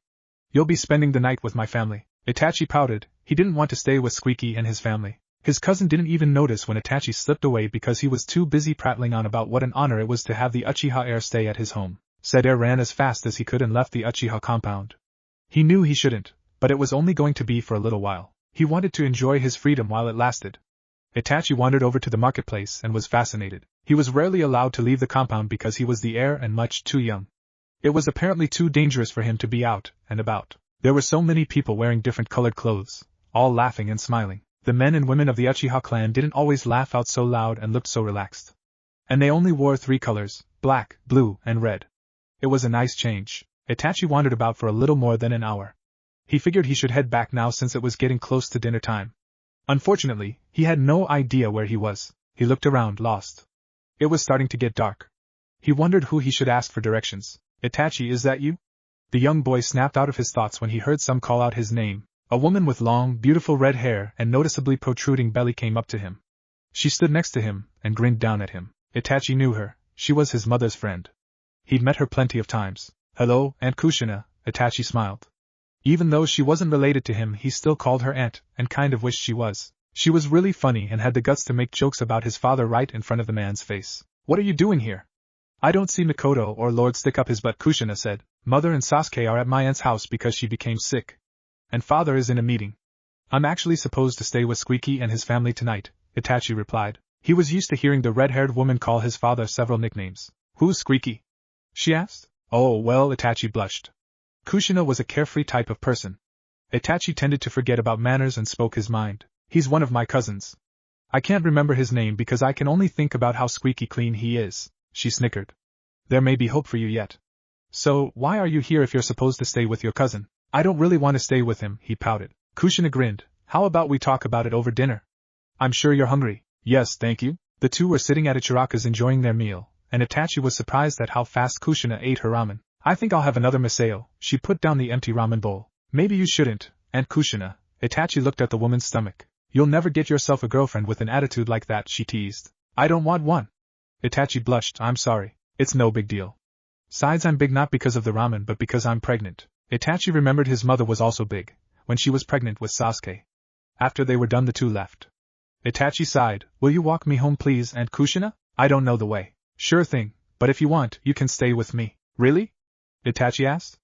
You'll be spending the night with my family. Itachi pouted. He didn't want to stay with Squeaky and his family. His cousin didn't even notice when Itachi slipped away because he was too busy prattling on about what an honor it was to have the Uchiha heir stay at his home. Said heir ran as fast as he could and left the Uchiha compound. He knew he shouldn't, but it was only going to be for a little while. He wanted to enjoy his freedom while it lasted. Itachi wandered over to the marketplace and was fascinated. He was rarely allowed to leave the compound because he was the heir and much too young. It was apparently too dangerous for him to be out and about. There were so many people wearing different colored clothes, all laughing and smiling. The men and women of the Uchiha clan didn't always laugh out so loud and looked so relaxed. And they only wore 3 colors, black, blue, and red. It was a nice change. Itachi wandered about for a little more than an hour. He figured he should head back now since it was getting close to dinner time. Unfortunately, he had no idea where he was. He looked around, lost. It was starting to get dark. He wondered who he should ask for directions. Itachi, is that you? The young boy snapped out of his thoughts when he heard some call out his name. A woman with long, beautiful red hair and noticeably protruding belly came up to him. She stood next to him and grinned down at him. Itachi knew her. She was his mother's friend. He'd met her plenty of times. Hello, Aunt Kushina, Itachi smiled. Even though she wasn't related to him, he still called her aunt, and kind of wished she was. She was really funny and had the guts to make jokes about his father right in front of the man's face. What are you doing here? I don't see Mikoto or Lord stick up his butt, Kushina said. Mother and Sasuke are at my aunt's house because she became sick. And father is in a meeting. I'm actually supposed to stay with Squeaky and his family tonight, Itachi replied. He was used to hearing the red-haired woman call his father several nicknames. Who's Squeaky? She asked. Oh, well, Itachi blushed. Kushina was a carefree type of person. Itachi tended to forget about manners and spoke his mind. He's one of my cousins. I can't remember his name because I can only think about how squeaky clean he is, she snickered. There may be hope for you yet. So, why are you here if you're supposed to stay with your cousin? I don't really want to stay with him, he pouted. Kushina grinned. How about we talk about it over dinner? I'm sure you're hungry. Yes, thank you. The two were sitting at Ichiraku's enjoying their meal, and Itachi was surprised at how fast Kushina ate her ramen. I think I'll have another miseo. She put down the empty ramen bowl. Maybe you shouldn't, Aunt Kushina. Itachi looked at the woman's stomach. You'll never get yourself a girlfriend with an attitude like that, she teased. I don't want one. Itachi blushed. I'm sorry. It's no big deal. Besides, I'm big not because of the ramen but because I'm pregnant. Itachi remembered his mother was also big, when she was pregnant with Sasuke. After they were done, the two left. Itachi sighed. Will you walk me home please, Aunt Kushina? I don't know the way. Sure thing, but if you want, you can stay with me. Really? Itachi asked.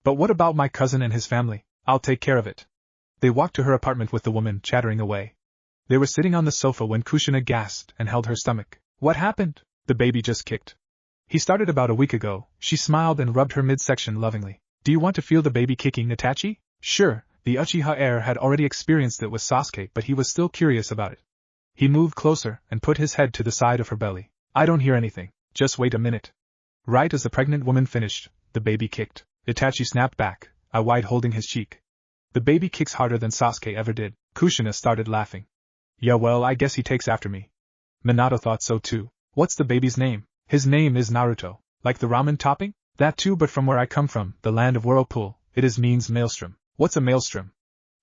But what about my cousin and his family? I'll take care of it. They walked to her apartment with the woman chattering away. They were sitting on the sofa when Kushina gasped and held her stomach. What happened? The baby just kicked. He started about a week ago. She smiled and rubbed her midsection lovingly. Do you want to feel the baby kicking, Itachi? Sure. The Uchiha heir had already experienced it with Sasuke, but he was still curious about it. He moved closer and put his head to the side of her belly. I don't hear anything. Just wait a minute. Right as the pregnant woman finished, the baby kicked. Itachi snapped back, eye-wide holding his cheek. The baby kicks harder than Sasuke ever did. Kushina started laughing. Yeah, well, I guess he takes after me. Minato thought so too. What's the baby's name? His name is Naruto. Like the ramen topping? That too, but from where I come from, the land of Whirlpool, it means maelstrom. What's a maelstrom?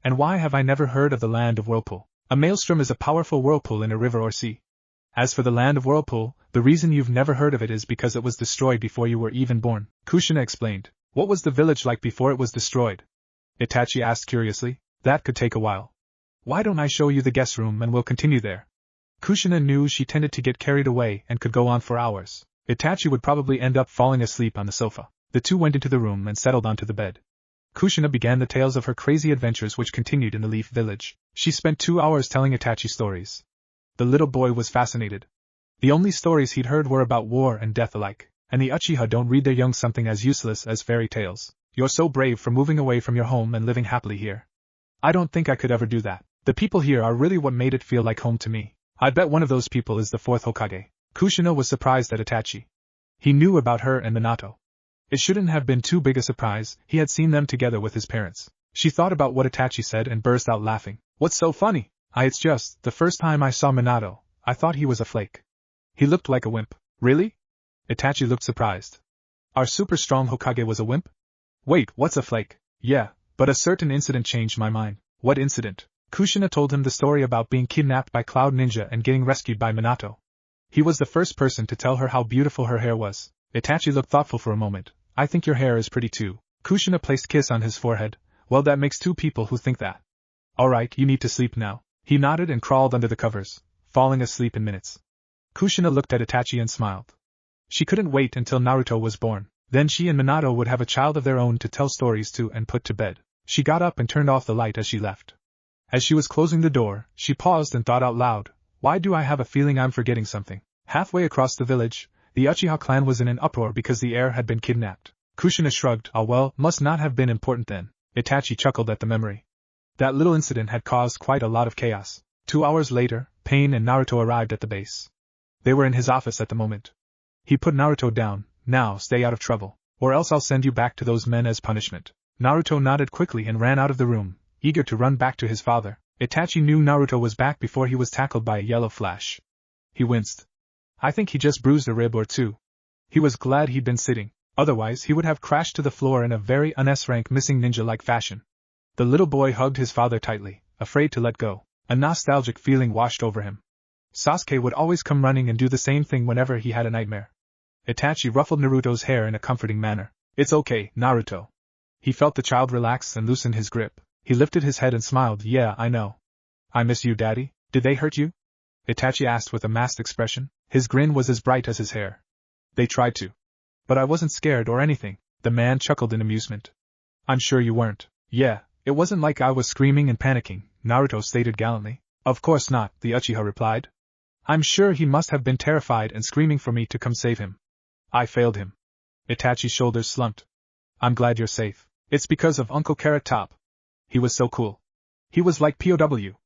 And why have I never heard of the land of Whirlpool? A maelstrom is a powerful whirlpool in a river or sea. As for the land of Whirlpool, the reason you've never heard of it is because it was destroyed before you were even born, Kushina explained. What was the village like before it was destroyed? Itachi asked curiously. That could take a while. Why don't I show you the guest room and we'll continue there? Kushina knew she tended to get carried away and could go on for hours. Itachi would probably end up falling asleep on the sofa. The two went into the room and settled onto the bed. Kushina began the tales of her crazy adventures which continued in the Leaf Village. She spent 2 hours telling Itachi stories. The little boy was fascinated. The only stories he'd heard were about war and death alike, and the Uchiha don't read their young something as useless as fairy tales. You're so brave for moving away from your home and living happily here. I don't think I could ever do that. The people here are really what made it feel like home to me. I bet one of those people is the 4th Hokage. Kushina was surprised at Itachi. He knew about her and Minato. It shouldn't have been too big a surprise, he had seen them together with his parents. She thought about what Itachi said and burst out laughing. What's so funny? It's just, the first time I saw Minato, I thought he was a flake. He looked like a wimp. Really? Itachi looked surprised. Our super strong Hokage was a wimp? Wait, what's a flake? Yeah, but a certain incident changed my mind. What incident? Kushina told him the story about being kidnapped by Cloud Ninja and getting rescued by Minato. He was the first person to tell her how beautiful her hair was. Itachi looked thoughtful for a moment. I think your hair is pretty too. Kushina placed a kiss on his forehead. Well, that makes two people who think that. Alright, you need to sleep now. He nodded and crawled under the covers, falling asleep in minutes. Kushina looked at Itachi and smiled. She couldn't wait until Naruto was born. Then she and Minato would have a child of their own to tell stories to and put to bed. She got up and turned off the light as she left. As she was closing the door, she paused and thought out loud, why do I have a feeling I'm forgetting something? Halfway across the village, the Uchiha clan was in an uproar because the heir had been kidnapped. Kushina shrugged. Oh well, must not have been important then. Itachi chuckled at the memory. That little incident had caused quite a lot of chaos. 2 hours later, Pain and Naruto arrived at the base. They were in his office at the moment. He put Naruto down. Now stay out of trouble, or else I'll send you back to those men as punishment. Naruto nodded quickly and ran out of the room, eager to run back to his father. Itachi knew Naruto was back before he was tackled by a yellow flash. He winced. I think he just bruised a rib or two. He was glad he'd been sitting, otherwise he would have crashed to the floor in a very un-S-rank missing ninja-like fashion. The little boy hugged his father tightly, afraid to let go. A nostalgic feeling washed over him. Sasuke would always come running and do the same thing whenever he had a nightmare. Itachi ruffled Naruto's hair in a comforting manner. It's okay, Naruto. He felt the child relax and loosen his grip. He lifted his head and smiled. Yeah, I know. I miss you, Daddy. Did they hurt you? Itachi asked with a masked expression. His grin was as bright as his hair. They tried to. But I wasn't scared or anything. The man chuckled in amusement. I'm sure you weren't. Yeah, it wasn't like I was screaming and panicking, Naruto stated gallantly. Of course not, the Uchiha replied. I'm sure he must have been terrified and screaming for me to come save him. I failed him. Itachi's shoulders slumped. I'm glad you're safe. It's because of Uncle Carrot Top. He was so cool. He was like POW.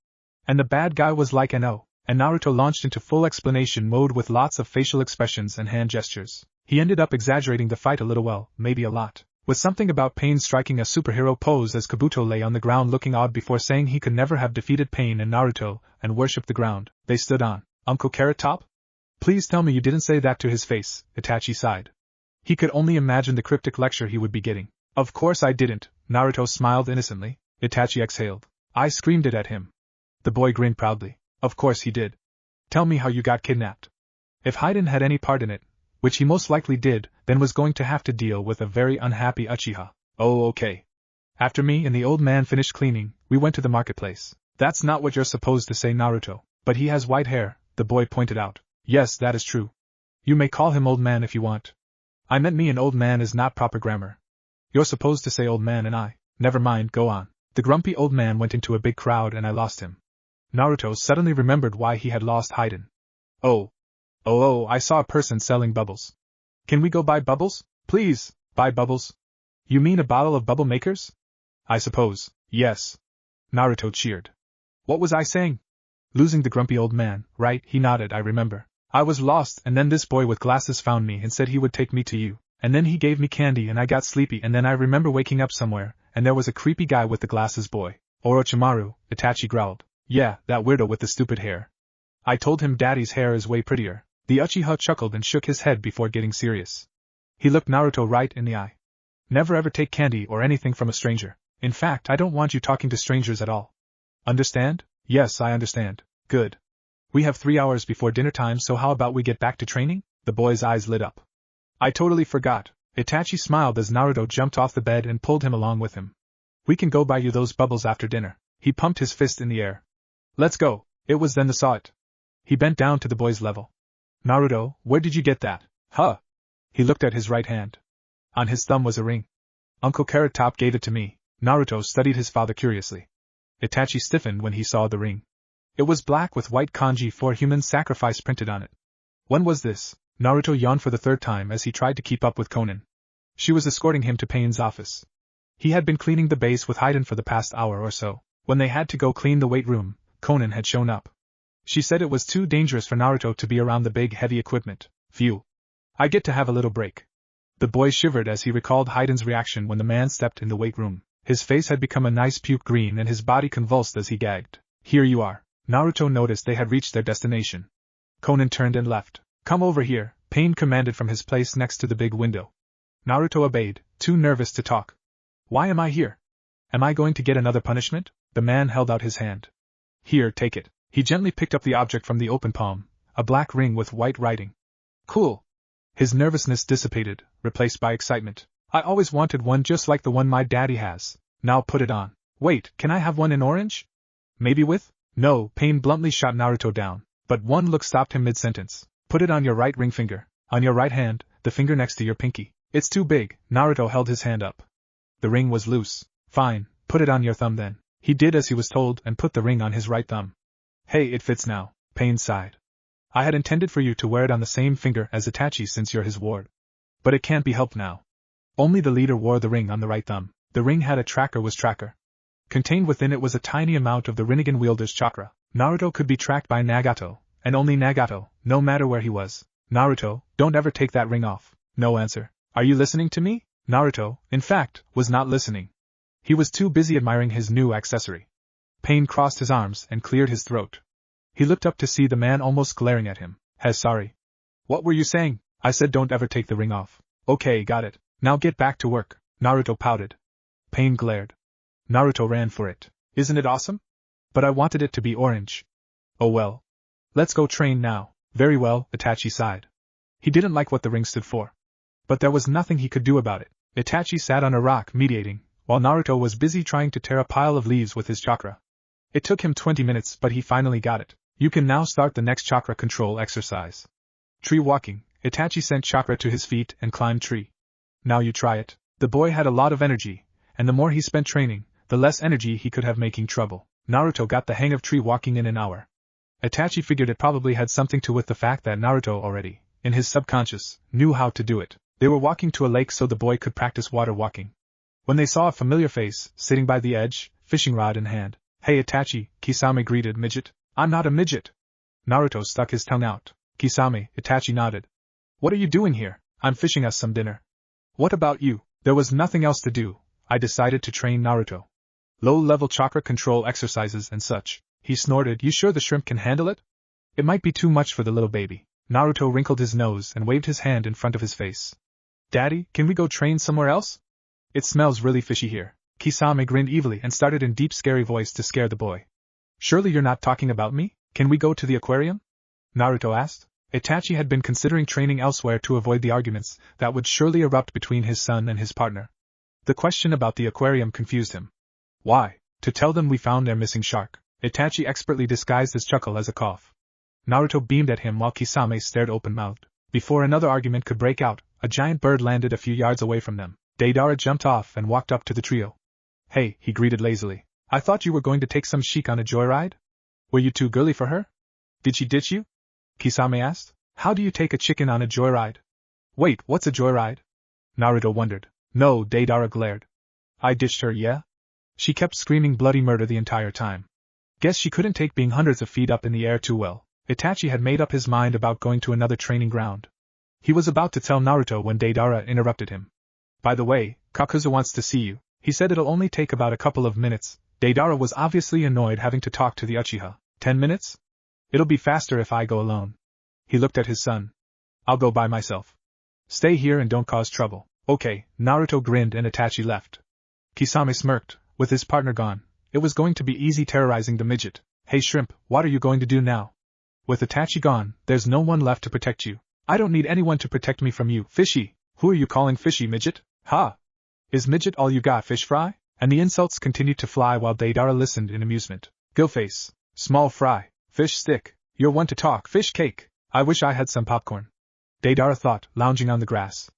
And the bad guy was like NO. And Naruto launched into full explanation mode with lots of facial expressions and hand gestures. He ended up exaggerating the fight a little, well, maybe a lot. With something about Pain striking a superhero pose as Kabuto lay on the ground looking odd before saying he could never have defeated Pain and Naruto, and worshipped the ground. They stood on. Uncle Carrot Top? Please tell me you didn't say that to his face, Itachi sighed. He could only imagine the cryptic lecture he would be getting. Of course I didn't, Naruto smiled innocently. Itachi exhaled. I screamed it at him. The boy grinned proudly. Of course he did. Tell me how you got kidnapped. If Hayden had any part in it, which he most likely did, then was going to have to deal with a very unhappy Uchiha. Oh, okay. After me and the old man finished cleaning, we went to the marketplace. That's not what you're supposed to say, Naruto. But he has white hair, the boy pointed out. Yes, that is true. You may call him old man if you want. I meant me and old man is not proper grammar. You're supposed to say old man and I. Never mind, go on. The grumpy old man went into a big crowd and I lost him. Naruto suddenly remembered why he had lost Hayden. Oh, I saw a person selling bubbles. Can we go buy bubbles? Please, buy bubbles? You mean a bottle of bubble makers? I suppose, yes. Naruto cheered. What was I saying? Losing the grumpy old man, right? He nodded. I remember. I was lost and then this boy with glasses found me and said he would take me to you. And then he gave me candy and I got sleepy and then I remember waking up somewhere, and there was a creepy guy with the glasses boy. Orochimaru, Itachi growled. Yeah, that weirdo with the stupid hair. I told him Daddy's hair is way prettier. The Uchiha chuckled and shook his head before getting serious. He looked Naruto right in the eye. Never ever take candy or anything from a stranger. In fact, I don't want you talking to strangers at all. Understand? Yes, I understand. Good. We have 3 hours before dinner time, so how about we get back to training? The boy's eyes lit up. I totally forgot. Itachi smiled as Naruto jumped off the bed and pulled him along with him. We can go buy you those bubbles after dinner. He pumped his fist in the air. Let's go. It was then the saw it. He bent down to the boy's level. Naruto, where did you get that? Huh? He looked at his right hand. On his thumb was a ring. Uncle Carrot Top gave it to me. Naruto studied his father curiously. Itachi stiffened when he saw the ring. It was black with white kanji for human sacrifice printed on it. When was this? Naruto yawned for the third time as he tried to keep up with Conan. She was escorting him to Pain's office. He had been cleaning the base with Hayden for the past hour or so. When they had to go clean the weight room, Conan had shown up. She said it was too dangerous for Naruto to be around the big heavy equipment. Phew. I get to have a little break. The boy shivered as he recalled Hayden's reaction when the man stepped in the weight room. His face had become a nice puke green and his body convulsed as he gagged. Here you are. Naruto noticed they had reached their destination. Conan turned and left. Come over here, Pain commanded from his place next to the big window. Naruto obeyed, too nervous to talk. Why am I here? Am I going to get another punishment? The man held out his hand. Here, take it. He gently picked up the object from the open palm, a black ring with white writing. Cool. His nervousness dissipated, replaced by excitement. I always wanted one just like the one my daddy has. Now put it on. Wait, can I have one in orange? Maybe with? No, Pain bluntly shot Naruto down, but one look stopped him mid-sentence. Put it on your right ring finger, on your right hand, the finger next to your pinky. It's too big. Naruto held his hand up. The ring was loose. Fine, put it on your thumb then. He did as he was told and put the ring on his right thumb. Hey, it fits now, Pain sighed. I had intended for you to wear it on the same finger as Itachi since you're his ward. But it can't be helped now. Only the leader wore the ring on the right thumb. The ring had a tracker. Contained within it was a tiny amount of the Rinnegan wielder's chakra. Naruto could be tracked by Nagato, and only Nagato, no matter where he was. Naruto, don't ever take that ring off. No answer. Are you listening to me? Naruto, in fact, was not listening. He was too busy admiring his new accessory. Pain crossed his arms and cleared his throat. He looked up to see the man almost glaring at him. Sorry. What were you saying? I said don't ever take the ring off. Okay, got it. Now get back to work. Naruto pouted. Pain glared. Naruto ran for it. Isn't it awesome? But I wanted it to be orange. Oh well. Let's go train now. Very well, Itachi sighed. He didn't like what the ring stood for. But there was nothing he could do about it. Itachi sat on a rock mediating, while Naruto was busy trying to tear a pile of leaves with his chakra. It took him 20 minutes, but he finally got it. You can now start the next chakra control exercise. Tree walking. Itachi sent chakra to his feet and climbed tree. Now you try it. The boy had a lot of energy, and the more he spent training, the less energy he could have making trouble. Naruto got the hang of tree walking in an hour. Itachi figured it probably had something to with the fact that Naruto already, in his subconscious, knew how to do it. They were walking to a lake so the boy could practice water walking. When they saw a familiar face, sitting by the edge, fishing rod in hand. Hey Itachi, Kisame greeted. Midget? I'm not a midget. Naruto stuck his tongue out. Kisame, Itachi nodded. What are you doing here? I'm fishing us some dinner. What about you? There was nothing else to do. I decided to train Naruto. Low-level chakra control exercises and such. He snorted. You sure the shrimp can handle it? It might be too much for the little baby. Naruto wrinkled his nose and waved his hand in front of his face. Daddy, can we go train somewhere else? It smells really fishy here. Kisame grinned evilly and started in deep scary voice to scare the boy. Surely you're not talking about me? Can we go to the aquarium? Naruto asked. Itachi had been considering training elsewhere to avoid the arguments that would surely erupt between his son and his partner. The question about the aquarium confused him. Why? To tell them we found their missing shark. Itachi expertly disguised his chuckle as a cough. Naruto beamed at him while Kisame stared open-mouthed. Before another argument could break out, a giant bird landed a few yards away from them. Deidara jumped off and walked up to the trio. Hey, he greeted lazily. I thought you were going to take some chic on a joyride? Were you too girly for her? Did she ditch you? Kisame asked. How do you take a chicken on a joyride? Wait, what's a joyride? Naruto wondered. No, Deidara glared. I ditched her, yeah? She kept screaming bloody murder the entire time. Guess she couldn't take being hundreds of feet up in the air too well. Itachi had made up his mind about going to another training ground. He was about to tell Naruto when Deidara interrupted him. By the way, Kakuzu wants to see you. He said it'll only take about a couple of minutes. Deidara was obviously annoyed having to talk to the Uchiha. 10 minutes? It'll be faster if I go alone. He looked at his son. I'll go by myself. Stay here and don't cause trouble. Okay, Naruto grinned and Itachi left. Kisame smirked. With his partner gone, it was going to be easy terrorizing the midget. Hey Shrimp, what are you going to do now? With Itachi gone, there's no one left to protect you. I don't need anyone to protect me from you. Fishy. Who are you calling fishy, midget? Ha! Is midget all you got, fish fry? And the insults continued to fly while Deidara listened in amusement. Go face. Small fry. Fish stick. You're one to talk. Fish cake. I wish I had some popcorn. Deidara thought, lounging on the grass.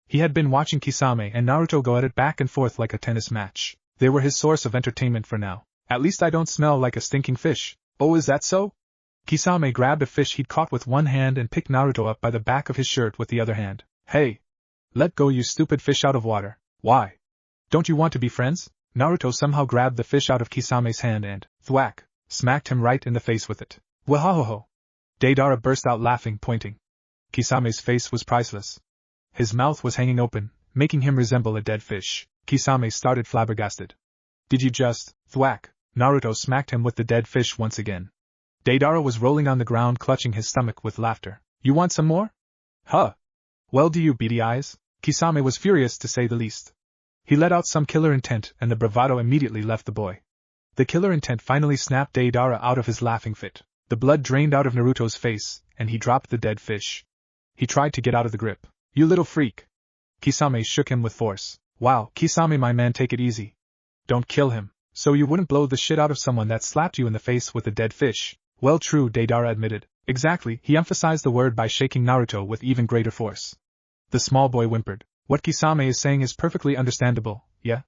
He had been watching Kisame and Naruto go at it back and forth like a tennis match. They were his source of entertainment for now. At least I don't smell like a stinking fish. Oh, is that so? Kisame grabbed a fish he'd caught with one hand and picked Naruto up by the back of his shirt with the other hand. Hey! Let go, you stupid fish out of water. Why? Don't you want to be friends? Naruto somehow grabbed the fish out of Kisame's hand and, thwack, smacked him right in the face with it. Wahahoho! Deidara burst out laughing, pointing. Kisame's face was priceless. His mouth was hanging open, making him resemble a dead fish. Kisame started flabbergasted. Did you just, thwack? Naruto smacked him with the dead fish once again. Deidara was rolling on the ground clutching his stomach with laughter. You want some more? Huh. Well, do you, beady eyes? Kisame was furious to say the least. He let out some killer intent and the bravado immediately left the boy. The killer intent finally snapped Deidara out of his laughing fit. The blood drained out of Naruto's face, and he dropped the dead fish. He tried to get out of the grip. You little freak. Kisame shook him with force. Wow, Kisame my man, take it easy. Don't kill him. So you wouldn't blow the shit out of someone that slapped you in the face with a dead fish? Well, true, Deidara admitted. Exactly, he emphasized the word by shaking Naruto with even greater force. The small boy whimpered. What Kisame is saying is perfectly understandable, yeah?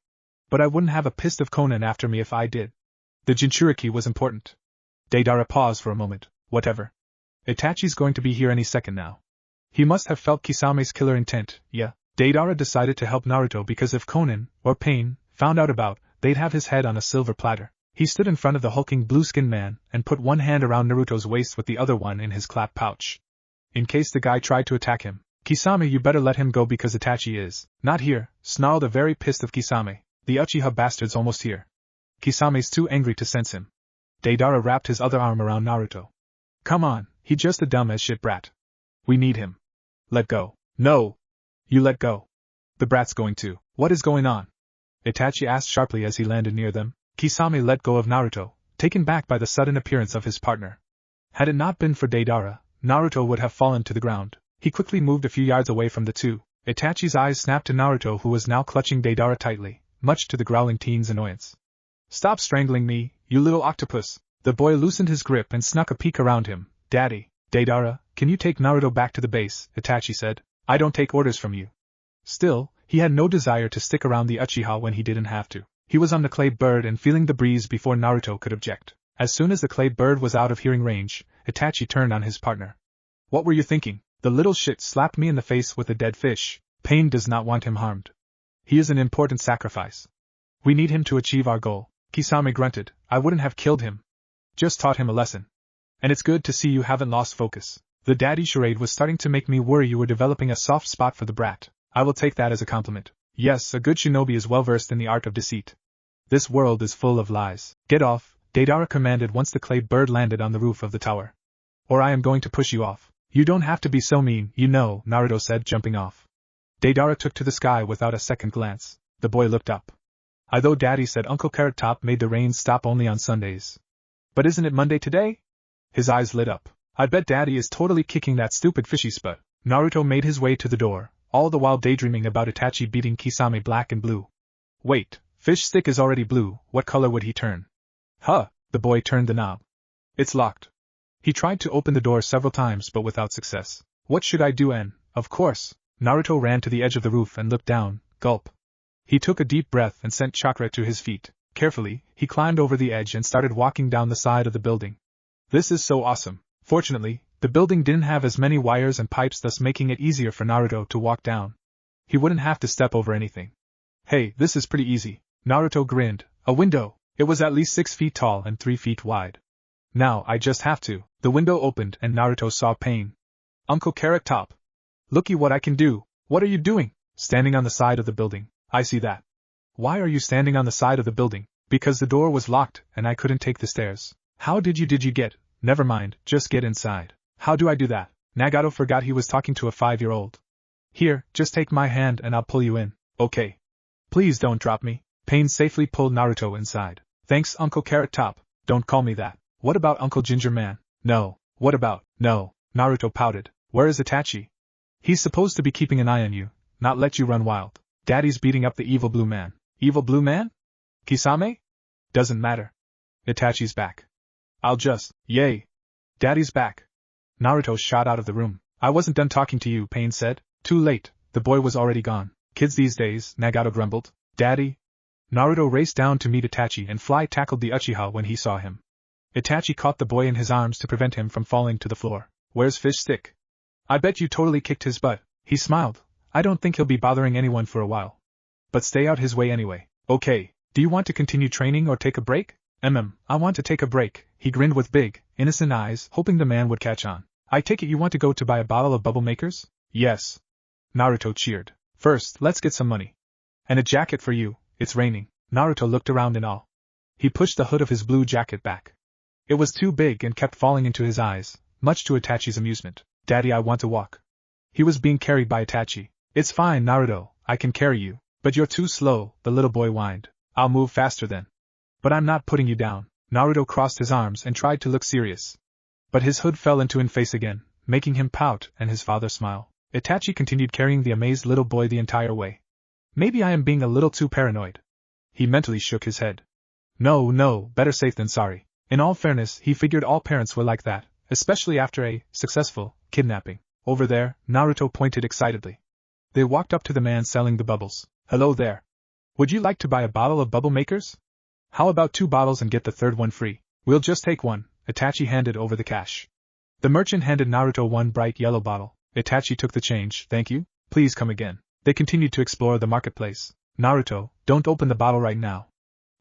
But I wouldn't have a pissed of Conan after me if I did. The Jinchuriki was important. Deidara paused for a moment. Whatever. Itachi's going to be here any second now. He must have felt Kisame's killer intent, yeah? Deidara decided to help Naruto because if Conan, or Pain, found out about, they'd have his head on a silver platter. He stood in front of the hulking blue-skinned man and put one hand around Naruto's waist with the other one in his clap pouch. In case the guy tried to attack him. Kisame, you better let him go because Itachi is not here, snarled a very pissed of Kisame. The Uchiha bastard's almost here. Kisame's too angry to sense him. Deidara wrapped his other arm around Naruto. Come on, he's just a dumb as shit brat. We need him. Let go. No. You let go. The brat's going to. What is going on? Itachi asked sharply as he landed near them. Kisame let go of Naruto, taken back by the sudden appearance of his partner. Had it not been for Deidara, Naruto would have fallen to the ground. He quickly moved a few yards away from the two. Itachi's eyes snapped to Naruto, who was now clutching Deidara tightly, much to the growling teen's annoyance. Stop strangling me, you little octopus! The boy loosened his grip and snuck a peek around him. Daddy, Deidara, can you take Naruto back to the base? Itachi said. I don't take orders from you. Still, he had no desire to stick around the Uchiha when he didn't have to. He was on the clay bird and feeling the breeze before Naruto could object. As soon as the clay bird was out of hearing range, Itachi turned on his partner. What were you thinking? The little shit slapped me in the face with a dead fish. Pain does not want him harmed. He is an important sacrifice. We need him to achieve our goal. Kisame grunted. I wouldn't have killed him. Just taught him a lesson. And it's good to see you haven't lost focus. The daddy charade was starting to make me worry you were developing a soft spot for the brat. I will take that as a compliment. Yes, a good shinobi is well versed in the art of deceit. This world is full of lies. Get off, Deidara commanded once the clay bird landed on the roof of the tower. Or I am going to push you off. You don't have to be so mean, you know, Naruto said, jumping off. Deidara took to the sky without a second glance. The boy looked up. I thought Daddy said Uncle Carrot Top made the rain stop only on Sundays. But isn't it Monday today? His eyes lit up. I bet Daddy is totally kicking that stupid fishy spud. Naruto made his way to the door, all the while daydreaming about Itachi beating Kisame black and blue. Wait, fish stick is already blue, what color would he turn? Huh, the boy turned the knob. It's locked. He tried to open the door several times but without success. What should I do? And, of course, Naruto ran to the edge of the roof and looked down. Gulp. He took a deep breath and sent chakra to his feet. Carefully, he climbed over the edge and started walking down the side of the building. This is so awesome. Fortunately, the building didn't have as many wires and pipes, thus making it easier for Naruto to walk down. He wouldn't have to step over anything. Hey, this is pretty easy. Naruto grinned. A window. It was at least 6 feet tall and 3 feet wide. Now I just have to. The window opened and Naruto saw Pain. Uncle Carrot Top. Looky what I can do. What are you doing? Standing on the side of the building. I see that. Why are you standing on the side of the building? Because the door was locked and I couldn't take the stairs. How did you get? Never mind, just get inside. How do I do that? Nagato forgot he was talking to a 5-year-old. Here, just take my hand and I'll pull you in. Okay. Please don't drop me. Pain safely pulled Naruto inside. Thanks, Uncle Carrot Top. Don't call me that. What about Uncle Ginger Man? No. What about? No. Naruto pouted. Where is Itachi? He's supposed to be keeping an eye on you, not let you run wild. Daddy's beating up the evil blue man. Evil blue man? Kisame? Doesn't matter. Itachi's back. I'll just, yay. Daddy's back. Naruto shot out of the room. I wasn't done talking to you, Pain said. Too late, the boy was already gone. Kids these days, Nagato grumbled. Daddy? Naruto raced down to meet Itachi and Fly tackled the Uchiha when he saw him. Itachi caught the boy in his arms to prevent him from falling to the floor. Where's Fish Stick? I bet you totally kicked his butt. He smiled. I don't think he'll be bothering anyone for a while. But stay out his way anyway. Okay, do you want to continue training or take a break? I want to take a break. He grinned with big, innocent eyes, hoping the man would catch on. I take it you want to go to buy a bottle of bubble makers? Yes. Naruto cheered. First, let's get some money. And a jacket for you, it's raining. Naruto looked around in awe. He pushed the hood of his blue jacket back. It was too big and kept falling into his eyes, much to Itachi's amusement. Daddy, I want to walk. He was being carried by Itachi. It's fine, Naruto, I can carry you. But you're too slow, the little boy whined. I'll move faster then. But I'm not putting you down. Naruto crossed his arms and tried to look serious. But his hood fell into his face again, making him pout and his father smile. Itachi continued carrying the amazed little boy the entire way. Maybe I am being a little too paranoid. He mentally shook his head. No, better safe than sorry. In all fairness, he figured all parents were like that, especially after a successful kidnapping. Over there, Naruto pointed excitedly. They walked up to the man selling the bubbles. Hello there. Would you like to buy a bottle of bubble makers? How about 2 bottles and get the third one free? We'll just take one. Itachi handed over the cash. The merchant handed Naruto 1 bright yellow bottle. Itachi took the change. Thank you. Please come again. They continued to explore the marketplace. Naruto, don't open the bottle right now.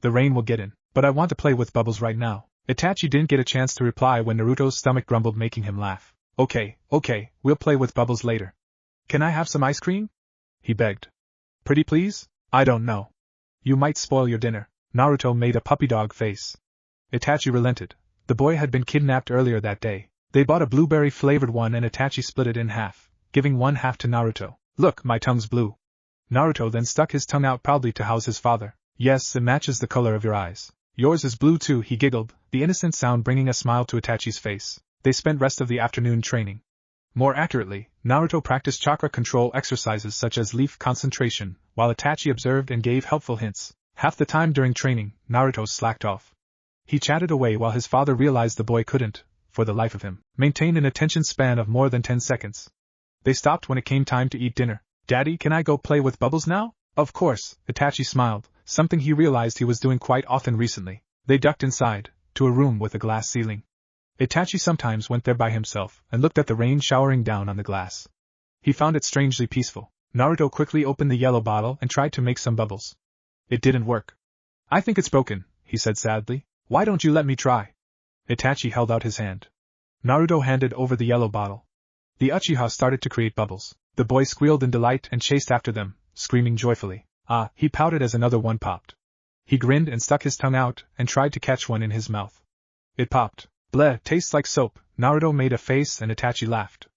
The rain will get in. But I want to play with bubbles right now. Itachi didn't get a chance to reply when Naruto's stomach grumbled, making him laugh. Okay, we'll play with bubbles later. Can I have some ice cream? He begged. Pretty please? I don't know. You might spoil your dinner. Naruto made a puppy dog face. Itachi relented. The boy had been kidnapped earlier that day. They bought a blueberry-flavored one and Itachi split it in half, giving one half to Naruto. Look, my tongue's blue. Naruto then stuck his tongue out proudly to house his father. Yes, it matches the color of your eyes. Yours is blue too, he giggled, the innocent sound bringing a smile to Itachi's face. They spent rest of the afternoon training. More accurately, Naruto practiced chakra control exercises such as leaf concentration, while Itachi observed and gave helpful hints. Half the time during training, Naruto slacked off. He chatted away while his father realized the boy couldn't, for the life of him, maintain an attention span of more than 10 seconds. They stopped when it came time to eat dinner. Daddy, can I go play with bubbles now? Of course, Itachi smiled, something he realized he was doing quite often recently. They ducked inside, to a room with a glass ceiling. Itachi sometimes went there by himself and looked at the rain showering down on the glass. He found it strangely peaceful. Naruto quickly opened the yellow bottle and tried to make some bubbles. It didn't work. I think it's broken, he said sadly. Why don't you let me try? Itachi held out his hand. Naruto handed over the yellow bottle. The Uchiha started to create bubbles. The boy squealed in delight and chased after them, screaming joyfully. He pouted as another one popped. He grinned and stuck his tongue out and tried to catch one in his mouth. It popped. Bleh, tastes like soap. Naruto made a face and Itachi laughed.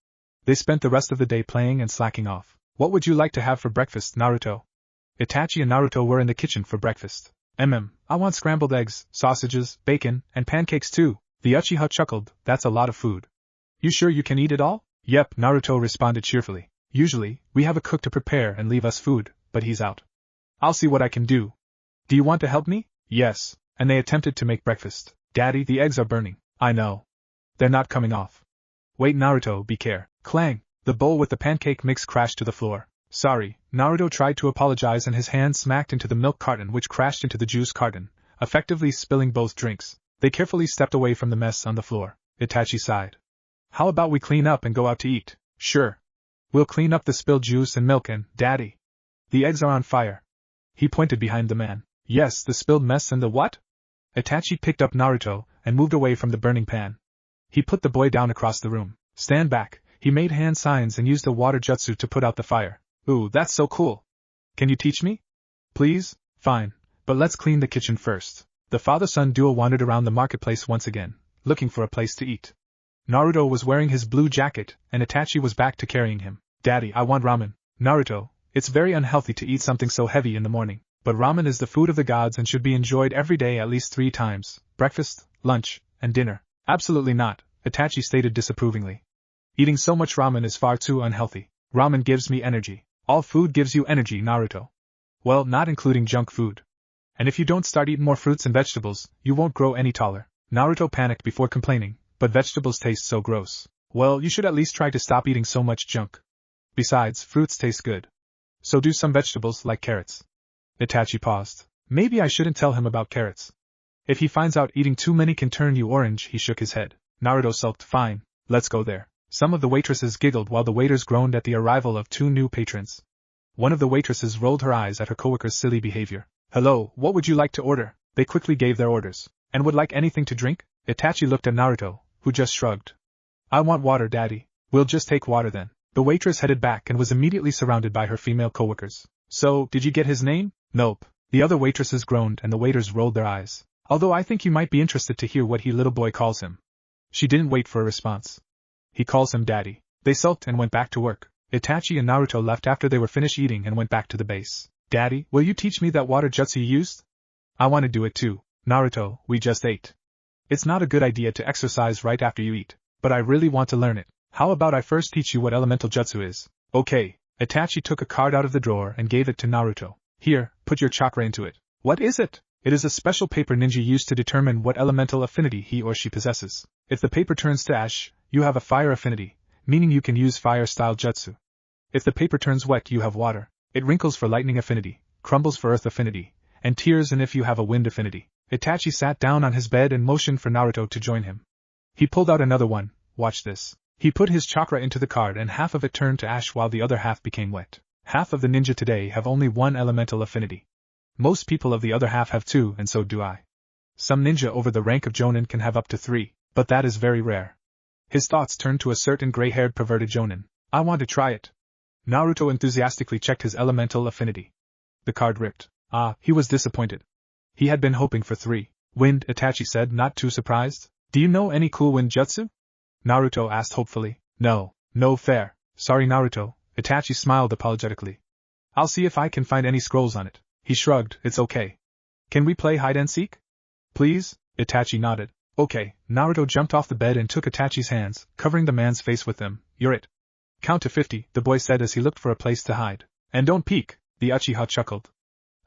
They spent the rest of the day playing and slacking off. What would you like to have for breakfast, Naruto? Itachi and Naruto were in the kitchen for breakfast. I want scrambled eggs, sausages, bacon, and pancakes too. The Uchiha chuckled, that's a lot of food. You sure you can eat it all? Yep, Naruto responded cheerfully. Usually, we have a cook to prepare and leave us food, but he's out. I'll see what I can do. Do you want to help me? Yes. And they attempted to make breakfast. Daddy, the eggs are burning. I know. They're not coming off. Wait, Naruto, be care. Clang! The bowl with the pancake mix crashed to the floor. Sorry, Naruto tried to apologize and his hand smacked into the milk carton which crashed into the juice carton, effectively spilling both drinks. They carefully stepped away from the mess on the floor. Itachi sighed. How about we clean up and go out to eat? Sure. We'll clean up the spilled juice and milk and, Daddy. The eggs are on fire. He pointed behind the man. Yes, the spilled mess and the what? Itachi picked up Naruto and moved away from the burning pan. He put the boy down across the room. Stand back. He made hand signs and used a water jutsu to put out the fire. Ooh, that's so cool. Can you teach me? Please? Fine. But let's clean the kitchen first. The father-son duo wandered around the marketplace once again, looking for a place to eat. Naruto was wearing his blue jacket, and Itachi was back to carrying him. Daddy, I want ramen. Naruto, it's very unhealthy to eat something so heavy in the morning, but ramen is the food of the gods and should be enjoyed every day at least 3 times, breakfast, lunch, and dinner. Absolutely not, Itachi stated disapprovingly. Eating so much ramen is far too unhealthy. Ramen gives me energy. All food gives you energy, Naruto. Well, not including junk food. And if you don't start eating more fruits and vegetables, you won't grow any taller. Naruto panicked before complaining, but vegetables taste so gross. Well, you should at least try to stop eating so much junk. Besides, fruits taste good. So do some vegetables like carrots. Itachi paused. Maybe I shouldn't tell him about carrots. If he finds out eating too many can turn you orange, he shook his head. Naruto sulked. Fine, let's go there. Some of the waitresses giggled while the waiters groaned at the arrival of 2 new patrons. One of the waitresses rolled her eyes at her coworker's silly behavior. Hello, what would you like to order? They quickly gave their orders. And would like anything to drink? Itachi looked at Naruto, who just shrugged. I want water, Daddy. We'll just take water then. The waitress headed back and was immediately surrounded by her female coworkers. So, did you get his name? Nope. The other waitresses groaned and the waiters rolled their eyes. Although I think you might be interested to hear what he little boy calls him. She didn't wait for a response. He calls him Daddy. They sulked and went back to work. Itachi and Naruto left after they were finished eating and went back to the base. Daddy, will you teach me that water jutsu you used? I want to do it too. Naruto, we just ate. It's not a good idea to exercise right after you eat, but I really want to learn it. How about I first teach you what elemental jutsu is? Okay. Itachi took a card out of the drawer and gave it to Naruto. Here, put your chakra into it. What is it? It is a special paper ninja used to determine what elemental affinity he or she possesses. If the paper turns to ash, you have a fire affinity, meaning you can use fire-style jutsu. If the paper turns wet, you have water. It wrinkles for lightning affinity, crumbles for earth affinity, and tears and if you have a wind affinity. Itachi sat down on his bed and motioned for Naruto to join him. He pulled out another one. Watch this. He put his chakra into the card and half of it turned to ash while the other half became wet. Half of the ninja today have only one elemental affinity. Most people of the other half have two, and so do I. Some ninja over the rank of Jonin can have up to 3, but that is very rare. His thoughts turned to a certain gray-haired perverted Jonin. I want to try it. Naruto enthusiastically checked his elemental affinity. The card ripped. He was disappointed. He had been hoping for 3. Wind, Itachi said, not too surprised. Do you know any cool wind jutsu? Naruto asked hopefully. No fair. Sorry Naruto, Itachi smiled apologetically. I'll see if I can find any scrolls on it. He shrugged, it's okay. Can we play hide and seek? Please? Itachi nodded. Okay. Naruto jumped off the bed and took Itachi's hands, covering the man's face with them. You're it. Count to 50, the boy said as he looked for a place to hide. And don't peek, the Uchiha chuckled.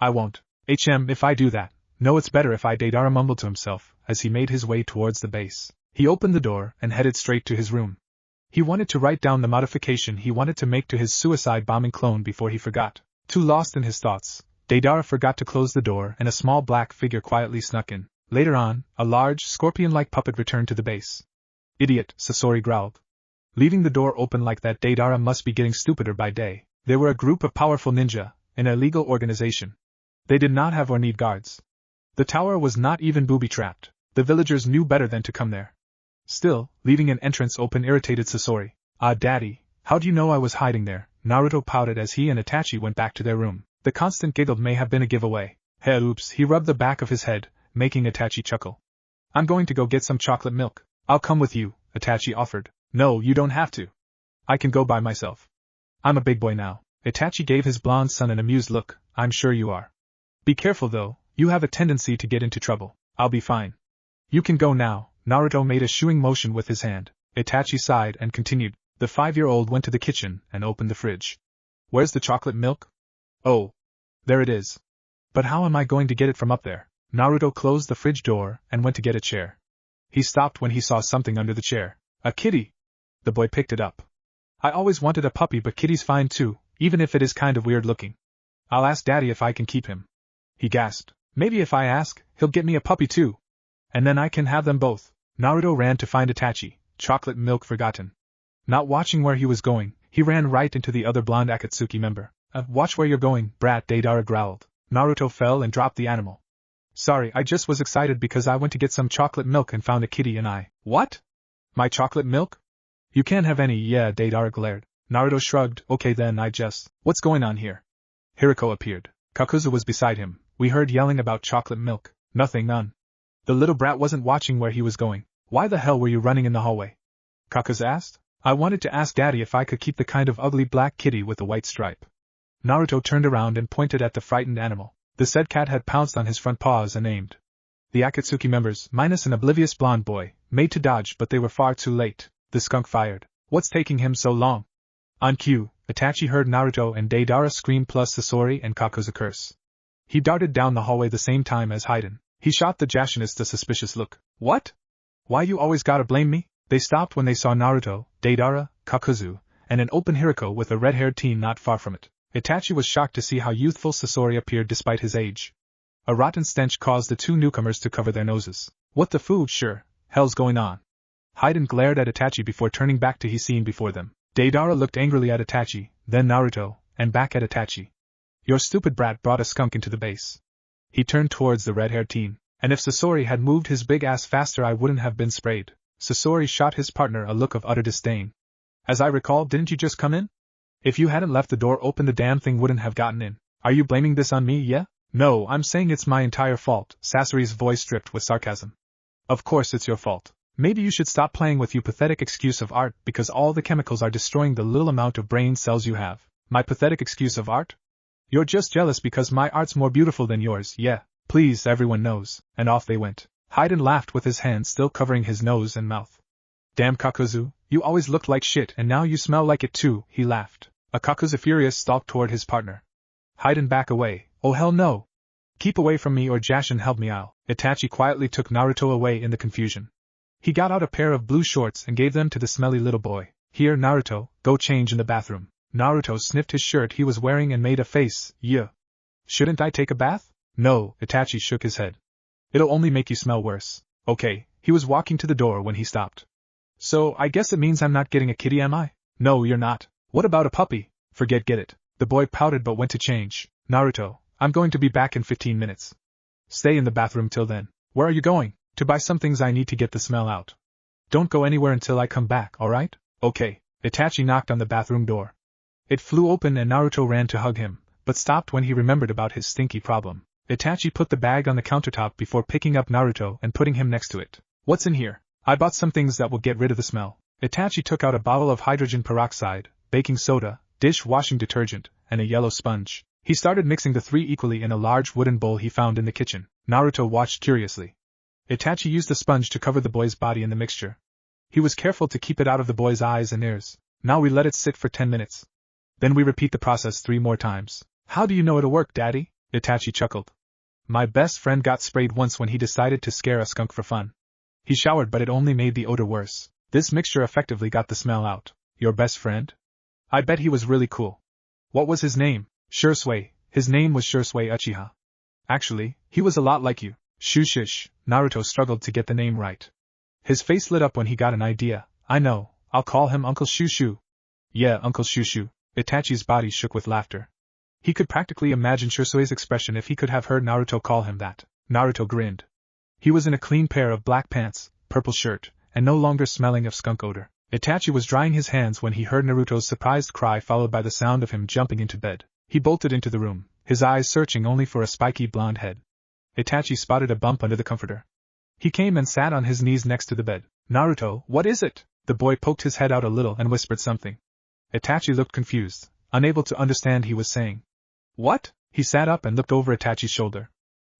I won't. If I do that. No, it's better if I, Deidara mumbled to himself, as he made his way towards the base. He opened the door and headed straight to his room. He wanted to write down the modification he wanted to make to his suicide bombing clone before he forgot. Too lost in his thoughts, Deidara forgot to close the door and a small black figure quietly snuck in. Later on, a large, scorpion-like puppet returned to the base. Idiot, Sasori growled. Leaving the door open like that, Deidara must be getting stupider by day. They were a group of powerful ninja, an illegal organization. They did not have or need guards. The tower was not even booby-trapped. The villagers knew better than to come there. Still, leaving an entrance open irritated Sasori. Daddy, how do you know I was hiding there? Naruto pouted as he and Itachi went back to their room. The constant giggle may have been a giveaway. Hey, oops, he rubbed the back of his head, making Itachi chuckle. I'm going to go get some chocolate milk. I'll come with you, Itachi offered. No, you don't have to. I can go by myself. I'm a big boy now. Itachi gave his blonde son an amused look. I'm sure you are. Be careful though, you have a tendency to get into trouble. I'll be fine. You can go now. Naruto made a shooing motion with his hand. Itachi sighed and continued. The 5-year-old went to the kitchen and opened the fridge. Where's the chocolate milk? Oh. There it is. But how am I going to get it from up there? Naruto closed the fridge door and went to get a chair. He stopped when he saw something under the chair. A kitty. The boy picked it up. I always wanted a puppy, but kitty's fine too, even if it is kind of weird looking. I'll ask Daddy if I can keep him. He gasped. Maybe if I ask, he'll get me a puppy too. And then I can have them both. Naruto ran to find Itachi, chocolate milk forgotten. Not watching where he was going, he ran right into the other blonde Akatsuki member. Watch where you're going, brat, Deidara growled. Naruto fell and dropped the animal. Sorry, I just was excited because I went to get some chocolate milk and found a kitty and I... What? My chocolate milk? You can't have any, yeah, Deidara glared. Naruto shrugged, okay then I just... What's going on here? Hiriko appeared. Kakuzu was beside him. We heard yelling about chocolate milk. Nothing, none. The little brat wasn't watching where he was going. Why the hell were you running in the hallway? Kakuzu asked. I wanted to ask Daddy if I could keep the kind of ugly black kitty with a white stripe. Naruto turned around and pointed at the frightened animal. The said cat had pounced on his front paws and aimed. The Akatsuki members, minus an oblivious blonde boy, made to dodge but they were far too late. The skunk fired. What's taking him so long? On cue, Itachi heard Naruto and Deidara scream plus Sasori and Kakuzu curse. He darted down the hallway the same time as Haiden. He shot the Jashinist a suspicious look. What? Why you always gotta blame me? They stopped when they saw Naruto, Deidara, Kakuzu, and an open Hiriko with a red-haired teen not far from it. Itachi was shocked to see how youthful Sasori appeared despite his age. A rotten stench caused the two newcomers to cover their noses. What the foo, sure, hell's going on? Haiden glared at Itachi before turning back to his scene before them. Deidara looked angrily at Itachi, then Naruto, and back at Itachi. Your stupid brat brought a skunk into the base. He turned towards the red-haired teen. And if Sasori had moved his big ass faster I wouldn't have been sprayed. Sasori shot his partner a look of utter disdain. As I recall, didn't you just come in? If you hadn't left the door open the damn thing wouldn't have gotten in. Are you blaming this on me, yeah? No, I'm saying it's my entire fault, Sasori's voice dripped with sarcasm. Of course it's your fault. Maybe you should stop playing with your pathetic excuse of art because all the chemicals are destroying the little amount of brain cells you have. My pathetic excuse of art? You're just jealous because my art's more beautiful than yours, yeah. Please, everyone knows. And off they went. Hayden laughed with his hand still covering his nose and mouth. Damn Kakuzu, you always looked like shit and now you smell like it too, he laughed. Akakuzu furious stalked toward his partner. Hayden, back away. Oh hell no. Keep away from me or Jashin help me out. Itachi quietly took Naruto away in the confusion. He got out a pair of blue shorts and gave them to the smelly little boy. Here Naruto, go change in the bathroom. Naruto sniffed his shirt he was wearing and made a face, yeah. Shouldn't I take a bath? No, Itachi shook his head. It'll only make you smell worse. Okay, he was walking to the door when he stopped. So, I guess it means I'm not getting a kitty, am I? No, you're not. What about a puppy? Forget get it. The boy pouted but went to change. Naruto, I'm going to be back in 15 minutes. Stay in the bathroom till then. Where are you going? To buy some things I need to get the smell out. Don't go anywhere until I come back, alright? Okay. Itachi knocked on the bathroom door. It flew open and Naruto ran to hug him, but stopped when he remembered about his stinky problem. Itachi put the bag on the countertop before picking up Naruto and putting him next to it. What's in here? I bought some things that will get rid of the smell. Itachi took out a bottle of hydrogen peroxide, baking soda, dish-washing detergent, and a yellow sponge. He started mixing the three equally in a large wooden bowl he found in the kitchen. Naruto watched curiously. Itachi used the sponge to cover the boy's body in the mixture. He was careful to keep it out of the boy's eyes and ears. Now we let it sit for 10 minutes. Then we repeat the process 3 more times. How do you know it'll work, Daddy? Itachi chuckled. My best friend got sprayed once when he decided to scare a skunk for fun. He showered but it only made the odor worse. This mixture effectively got the smell out. Your best friend? I bet he was really cool. What was his name? Shursui. His name was Shursui Uchiha. Actually, he was a lot like you. Shushish. Naruto struggled to get the name right. His face lit up when he got an idea. I know, I'll call him Uncle Shushu. Yeah, Uncle Shushu. Itachi's body shook with laughter. He could practically imagine Shursui's expression if he could have heard Naruto call him that. Naruto grinned. He was in a clean pair of black pants, purple shirt, and no longer smelling of skunk odor. Itachi was drying his hands when he heard Naruto's surprised cry followed by the sound of him jumping into bed. He bolted into the room, his eyes searching only for a spiky blonde head. Itachi spotted a bump under the comforter. He came and sat on his knees next to the bed. Naruto, what is it? The boy poked his head out a little and whispered something. Itachi looked confused, unable to understand he was saying. What? He sat up and looked over Itachi's shoulder.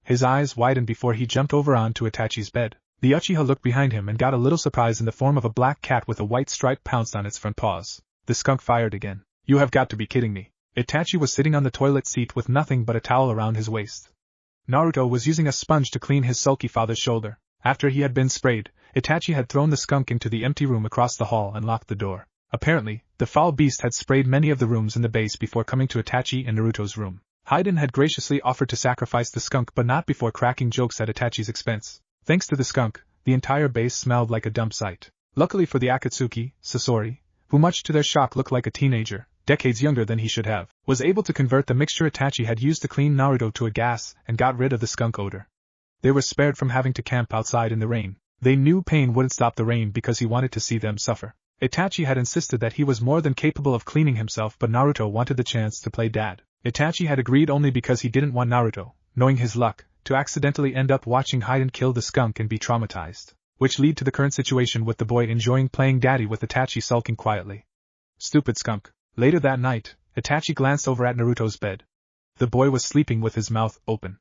His eyes widened before he jumped over onto Itachi's bed. The Uchiha looked behind him and got a little surprise in the form of a black cat with a white stripe pounced on its front paws. The skunk fired again. You have got to be kidding me. Itachi was sitting on the toilet seat with nothing but a towel around his waist. Naruto was using a sponge to clean his sulky father's shoulder. After he had been sprayed, Itachi had thrown the skunk into the empty room across the hall and locked the door. Apparently, the foul beast had sprayed many of the rooms in the base before coming to Itachi and Naruto's room. Hayden had graciously offered to sacrifice the skunk but not before cracking jokes at Itachi's expense. Thanks to the skunk, the entire base smelled like a dump site. Luckily for the Akatsuki, Sasori, who much to their shock looked like a teenager, decades younger than he should have, was able to convert the mixture Itachi had used to clean Naruto to a gas and got rid of the skunk odor. They were spared from having to camp outside in the rain. They knew Pain wouldn't stop the rain because he wanted to see them suffer. Itachi had insisted that he was more than capable of cleaning himself but Naruto wanted the chance to play dad. Itachi had agreed only because he didn't want Naruto, knowing his luck, to accidentally end up watching Hayden kill the skunk and be traumatized, which led to the current situation with the boy enjoying playing daddy with Itachi sulking quietly. Stupid skunk. Later that night, Itachi glanced over at Naruto's bed. The boy was sleeping with his mouth open.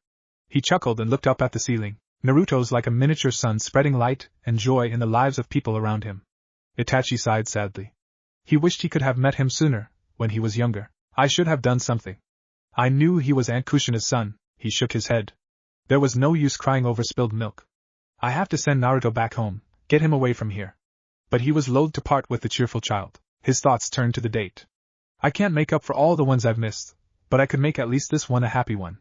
He chuckled and looked up at the ceiling. Naruto's like a miniature sun spreading light and joy in the lives of people around him. Itachi sighed sadly. He wished he could have met him sooner, when he was younger. I should have done something. I knew he was Aunt Kushina's son. He shook his head. There was no use crying over spilled milk. I have to send Naruto back home, get him away from here. But he was loath to part with the cheerful child. His thoughts turned to the date. I can't make up for all the ones I've missed, but I could make at least this one a happy one.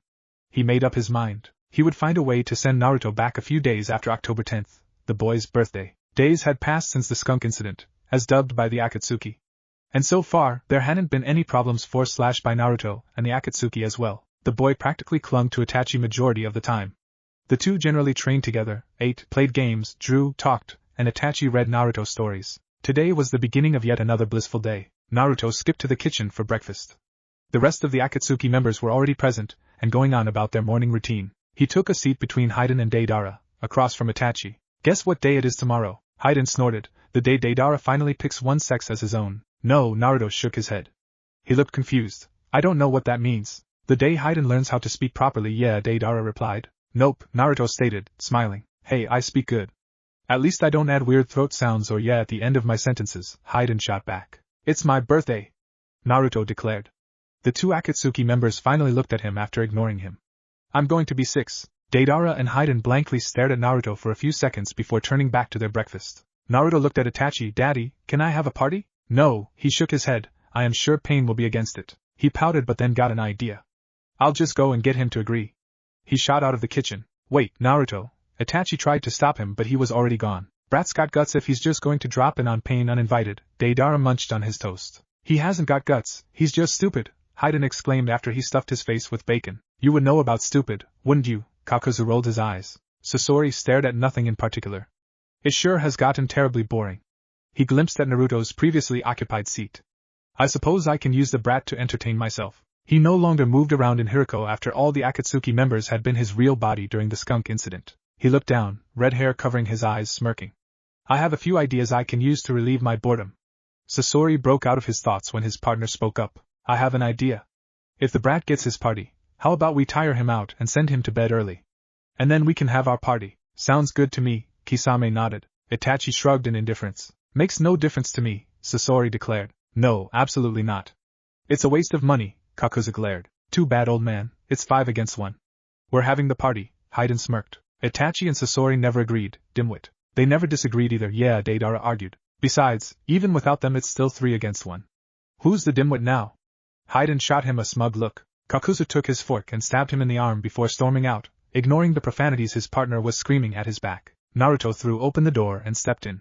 He made up his mind. He would find a way to send Naruto back a few days after October 10th, the boy's birthday. Days had passed since the skunk incident, as dubbed by the Akatsuki. And so far, there hadn't been any problems by Naruto and the Akatsuki as well. The boy practically clung to Itachi majority of the time. The two generally trained together, ate, played games, drew, talked, and Itachi read Naruto stories. Today was the beginning of yet another blissful day. Naruto skipped to the kitchen for breakfast. The rest of the Akatsuki members were already present, and going on about their morning routine. He took a seat between Hayden and Deidara, across from Itachi. Guess what day it is tomorrow? Hayden snorted, the day Deidara finally picks one sex as his own. No, Naruto shook his head. He looked confused. I don't know what that means. The day Hayden learns how to speak properly, yeah, Deidara replied. Nope, Naruto stated, smiling. Hey, I speak good. At least I don't add weird throat sounds or yeah at the end of my sentences, Hayden shot back. It's my birthday, Naruto declared. The two Akatsuki members finally looked at him after ignoring him. I'm going to be 6. Deidara and Hayden blankly stared at Naruto for a few seconds before turning back to their breakfast. Naruto looked at Itachi. Daddy, can I have a party? No, he shook his head. I am sure Pain will be against it. He pouted but then got an idea. I'll just go and get him to agree. He shot out of the kitchen. Wait, Naruto. Itachi tried to stop him but he was already gone. Brat's got guts if he's just going to drop in on Pain uninvited. Deidara munched on his toast. He hasn't got guts, he's just stupid, Hayden exclaimed after he stuffed his face with bacon. You would know about stupid, wouldn't you? Kakuzu rolled his eyes. Sasori stared at nothing in particular. It sure has gotten terribly boring. He glimpsed at Naruto's previously occupied seat. I suppose I can use the brat to entertain myself. He no longer moved around in Hiriko after all the Akatsuki members had been his real body during the skunk incident. He looked down, red hair covering his eyes, smirking. I have a few ideas I can use to relieve my boredom. Sasori broke out of his thoughts when his partner spoke up. I have an idea. If the brat gets his party, how about we tire him out and send him to bed early? And then we can have our party. Sounds good to me, Kisame nodded. Itachi shrugged in indifference. Makes no difference to me, Sasori declared. No, absolutely not. It's a waste of money, Kakuzu glared. Too bad, old man, it's 5 against 1. We're having the party, Hayden smirked. Itachi and Sasori never agreed, dimwit. They never disagreed either, yeah, Deidara argued. Besides, even without them it's still 3 against 1. Who's the dimwit now? Hayden shot him a smug look. Kakuzu took his fork and stabbed him in the arm before storming out, ignoring the profanities his partner was screaming at his back. Naruto threw open the door and stepped in.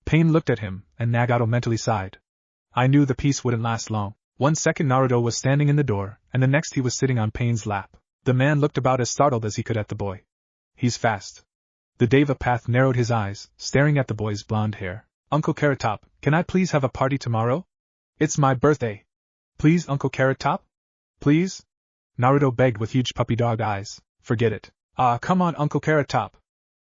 Pain looked at him, and Nagato mentally sighed. I knew the peace wouldn't last long. 1 second Naruto was standing in the door, and the next he was sitting on Pain's lap. The man looked about as startled as he could at the boy. He's fast. The Deva Path narrowed his eyes, staring at the boy's blonde hair. Uncle Carrot Top, can I please have a party tomorrow? It's my birthday. Please, Uncle Carrot Top? Please? Naruto begged with huge puppy dog eyes. Forget it. Come on, Uncle Carrot Top.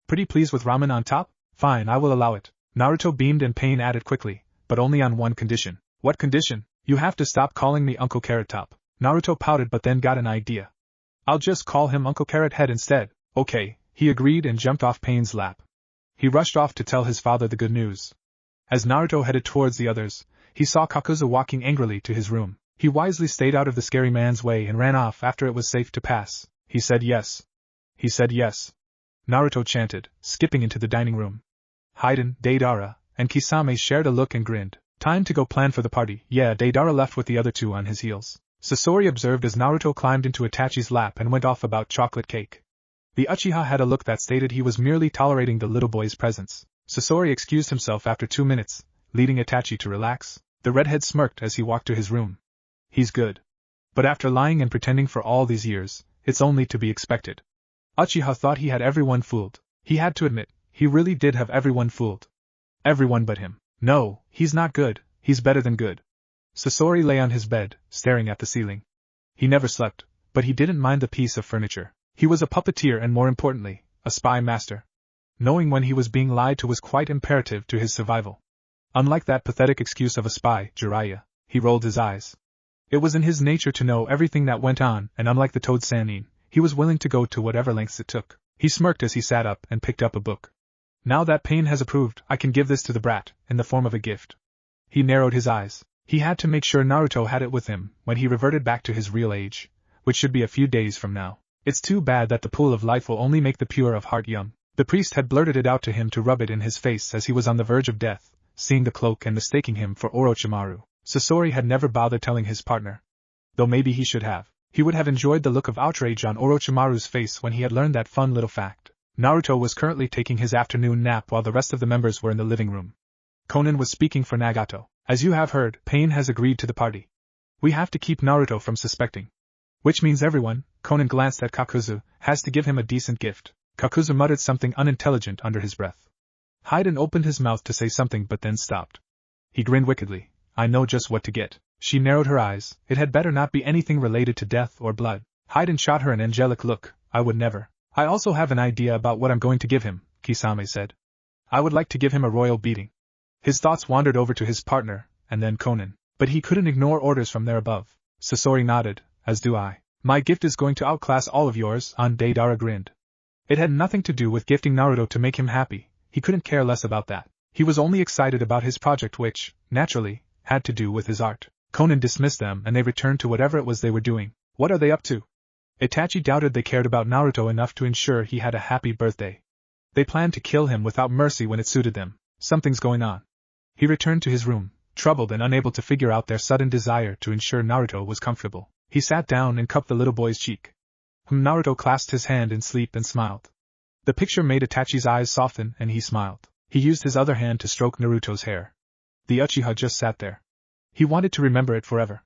Pretty please with ramen on top? Fine, I will allow it. Naruto beamed and Pain added quickly, but only on one condition. What condition? You have to stop calling me Uncle Carrot Top. Naruto pouted but then got an idea. I'll just call him Uncle Carrot Head instead. Okay, he agreed and jumped off Pain's lap. He rushed off to tell his father the good news. As Naruto headed towards the others, he saw Kakuzu walking angrily to his room. He wisely stayed out of the scary man's way and ran off after it was safe to pass. He said yes. He said yes. Naruto chanted, skipping into the dining room. Hayden, Deidara, and Kisame shared a look and grinned. Time to go plan for the party. Yeah, Deidara left with the other two on his heels. Sasori observed as Naruto climbed into Itachi's lap and went off about chocolate cake. The Uchiha had a look that stated he was merely tolerating the little boy's presence. Sasori excused himself after 2 minutes, leading Itachi to relax. The redhead smirked as he walked to his room. He's good. But after lying and pretending for all these years, it's only to be expected. Uchiha thought he had everyone fooled. He had to admit, he really did have everyone fooled. Everyone but him. No, he's not good, he's better than good. Sasori lay on his bed, staring at the ceiling. He never slept, but he didn't mind the piece of furniture. He was a puppeteer and more importantly, a spy master. Knowing when he was being lied to was quite imperative to his survival. Unlike that pathetic excuse of a spy, Jiraiya, he rolled his eyes. It was in his nature to know everything that went on, and unlike the Toad Sannin, he was willing to go to whatever lengths it took. He smirked as he sat up and picked up a book. Now that Pain has approved, I can give this to the brat, in the form of a gift. He narrowed his eyes. He had to make sure Naruto had it with him when he reverted back to his real age, which should be a few days from now. It's too bad that the pool of life will only make the pure of heart young. The priest had blurted it out to him to rub it in his face as he was on the verge of death, seeing the cloak and mistaking him for Orochimaru. Sasori had never bothered telling his partner. Though maybe he should have. He would have enjoyed the look of outrage on Orochimaru's face when he had learned that fun little fact. Naruto was currently taking his afternoon nap while the rest of the members were in the living room. Conan was speaking for Nagato. As you have heard, Pain has agreed to the party. We have to keep Naruto from suspecting. Which means everyone, Conan glanced at Kakuzu, has to give him a decent gift. Kakuzu muttered something unintelligent under his breath. Hayden opened his mouth to say something but then stopped. He grinned wickedly. I know just what to get. She narrowed her eyes. It had better not be anything related to death or blood. Hayden shot her an angelic look. I would never. I also have an idea about what I'm going to give him, Kisame said. I would like to give him a royal beating. His thoughts wandered over to his partner, and then Conan. But he couldn't ignore orders from there above. Sasori nodded, as do I. My gift is going to outclass all of yours, Deidara grinned. It had nothing to do with gifting Naruto to make him happy, he couldn't care less about that. He was only excited about his project which, naturally, had to do with his art. Conan dismissed them and they returned to whatever it was they were doing. What are they up to? Itachi doubted they cared about Naruto enough to ensure he had a happy birthday. They planned to kill him without mercy when it suited them. Something's going on. He returned to his room, troubled and unable to figure out their sudden desire to ensure Naruto was comfortable. He sat down and cupped the little boy's cheek. Naruto clasped his hand in sleep and smiled. The picture made Itachi's eyes soften and he smiled. He used his other hand to stroke Naruto's hair. The Uchiha just sat there. He wanted to remember it forever.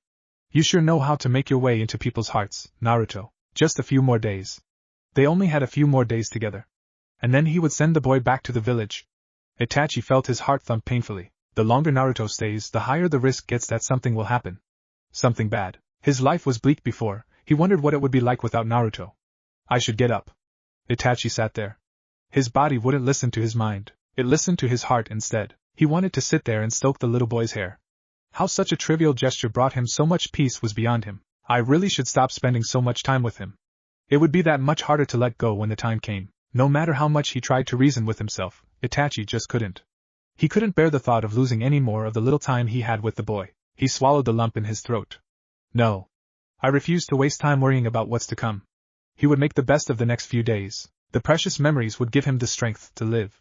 You sure know how to make your way into people's hearts, Naruto. Just a few more days. They only had a few more days together. And then he would send the boy back to the village. Itachi felt his heart thump painfully. The longer Naruto stays, the higher the risk gets that something will happen. Something bad. His life was bleak before, he wondered what it would be like without Naruto. I should get up. Itachi sat there. His body wouldn't listen to his mind, it listened to his heart instead. He wanted to sit there and stoke the little boy's hair. How such a trivial gesture brought him so much peace was beyond him. I really should stop spending so much time with him. It would be that much harder to let go when the time came. No matter how much he tried to reason with himself, Itachi just couldn't. He couldn't bear the thought of losing any more of the little time he had with the boy. He swallowed the lump in his throat. No. I refused to waste time worrying about what's to come. He would make the best of the next few days. The precious memories would give him the strength to live.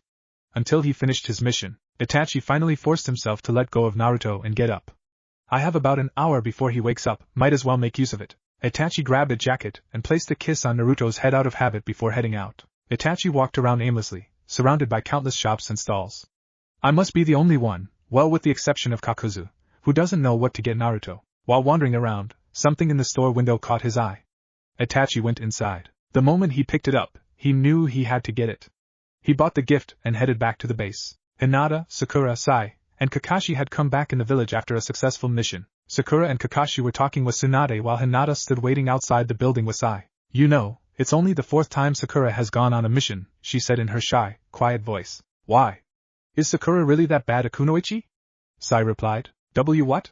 Until he finished his mission, Itachi finally forced himself to let go of Naruto and get up. I have about an hour before he wakes up, might as well make use of it. Itachi grabbed a jacket and placed a kiss on Naruto's head out of habit before heading out. Itachi walked around aimlessly, surrounded by countless shops and stalls. I must be the only one, well with the exception of Kakuzu, who doesn't know what to get Naruto. While wandering around, something in the store window caught his eye. Itachi went inside. The moment he picked it up, he knew he had to get it. He bought the gift and headed back to the base. Hinata, Sakura, Sai, and Kakashi had come back in the village after a successful mission. Sakura and Kakashi were talking with Tsunade while Hinata stood waiting outside the building with Sai. You know, it's only the 4th time Sakura has gone on a mission, she said in her shy, quiet voice. Why? Is Sakura really that bad a kunoichi? Sai replied. What?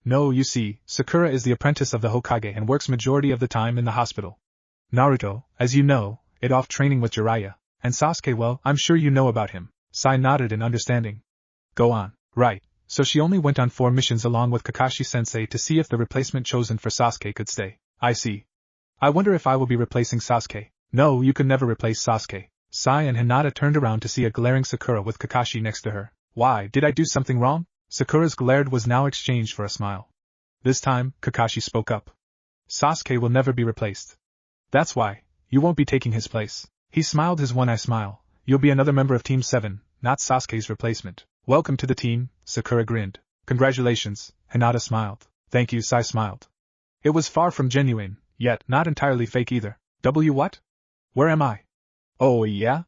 No, you see, Sakura is the apprentice of the Hokage and works majority of the time in the hospital. Naruto, as you know, is off training with Jiraiya, and Sasuke, well, I'm sure you know about him. Sai nodded in understanding. Go on. Right, so she only went on 4 missions along with Kakashi-sensei to see if the replacement chosen for Sasuke could stay. I see. I wonder if I will be replacing Sasuke. No, you could never replace Sasuke. Sai and Hinata turned around to see a glaring Sakura with Kakashi next to her. Why, did I do something wrong? Sakura's glare was now exchanged for a smile. This time, Kakashi spoke up. Sasuke will never be replaced. That's why, you won't be taking his place. He smiled his one-eye smile. You'll be another member of Team 7, not Sasuke's replacement. Welcome to the team, Sakura grinned. Congratulations, Hinata smiled. Thank you, Sai smiled. It was far from genuine, yet not entirely fake either. What? Where am I? Oh yeah?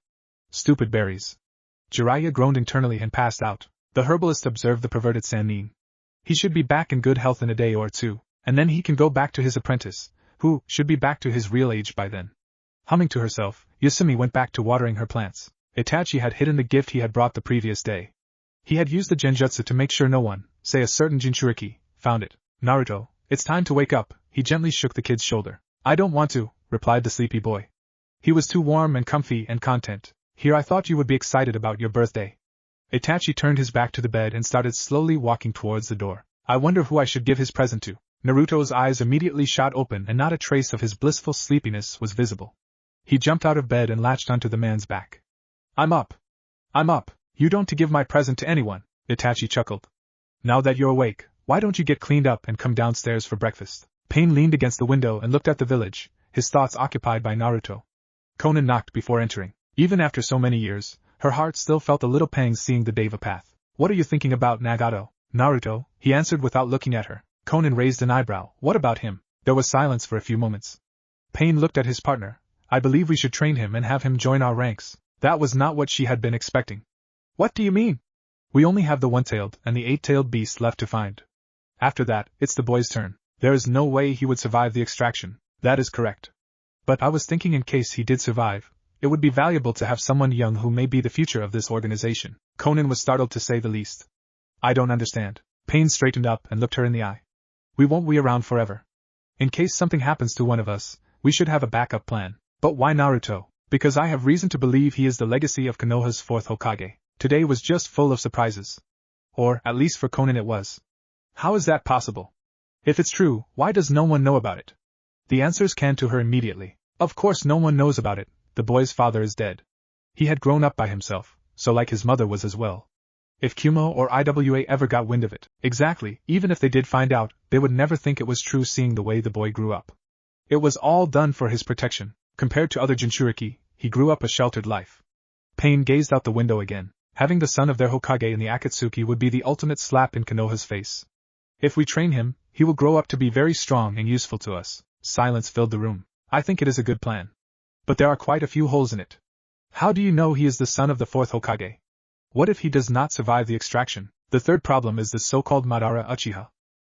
Stupid berries. Jiraiya groaned internally and passed out. The herbalist observed the perverted Sannin. He should be back in good health in a day or two, and then he can go back to his apprentice, who should be back to his real age by then. Humming to herself, Yasumi went back to watering her plants. Itachi had hidden the gift he had brought the previous day. He had used the genjutsu to make sure no one, say a certain Jinchuriki, found it. Naruto, it's time to wake up, he gently shook the kid's shoulder. I don't want to, replied the sleepy boy. He was too warm and comfy and content. Here I thought you would be excited about your birthday. Itachi turned his back to the bed and started slowly walking towards the door. I wonder who I should give his present to. Naruto's eyes immediately shot open and not a trace of his blissful sleepiness was visible. He jumped out of bed and latched onto the man's back. I'm up. You don't to give my present to anyone, Itachi chuckled. Now that you're awake, why don't you get cleaned up and come downstairs for breakfast? Pain leaned against the window and looked at the village, his thoughts occupied by Naruto. Conan knocked before entering. Even after so many years, her heart still felt a little pang seeing the Deva path. What are you thinking about, Nagato? Naruto, he answered without looking at her. Conan raised an eyebrow. What about him? There was silence for a few moments. Pain looked at his partner. I believe we should train him and have him join our ranks. That was not what she had been expecting. What do you mean? We only have the one-tailed and the 8-tailed beast left to find. After that, it's the boy's turn. There is no way he would survive the extraction. That is correct. But I was thinking in case he did survive, It would be valuable to have someone young who may be the future of this organization. Conan was startled to say the least. I don't understand. Pain straightened up and looked her in the eye. We won't be around forever. In case something happens to one of us, we should have a backup plan. But why Naruto? Because I have reason to believe he is the legacy of Konoha's fourth Hokage. Today was just full of surprises. Or, at least for Conan it was. How is that possible? If it's true, why does no one know about it? The answers came to her immediately. Of course no one knows about it, the boy's father is dead. He had grown up by himself, so like his mother was as well. If Kumo or IWA ever got wind of it, exactly, even if they did find out, they would never think it was true seeing the way the boy grew up. It was all done for his protection. Compared to other Jinchuriki, he grew up a sheltered life. Pain gazed out the window again. Having the son of their Hokage in the Akatsuki would be the ultimate slap in Konoha's face. If we train him, he will grow up to be very strong and useful to us. Silence filled the room. I think it is a good plan. But there are quite a few holes in it. How do you know he is the son of the fourth Hokage? What if he does not survive the extraction? The third problem is the so-called Madara Uchiha.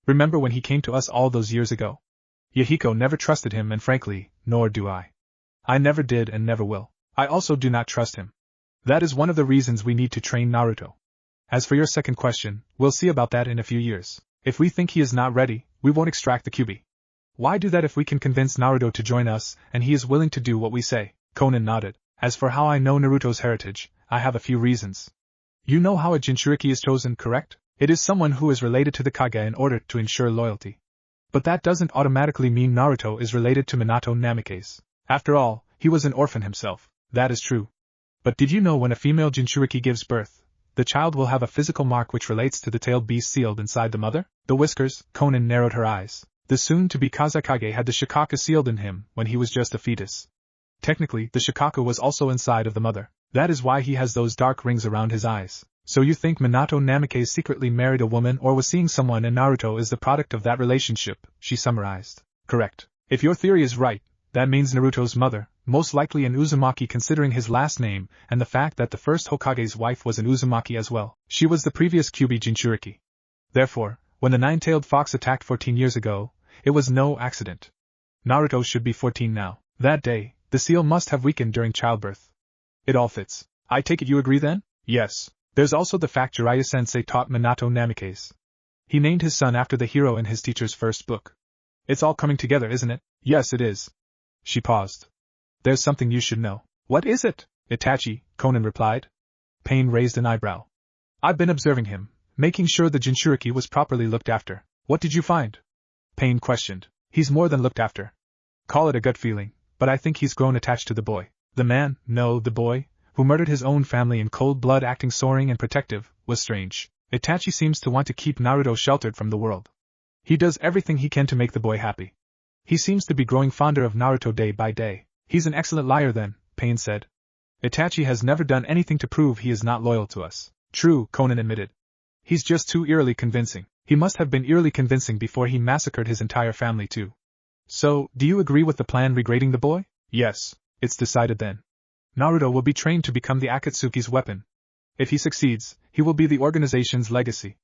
Remember when he came to us all those years ago? Yahiko never trusted him and frankly, nor do I. I never did and never will. I also do not trust him. That is one of the reasons we need to train Naruto. As for your second question, we'll see about that in a few years. If we think he is not ready, we won't extract the Kyuubi. Why do that if we can convince Naruto to join us, and he is willing to do what we say? Conan nodded. As for how I know Naruto's heritage, I have a few reasons. You know how a Jinchuriki is chosen, correct? It is someone who is related to the Kage in order to ensure loyalty. But that doesn't automatically mean Naruto is related to Minato Namikaze. After all, he was an orphan himself. That is true. But did you know when a female Jinchuriki gives birth, the child will have a physical mark which relates to the tailed beast sealed inside the mother? The whiskers, Conan narrowed her eyes. The soon-to-be Kazekage had the Shikaku sealed in him when he was just a fetus. Technically, the Shikaku was also inside of the mother. That is why he has those dark rings around his eyes. So you think Minato Namikaze secretly married a woman or was seeing someone and Naruto is the product of that relationship, she summarized. Correct. If your theory is right, that means Naruto's mother, most likely an Uzumaki considering his last name, and the fact that the first Hokage's wife was an Uzumaki as well. She was the previous Kyuubi Jinchuriki. Therefore, when the nine-tailed fox attacked 14 years ago, it was no accident. Naruto should be 14 now. That day, the seal must have weakened during childbirth. It all fits. I take it you agree then? Yes. There's also the fact Jiraiya-sensei taught Minato Namikaze. He named his son after the hero in his teacher's first book. It's all coming together, isn't it? Yes, it is. She paused. There's something you should know. What is it? Itachi, Conan replied. Pain raised an eyebrow. I've been observing him, making sure the Jinchuriki was properly looked after. What did you find? Pain questioned. He's more than looked after. Call it a gut feeling, but I think he's grown attached to the boy. The man, no, the boy, who murdered his own family in cold blood acting soaring and protective, was strange. Itachi seems to want to keep Naruto sheltered from the world. He does everything he can to make the boy happy. He seems to be growing fonder of Naruto day by day. He's an excellent liar then, Pain said. Itachi has never done anything to prove he is not loyal to us. True, Conan admitted. He's just too eerily convincing. He must have been eerily convincing before he massacred his entire family too. So, do you agree with the plan regrading the boy? Yes, it's decided then. Naruto will be trained to become the Akatsuki's weapon. If he succeeds, he will be the organization's legacy.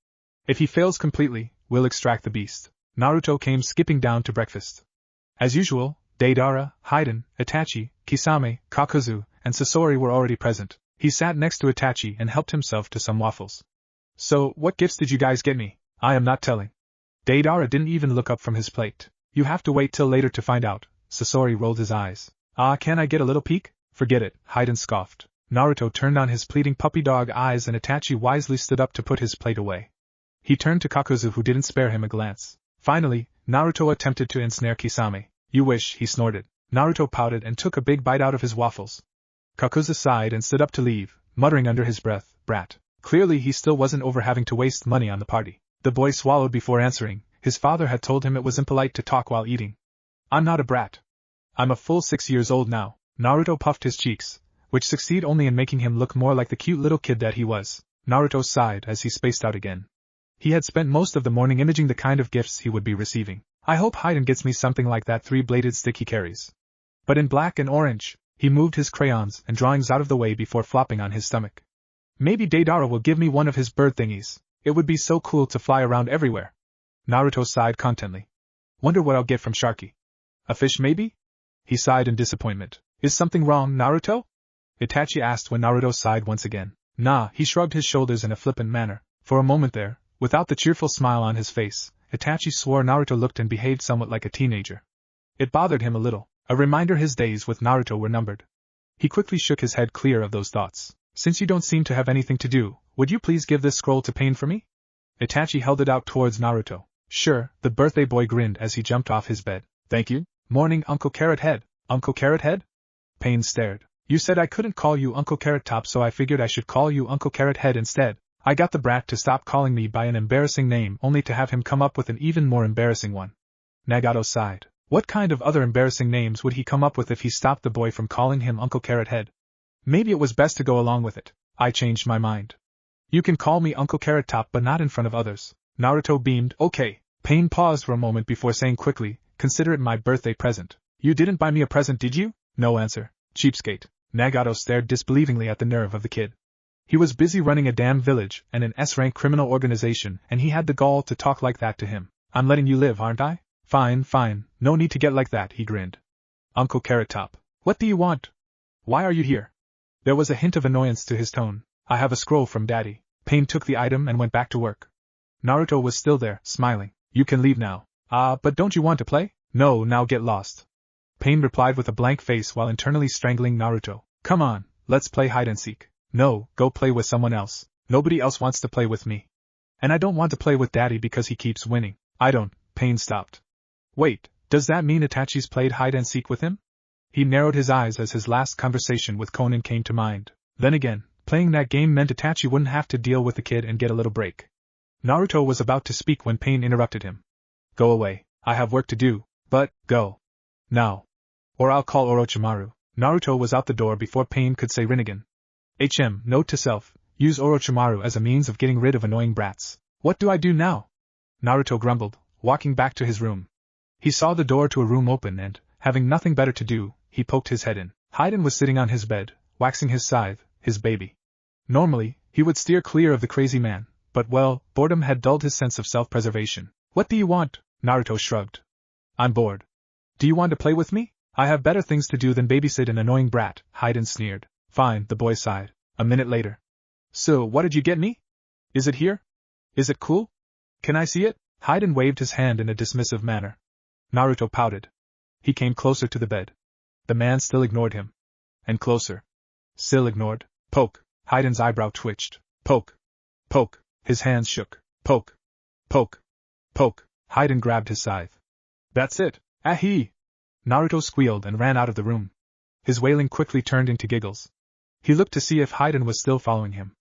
If he fails completely, we'll extract the beast. Naruto came skipping down to breakfast. As usual, Deidara, Haiden, Itachi, Kisame, Kakuzu, and Sasori were already present. He sat next to Itachi and helped himself to some waffles. So, what gifts did you guys get me? I am not telling. Deidara didn't even look up from his plate. You have to wait till later to find out. Sasori rolled his eyes. Can I get a little peek? Forget it, Haiden scoffed. Naruto turned on his pleading puppy dog eyes and Itachi wisely stood up to put his plate away. He turned to Kakuzu who didn't spare him a glance. Finally, Naruto attempted to ensnare Kisame. You wish, he snorted. Naruto pouted and took a big bite out of his waffles. Kakuzu sighed and stood up to leave, muttering under his breath, brat. Clearly he still wasn't over having to waste money on the party. The boy swallowed before answering. His father had told him it was impolite to talk while eating. I'm not a brat. I'm a full 6 years old now. Naruto puffed his cheeks, which succeed only in making him look more like the cute little kid that he was. Naruto sighed as he spaced out again. He had spent most of the morning imaging the kind of gifts he would be receiving. I hope Haiden gets me something like that 3-bladed stick he carries. But in black and orange. He moved his crayons and drawings out of the way before flopping on his stomach. Maybe Deidara will give me one of his bird thingies. It would be so cool to fly around everywhere. Naruto sighed contently. Wonder what I'll get from Sharky. A fish maybe? He sighed in disappointment. Is something wrong, Naruto? Itachi asked when Naruto sighed once again. Nah, he shrugged his shoulders in a flippant manner. For a moment there, without the cheerful smile on his face, Itachi swore Naruto looked and behaved somewhat like a teenager. It bothered him a little, a reminder his days with Naruto were numbered. He quickly shook his head clear of those thoughts. Since you don't seem to have anything to do, would you please give this scroll to Pain for me? Itachi held it out towards Naruto. Sure, the birthday boy grinned as he jumped off his bed. Thank you. Morning, Uncle Carrot Head. Uncle Carrot Head? Pain stared. You said I couldn't call you Uncle Carrot Top, so I figured I should call you Uncle Carrot Head instead. I got the brat to stop calling me by an embarrassing name only to have him come up with an even more embarrassing one. Nagato sighed. What kind of other embarrassing names would he come up with if he stopped the boy from calling him Uncle Carrot Head? Maybe it was best to go along with it. I changed my mind. You can call me Uncle Carrot Top, but not in front of others. Naruto beamed. Okay. Pain paused for a moment before saying quickly, consider it my birthday present. You didn't buy me a present, did you? No answer. Cheapskate. Nagato stared disbelievingly at the nerve of the kid. He was busy running a damn village and an S-rank criminal organization, and he had the gall to talk like that to him. I'm letting you live, aren't I? Fine, fine, no need to get like that, he grinned. Uncle Carrot Top. What do you want? Why are you here? There was a hint of annoyance to his tone. I have a scroll from Daddy. Pain took the item and went back to work. Naruto was still there, smiling. You can leave now. But don't you want to play? No, now get lost. Pain replied with a blank face while internally strangling Naruto. Come on, let's play hide and seek. No, go play with someone else. Nobody else wants to play with me. And I don't want to play with Daddy because he keeps winning. I don't. Pain stopped. Wait, does that mean Itachi's played hide and seek with him? He narrowed his eyes as his last conversation with Conan came to mind. Then again, playing that game meant Itachi wouldn't have to deal with the kid and get a little break. Naruto was about to speak when Pain interrupted him. Go away, I have work to do, but, go. Now. Or I'll call Orochimaru. Naruto was out the door before Pain could say Rinnegan. Note to self, use Orochimaru as a means of getting rid of annoying brats. What do I do now? Naruto grumbled, walking back to his room. He saw the door to a room open and, having nothing better to do, he poked his head in. Hayden was sitting on his bed, waxing his scythe, his baby. Normally, he would steer clear of the crazy man, but well, boredom had dulled his sense of self-preservation. What do you want? Naruto shrugged. I'm bored. Do you want to play with me? I have better things to do than babysit an annoying brat, Hayden sneered. Fine, the boy sighed. A minute later. So, what did you get me? Is it here? Is it cool? Can I see it? Hayden waved his hand in a dismissive manner. Naruto pouted. He came closer to the bed. The man still ignored him. And closer. Still ignored. Poke. Hayden's eyebrow twitched. Poke. Poke. His hands shook. Poke. Poke. Poke. Hayden grabbed his scythe. That's it. Ahee! Naruto squealed and ran out of the room. His wailing quickly turned into giggles. He looked to see if Hayden was still following him.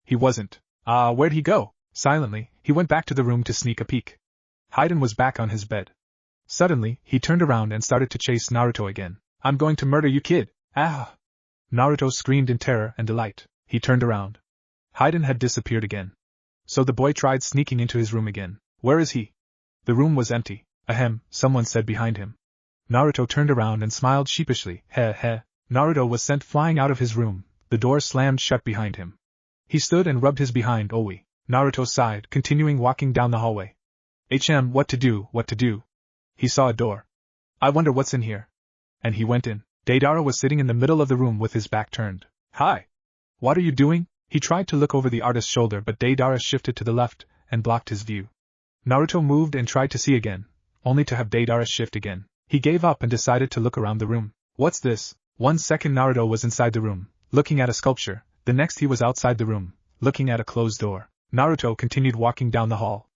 He wasn't. Where'd he go? Silently, he went back to the room to sneak a peek. Hayden was back on his bed. Suddenly, he turned around and started to chase Naruto again. I'm going to murder you, kid! Ah! Naruto screamed in terror and delight. He turned around. Hayden had disappeared again. So the boy tried sneaking into his room again. Where is he? The room was empty. Ahem, someone said behind him. Naruto turned around and smiled sheepishly. Heh heh. Naruto was sent flying out of his room. The door slammed shut behind him. He stood and rubbed his behind. Oi. Naruto sighed, continuing walking down the hallway. What to do, what to do? He saw a door. I wonder what's in here. And he went in. Deidara was sitting in the middle of the room with his back turned. Hi. What are you doing? He tried to look over the artist's shoulder, but Deidara shifted to the left and blocked his view. Naruto moved and tried to see again, only to have Deidara shift again. He gave up and decided to look around the room. What's this? 1 second Naruto was inside the room, looking at a sculpture. The next he was outside the room, looking at a closed door. Naruto continued walking down the hall.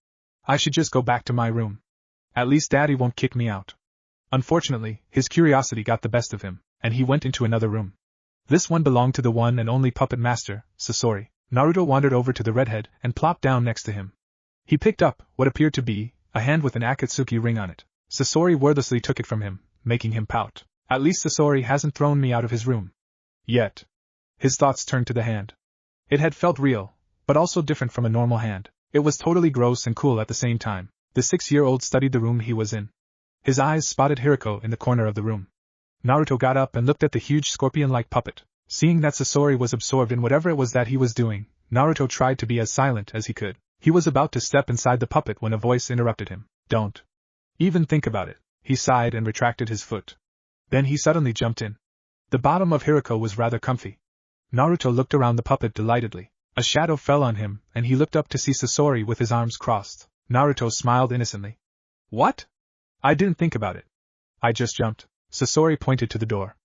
I should just go back to my room. At least Daddy won't kick me out. Unfortunately, his curiosity got the best of him, and he went into another room. This one belonged to the one and only puppet master, Sasori. Naruto wandered over to the redhead and plopped down next to him. He picked up what appeared to be a hand with an Akatsuki ring on it. Sasori wordlessly took it from him, making him pout. At least Sasori hasn't thrown me out of his room. Yet. His thoughts turned to the hand. It had felt real, but also different from a normal hand. It was totally gross and cool at the same time. The 6-year-old studied the room he was in. His eyes spotted Hiriko in the corner of the room. Naruto got up and looked at the huge scorpion-like puppet. Seeing that Sasori was absorbed in whatever it was that he was doing, Naruto tried to be as silent as he could. He was about to step inside the puppet when a voice interrupted him. Don't even think about it. He sighed and retracted his foot. Then he suddenly jumped in. The bottom of Hiriko was rather comfy. Naruto looked around the puppet delightedly. A shadow fell on him, and he looked up to see Sasori with his arms crossed. Naruto smiled innocently. What? I didn't think about it. I just jumped. Sasori pointed to the door.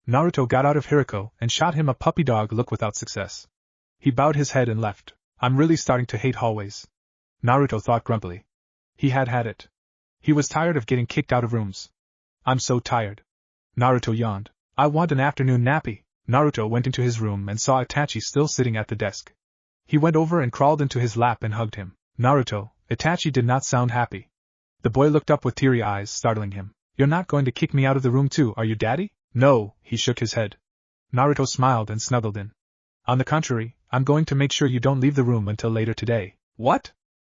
Naruto got out of Hiriko and shot him a puppy dog look without success. He bowed his head and left. I'm really starting to hate hallways. Naruto thought grumpily. He had it. He was tired of getting kicked out of rooms. I'm so tired. Naruto yawned. I want an afternoon nappy. Naruto went into his room and saw Itachi still sitting at the desk. He went over and crawled into his lap and hugged him. Naruto, Itachi did not sound happy. The boy looked up with teary eyes, startling him. You're not going to kick me out of the room too, are you, Daddy? No, he shook his head. Naruto smiled and snuggled in. On the contrary, I'm going to make sure you don't leave the room until later today. What?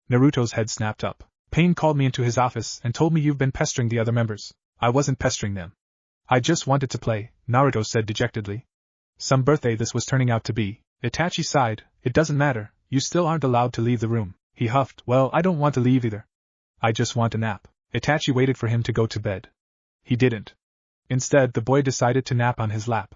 Naruto's head snapped up. Pain called me into his office and told me you've been pestering the other members. I wasn't pestering them. I just wanted to play, Naruto said dejectedly. Some birthday this was turning out to be. Itachi sighed. It doesn't matter, you still aren't allowed to leave the room. He huffed. Well, I don't want to leave either. I just want a nap. Itachi waited for him to go to bed. He didn't. Instead, the boy decided to nap on his lap.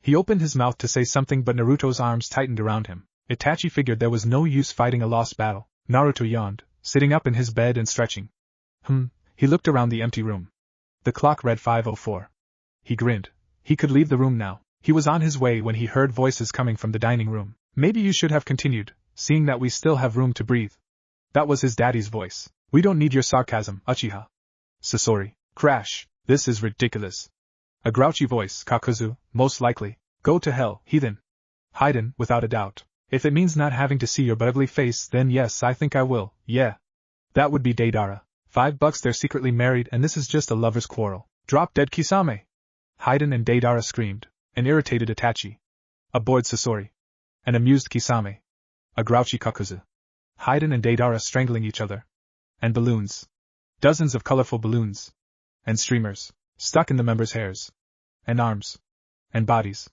He opened his mouth to say something, but Naruto's arms tightened around him. Itachi figured there was no use fighting a lost battle. Naruto yawned, sitting up in his bed and stretching. He looked around the empty room. The clock read 5:04. He grinned. He could leave the room now. He was on his way when he heard voices coming from the dining room. Maybe you should have continued, seeing that we still have room to breathe. That was his daddy's voice. We don't need your sarcasm, Uchiha. Sasori. Crash. This is ridiculous. A grouchy voice, Kakuzu, most likely. Go to hell, heathen. Haiden, without a doubt. If it means not having to see your ugly face, then yes, I think I will, yeah. That would be Deidara. $5 they're secretly married and this is just a lover's quarrel. Drop dead Kisame. Haiden and Deidara screamed. An irritated Itachi. A bored Sasori. An amused Kisame. A grouchy Kakuzu. Haiden and Deidara strangling each other. And balloons. Dozens of colorful balloons. And streamers. Stuck in the members' hairs. And arms. And bodies.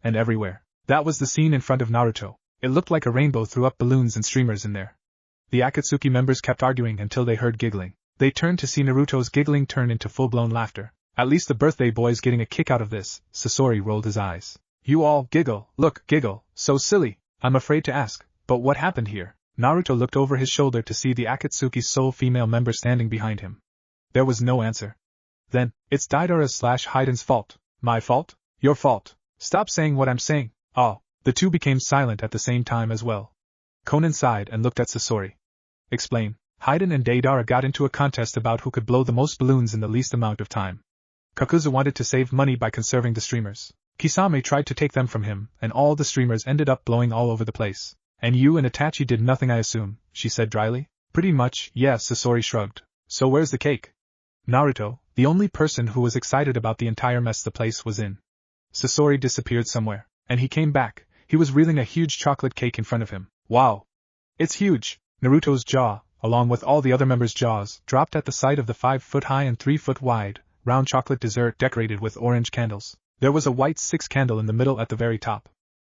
And everywhere. That was the scene in front of Naruto. It looked like a rainbow threw up balloons and streamers in there. The Akatsuki members kept arguing until they heard giggling. They turned to see Naruto's giggling turn into full-blown laughter. At least the birthday boy's getting a kick out of this. Sasori rolled his eyes. You all giggle, look, giggle, so silly. I'm afraid to ask, but what happened here? Naruto looked over his shoulder to see the Akatsuki's sole female member standing behind him. There was no answer. Then, it's Deidara/Haiden's fault. My fault? Your fault. Stop saying what I'm saying. Oh. The two became silent at the same time as well. Conan sighed and looked at Sasori. Explain. Haiden and Deidara got into a contest about who could blow the most balloons in the least amount of time. Kakuzu wanted to save money by conserving the streamers. Kisame tried to take them from him, and all the streamers ended up blowing all over the place. And you and Itachi did nothing, I assume, she said dryly. Pretty much, yes, Sasori shrugged. So where's the cake? Naruto, the only person who was excited about the entire mess the place was in. Sasori disappeared somewhere, and he came back. He was reeling a huge chocolate cake in front of him. Wow! It's huge! Naruto's jaw, along with all the other members' jaws, dropped at the sight of the 5-foot-high and 3-foot-wide, round chocolate dessert decorated with orange candles. There was a white 6 candle in the middle at the very top.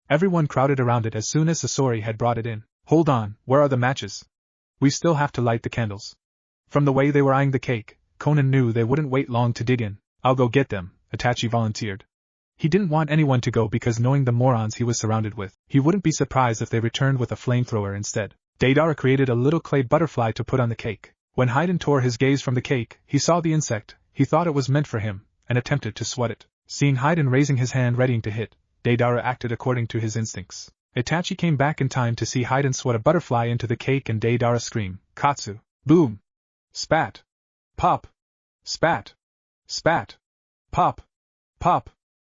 Everyone crowded around it as soon as Sasori had brought it in. Hold on, where are the matches? We still have to light the candles. From the way they were eyeing the cake, Conan knew they wouldn't wait long to dig in. I'll go get them, Itachi volunteered. He didn't want anyone to go because knowing the morons he was surrounded with, he wouldn't be surprised if they returned with a flamethrower instead. Deidara created a little clay butterfly to put on the cake. When Haiden tore his gaze from the cake, he saw the insect. He thought it was meant for him, and attempted to swat it. Seeing Haiden raising his hand readying to hit, Deidara acted according to his instincts. Itachi came back in time to see Haiden swat a butterfly into the cake and Deidara scream, Katsu! Boom! Spat! Pop! Spat! Spat! Pop! Pop!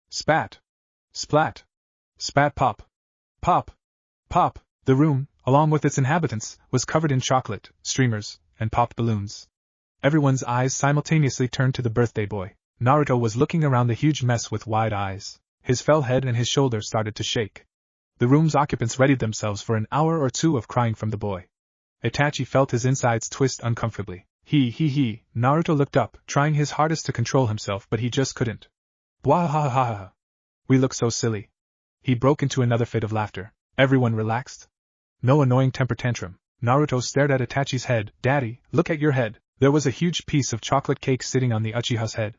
Spat! Splat! Spat pop! Pop! Pop! The room, along with its inhabitants, was covered in chocolate, streamers, and popped balloons. Everyone's eyes simultaneously turned to the birthday boy. Naruto was looking around the huge mess with wide eyes. His fell head and his shoulders started to shake. The room's occupants readied themselves for an hour or two of crying from the boy. Itachi felt his insides twist uncomfortably. Naruto looked up, trying his hardest to control himself, but he just couldn't. Bwahahaha. We look so silly. He broke into another fit of laughter. Everyone relaxed? No annoying temper tantrum. Naruto stared at Itachi's head. Daddy, look at your head. There was a huge piece of chocolate cake sitting on the Uchiha's head.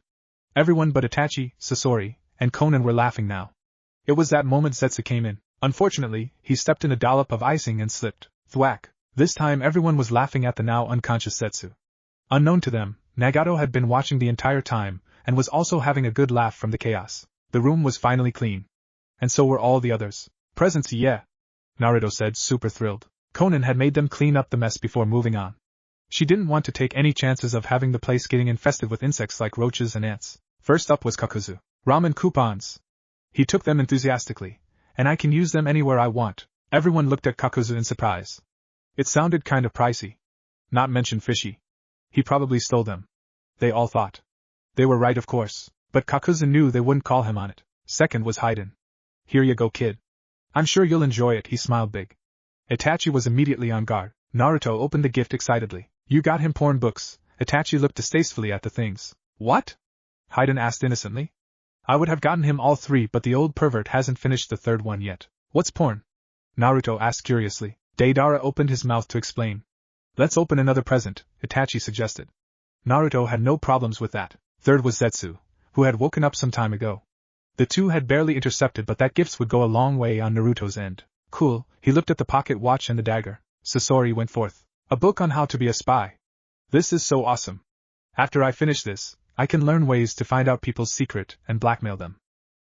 Everyone but Itachi, Sasori, and Conan were laughing now. It was that moment Zetsu came in. Unfortunately, he stepped in a dollop of icing and slipped. Thwack! This time everyone was laughing at the now unconscious Zetsu. Unknown to them, Nagato had been watching the entire time, and was also having a good laugh from the chaos. The room was finally clean. And so were all the others. Presents, yeah, Naruto said, super thrilled. Conan had made them clean up the mess before moving on. She didn't want to take any chances of having the place getting infested with insects like roaches and ants. First up was Kakuzu. Ramen coupons. He took them enthusiastically. And I can use them anywhere I want. Everyone looked at Kakuzu in surprise. It sounded kind of pricey. Not mention fishy. He probably stole them. They all thought. They were right, of course, but Kakuzu knew they wouldn't call him on it. Second was Haiden. Here you go, kid. I'm sure you'll enjoy it, he smiled big. Itachi was immediately on guard. Naruto opened the gift excitedly. You got him porn books. Itachi looked distastefully at the things. What? Haiden asked innocently. I would have gotten him all three, but the old pervert hasn't finished the third one yet. What's porn? Naruto asked curiously. Deidara opened his mouth to explain. Let's open another present, Itachi suggested. Naruto had no problems with that. Third was Zetsu, who had woken up some time ago. The two had barely intercepted, but that gifts would go a long way on Naruto's end. Cool, he looked at the pocket watch and the dagger. Sasori went forth. A book on how to be a spy. This is so awesome. After I finish this, I can learn ways to find out people's secret and blackmail them.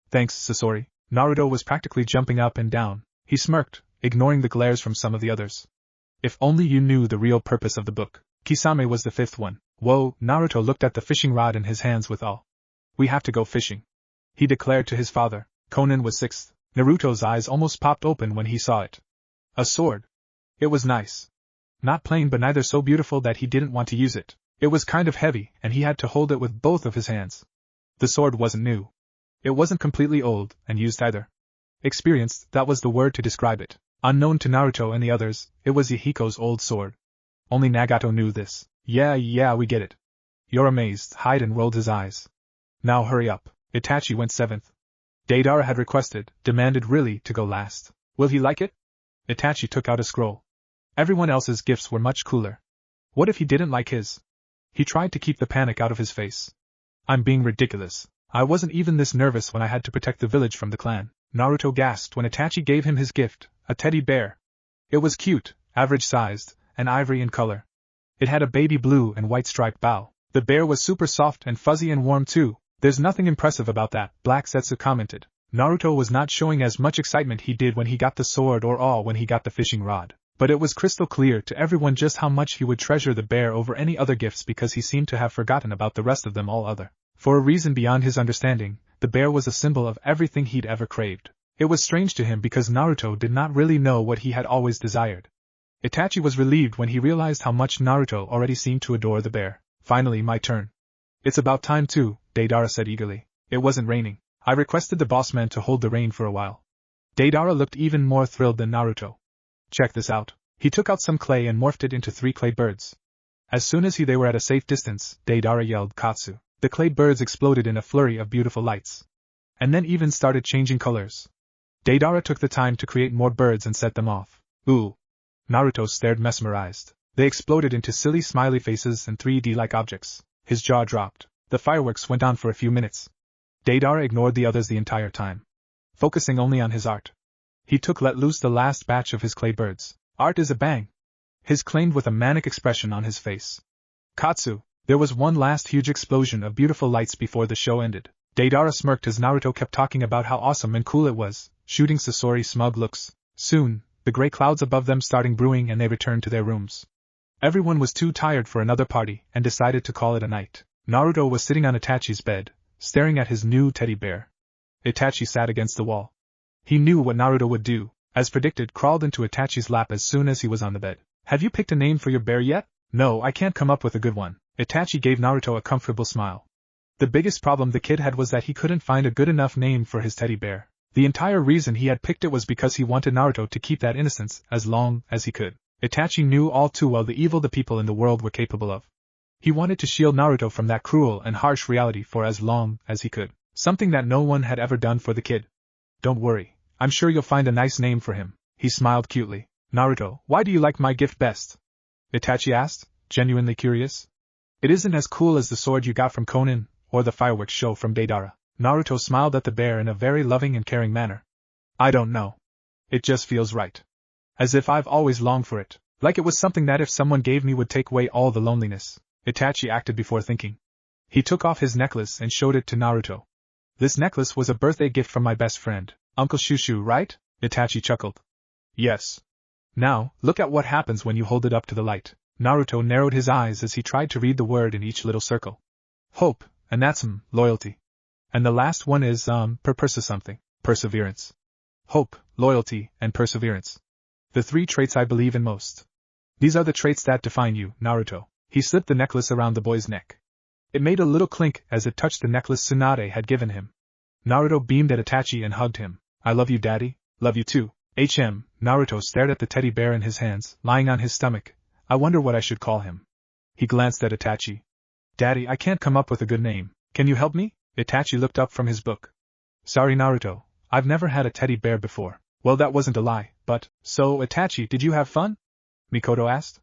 Thanks, Sasori. Naruto was practically jumping up and down. He smirked, ignoring the glares from some of the others. If only you knew the real purpose of the book. Kisame was the fifth one. Whoa, Naruto looked at the fishing rod in his hands with awe. We have to go fishing, he declared to his father. Conan was sixth. Naruto's eyes almost popped open when he saw it. A sword. It was nice. Not plain, but neither so beautiful that he didn't want to use it. It was kind of heavy, and he had to hold it with both of his hands. The sword wasn't new. It wasn't completely old, and used either. Experienced, that was the word to describe it. Unknown to Naruto and the others, it was Yahiko's old sword. Only Nagato knew this. Yeah, we get it. You're amazed. Haiden rolled his eyes. Now hurry up. Itachi went seventh. Deidara had requested, demanded really, to go last. Will he like it? Itachi took out a scroll. Everyone else's gifts were much cooler. What if he didn't like his? He tried to keep the panic out of his face. I'm being ridiculous. I wasn't even this nervous when I had to protect the village from the clan. Naruto gasped when Itachi gave him his gift, a teddy bear. It was cute, average-sized, and ivory in color. It had a baby blue and white striped bow. The bear was super soft and fuzzy and warm too. There's nothing impressive about that, Black Zetsu commented. Naruto was not showing as much excitement he did when he got the sword or awe when he got the fishing rod. But it was crystal clear to everyone just how much he would treasure the bear over any other gifts because he seemed to have forgotten about the rest of them all other. For a reason beyond his understanding, the bear was a symbol of everything he'd ever craved. It was strange to him because Naruto did not really know what he had always desired. Itachi was relieved when he realized how much Naruto already seemed to adore the bear. Finally, my turn. It's about time too, Deidara said eagerly. It wasn't raining. I requested the bossman to hold the rain for a while. Deidara looked even more thrilled than Naruto. Check this out. He took out some clay and morphed it into 3 clay birds. As soon as they were at a safe distance, Deidara yelled Katsu. The clay birds exploded in a flurry of beautiful lights. And then even started changing colors. Deidara took the time to create more birds and set them off. Ooh. Naruto stared mesmerized. They exploded into silly smiley faces and 3D-like objects. His jaw dropped. The fireworks went on for a few minutes. Deidara ignored the others the entire time, focusing only on his art. He let loose the last batch of his clay birds. Art is a bang. His claimed with a manic expression on his face. Katsu. There was one last huge explosion of beautiful lights before the show ended. Deidara smirked as Naruto kept talking about how awesome and cool it was, shooting Sasori smug looks. Soon, the gray clouds above them started brewing and they returned to their rooms. Everyone was too tired for another party and decided to call it a night. Naruto was sitting on Itachi's bed, staring at his new teddy bear. Itachi sat against the wall. He knew what Naruto would do, as predicted, crawled into Itachi's lap as soon as he was on the bed. Have you picked a name for your bear yet? No, I can't come up with a good one. Itachi gave Naruto a comfortable smile. The biggest problem the kid had was that he couldn't find a good enough name for his teddy bear. The entire reason he had picked it was because he wanted Naruto to keep that innocence as long as he could. Itachi knew all too well the evil the people in the world were capable of. He wanted to shield Naruto from that cruel and harsh reality for as long as he could. Something that no one had ever done for the kid. Don't worry, I'm sure you'll find a nice name for him. He smiled cutely. Naruto, why do you like my gift best? Itachi asked, genuinely curious. It isn't as cool as the sword you got from Conan, or the fireworks show from Deidara. Naruto smiled at the bear in a very loving and caring manner. I don't know. It just feels right. As if I've always longed for it. Like it was something that if someone gave me would take away all the loneliness. Itachi acted before thinking. He took off his necklace and showed it to Naruto. This necklace was a birthday gift from my best friend, Uncle Shushu, right? Itachi chuckled. Yes. Now, look at what happens when you hold it up to the light. Naruto narrowed his eyes as he tried to read the word in each little circle. Hope, and that's loyalty. And the last one is something. Perseverance. Hope, loyalty, and perseverance. The 3 traits I believe in most. These are the traits that define you, Naruto. He slipped the necklace around the boy's neck. It made a little clink as it touched the necklace Tsunade had given him. Naruto beamed at Itachi and hugged him. I love you, Daddy. Love you too. Naruto stared at the teddy bear in his hands, lying on his stomach. I wonder what I should call him. He glanced at Itachi. Daddy, I can't come up with a good name. Can you help me? Itachi looked up from his book. Sorry, Naruto. I've never had a teddy bear before. Well, that wasn't a lie, but, so, Itachi, did you have fun? Mikoto asked.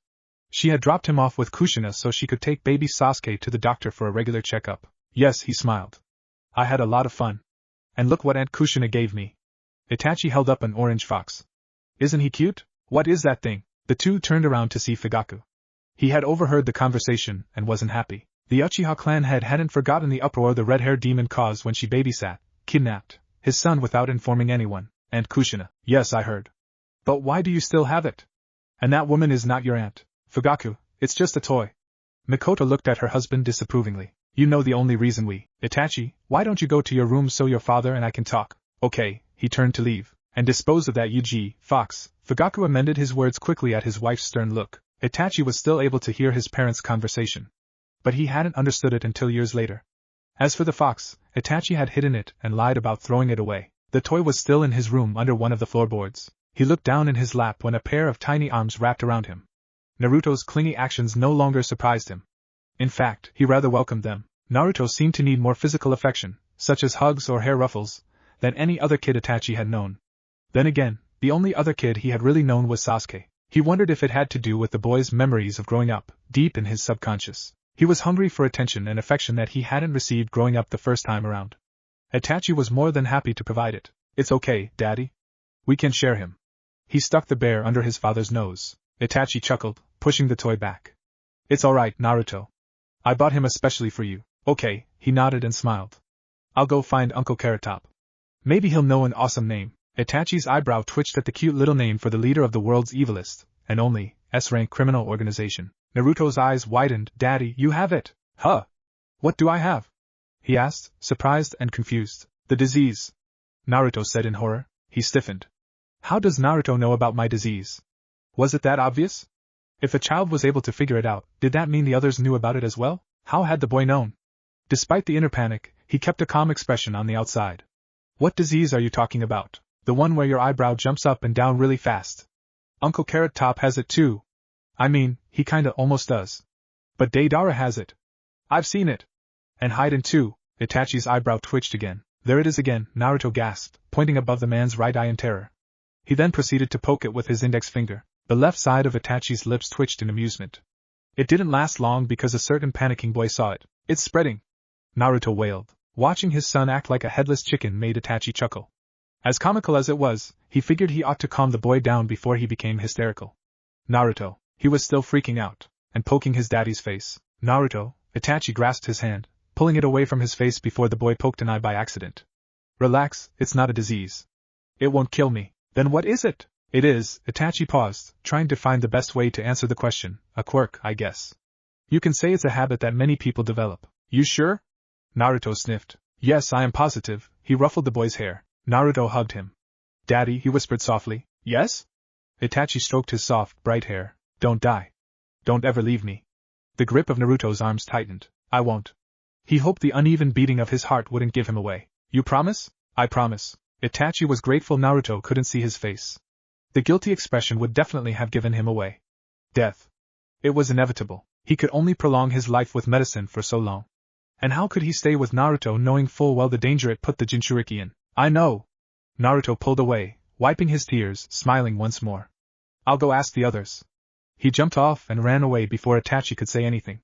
She had dropped him off with Kushina so she could take baby Sasuke to the doctor for a regular checkup. Yes, he smiled. I had a lot of fun. And look what Aunt Kushina gave me. Itachi held up an orange fox. Isn't he cute? What is that thing? The two turned around to see Fugaku. He had overheard the conversation and wasn't happy. The Uchiha clan head hadn't forgotten the uproar the red-haired demon caused when she kidnapped his son without informing anyone. Aunt Kushina. Yes, I heard. But why do you still have it? And that woman is not your aunt. Fugaku, it's just a toy. Mikoto looked at her husband disapprovingly. You know the only reason Itachi, why don't you go to your room so your father and I can talk? Okay, he turned to leave. And dispose of that fox. Fugaku amended his words quickly at his wife's stern look. Itachi was still able to hear his parents' conversation. But he hadn't understood it until years later. As for the fox, Itachi had hidden it and lied about throwing it away. The toy was still in his room under one of the floorboards. He looked down in his lap when a pair of tiny arms wrapped around him. Naruto's clingy actions no longer surprised him. In fact, he rather welcomed them. Naruto seemed to need more physical affection, such as hugs or hair ruffles, than any other kid Itachi had known. Then again, the only other kid he had really known was Sasuke. He wondered if it had to do with the boy's memories of growing up, deep in his subconscious. He was hungry for attention and affection that he hadn't received growing up the first time around. Itachi was more than happy to provide it. It's okay, Daddy. We can share him. He stuck the bear under his father's nose. Itachi chuckled, pushing the toy back. It's alright, Naruto. I bought him especially for you. Okay, he nodded and smiled. I'll go find Uncle Carrot Top. Maybe he'll know an awesome name. Itachi's eyebrow twitched at the cute little name for the leader of the world's evilest, and only, S-rank criminal organization. Naruto's eyes widened. Daddy, you have it! Huh? What do I have? He asked, surprised and confused. The disease. Naruto said in horror. He stiffened. How does Naruto know about my disease? Was it that obvious? If a child was able to figure it out, did that mean the others knew about it as well? How had the boy known? Despite the inner panic, he kept a calm expression on the outside. What disease are you talking about? The one where your eyebrow jumps up and down really fast. Uncle Carrot Top has it too. I mean, he kinda almost does. But Deidara has it. I've seen it. And Haiden too. Itachi's eyebrow twitched again. There it is again, Naruto gasped, pointing above the man's right eye in terror. He then proceeded to poke it with his index finger. The left side of Itachi's lips twitched in amusement. It didn't last long because a certain panicking boy saw it. It's spreading. Naruto wailed. Watching his son act like a headless chicken made Itachi chuckle. As comical as it was, he figured he ought to calm the boy down before he became hysterical. Naruto. He was still freaking out, and poking his daddy's face. Naruto. Itachi grasped his hand, pulling it away from his face before the boy poked an eye by accident. Relax, it's not a disease. It won't kill me. Then what is it? It is, Itachi paused, trying to find the best way to answer the question. A quirk, I guess. You can say it's a habit that many people develop. You sure? Naruto sniffed. Yes, I am positive. He ruffled the boy's hair. Naruto hugged him. Daddy, he whispered softly. Yes? Itachi stroked his soft, bright hair. Don't die. Don't ever leave me. The grip of Naruto's arms tightened. I won't. He hoped the uneven beating of his heart wouldn't give him away. You promise? I promise. Itachi was grateful Naruto couldn't see his face. The guilty expression would definitely have given him away. Death. It was inevitable. He could only prolong his life with medicine for so long. And how could he stay with Naruto knowing full well the danger it put the Jinchuriki in? I know. Naruto pulled away, wiping his tears, smiling once more. I'll go ask the others. He jumped off and ran away before Itachi could say anything.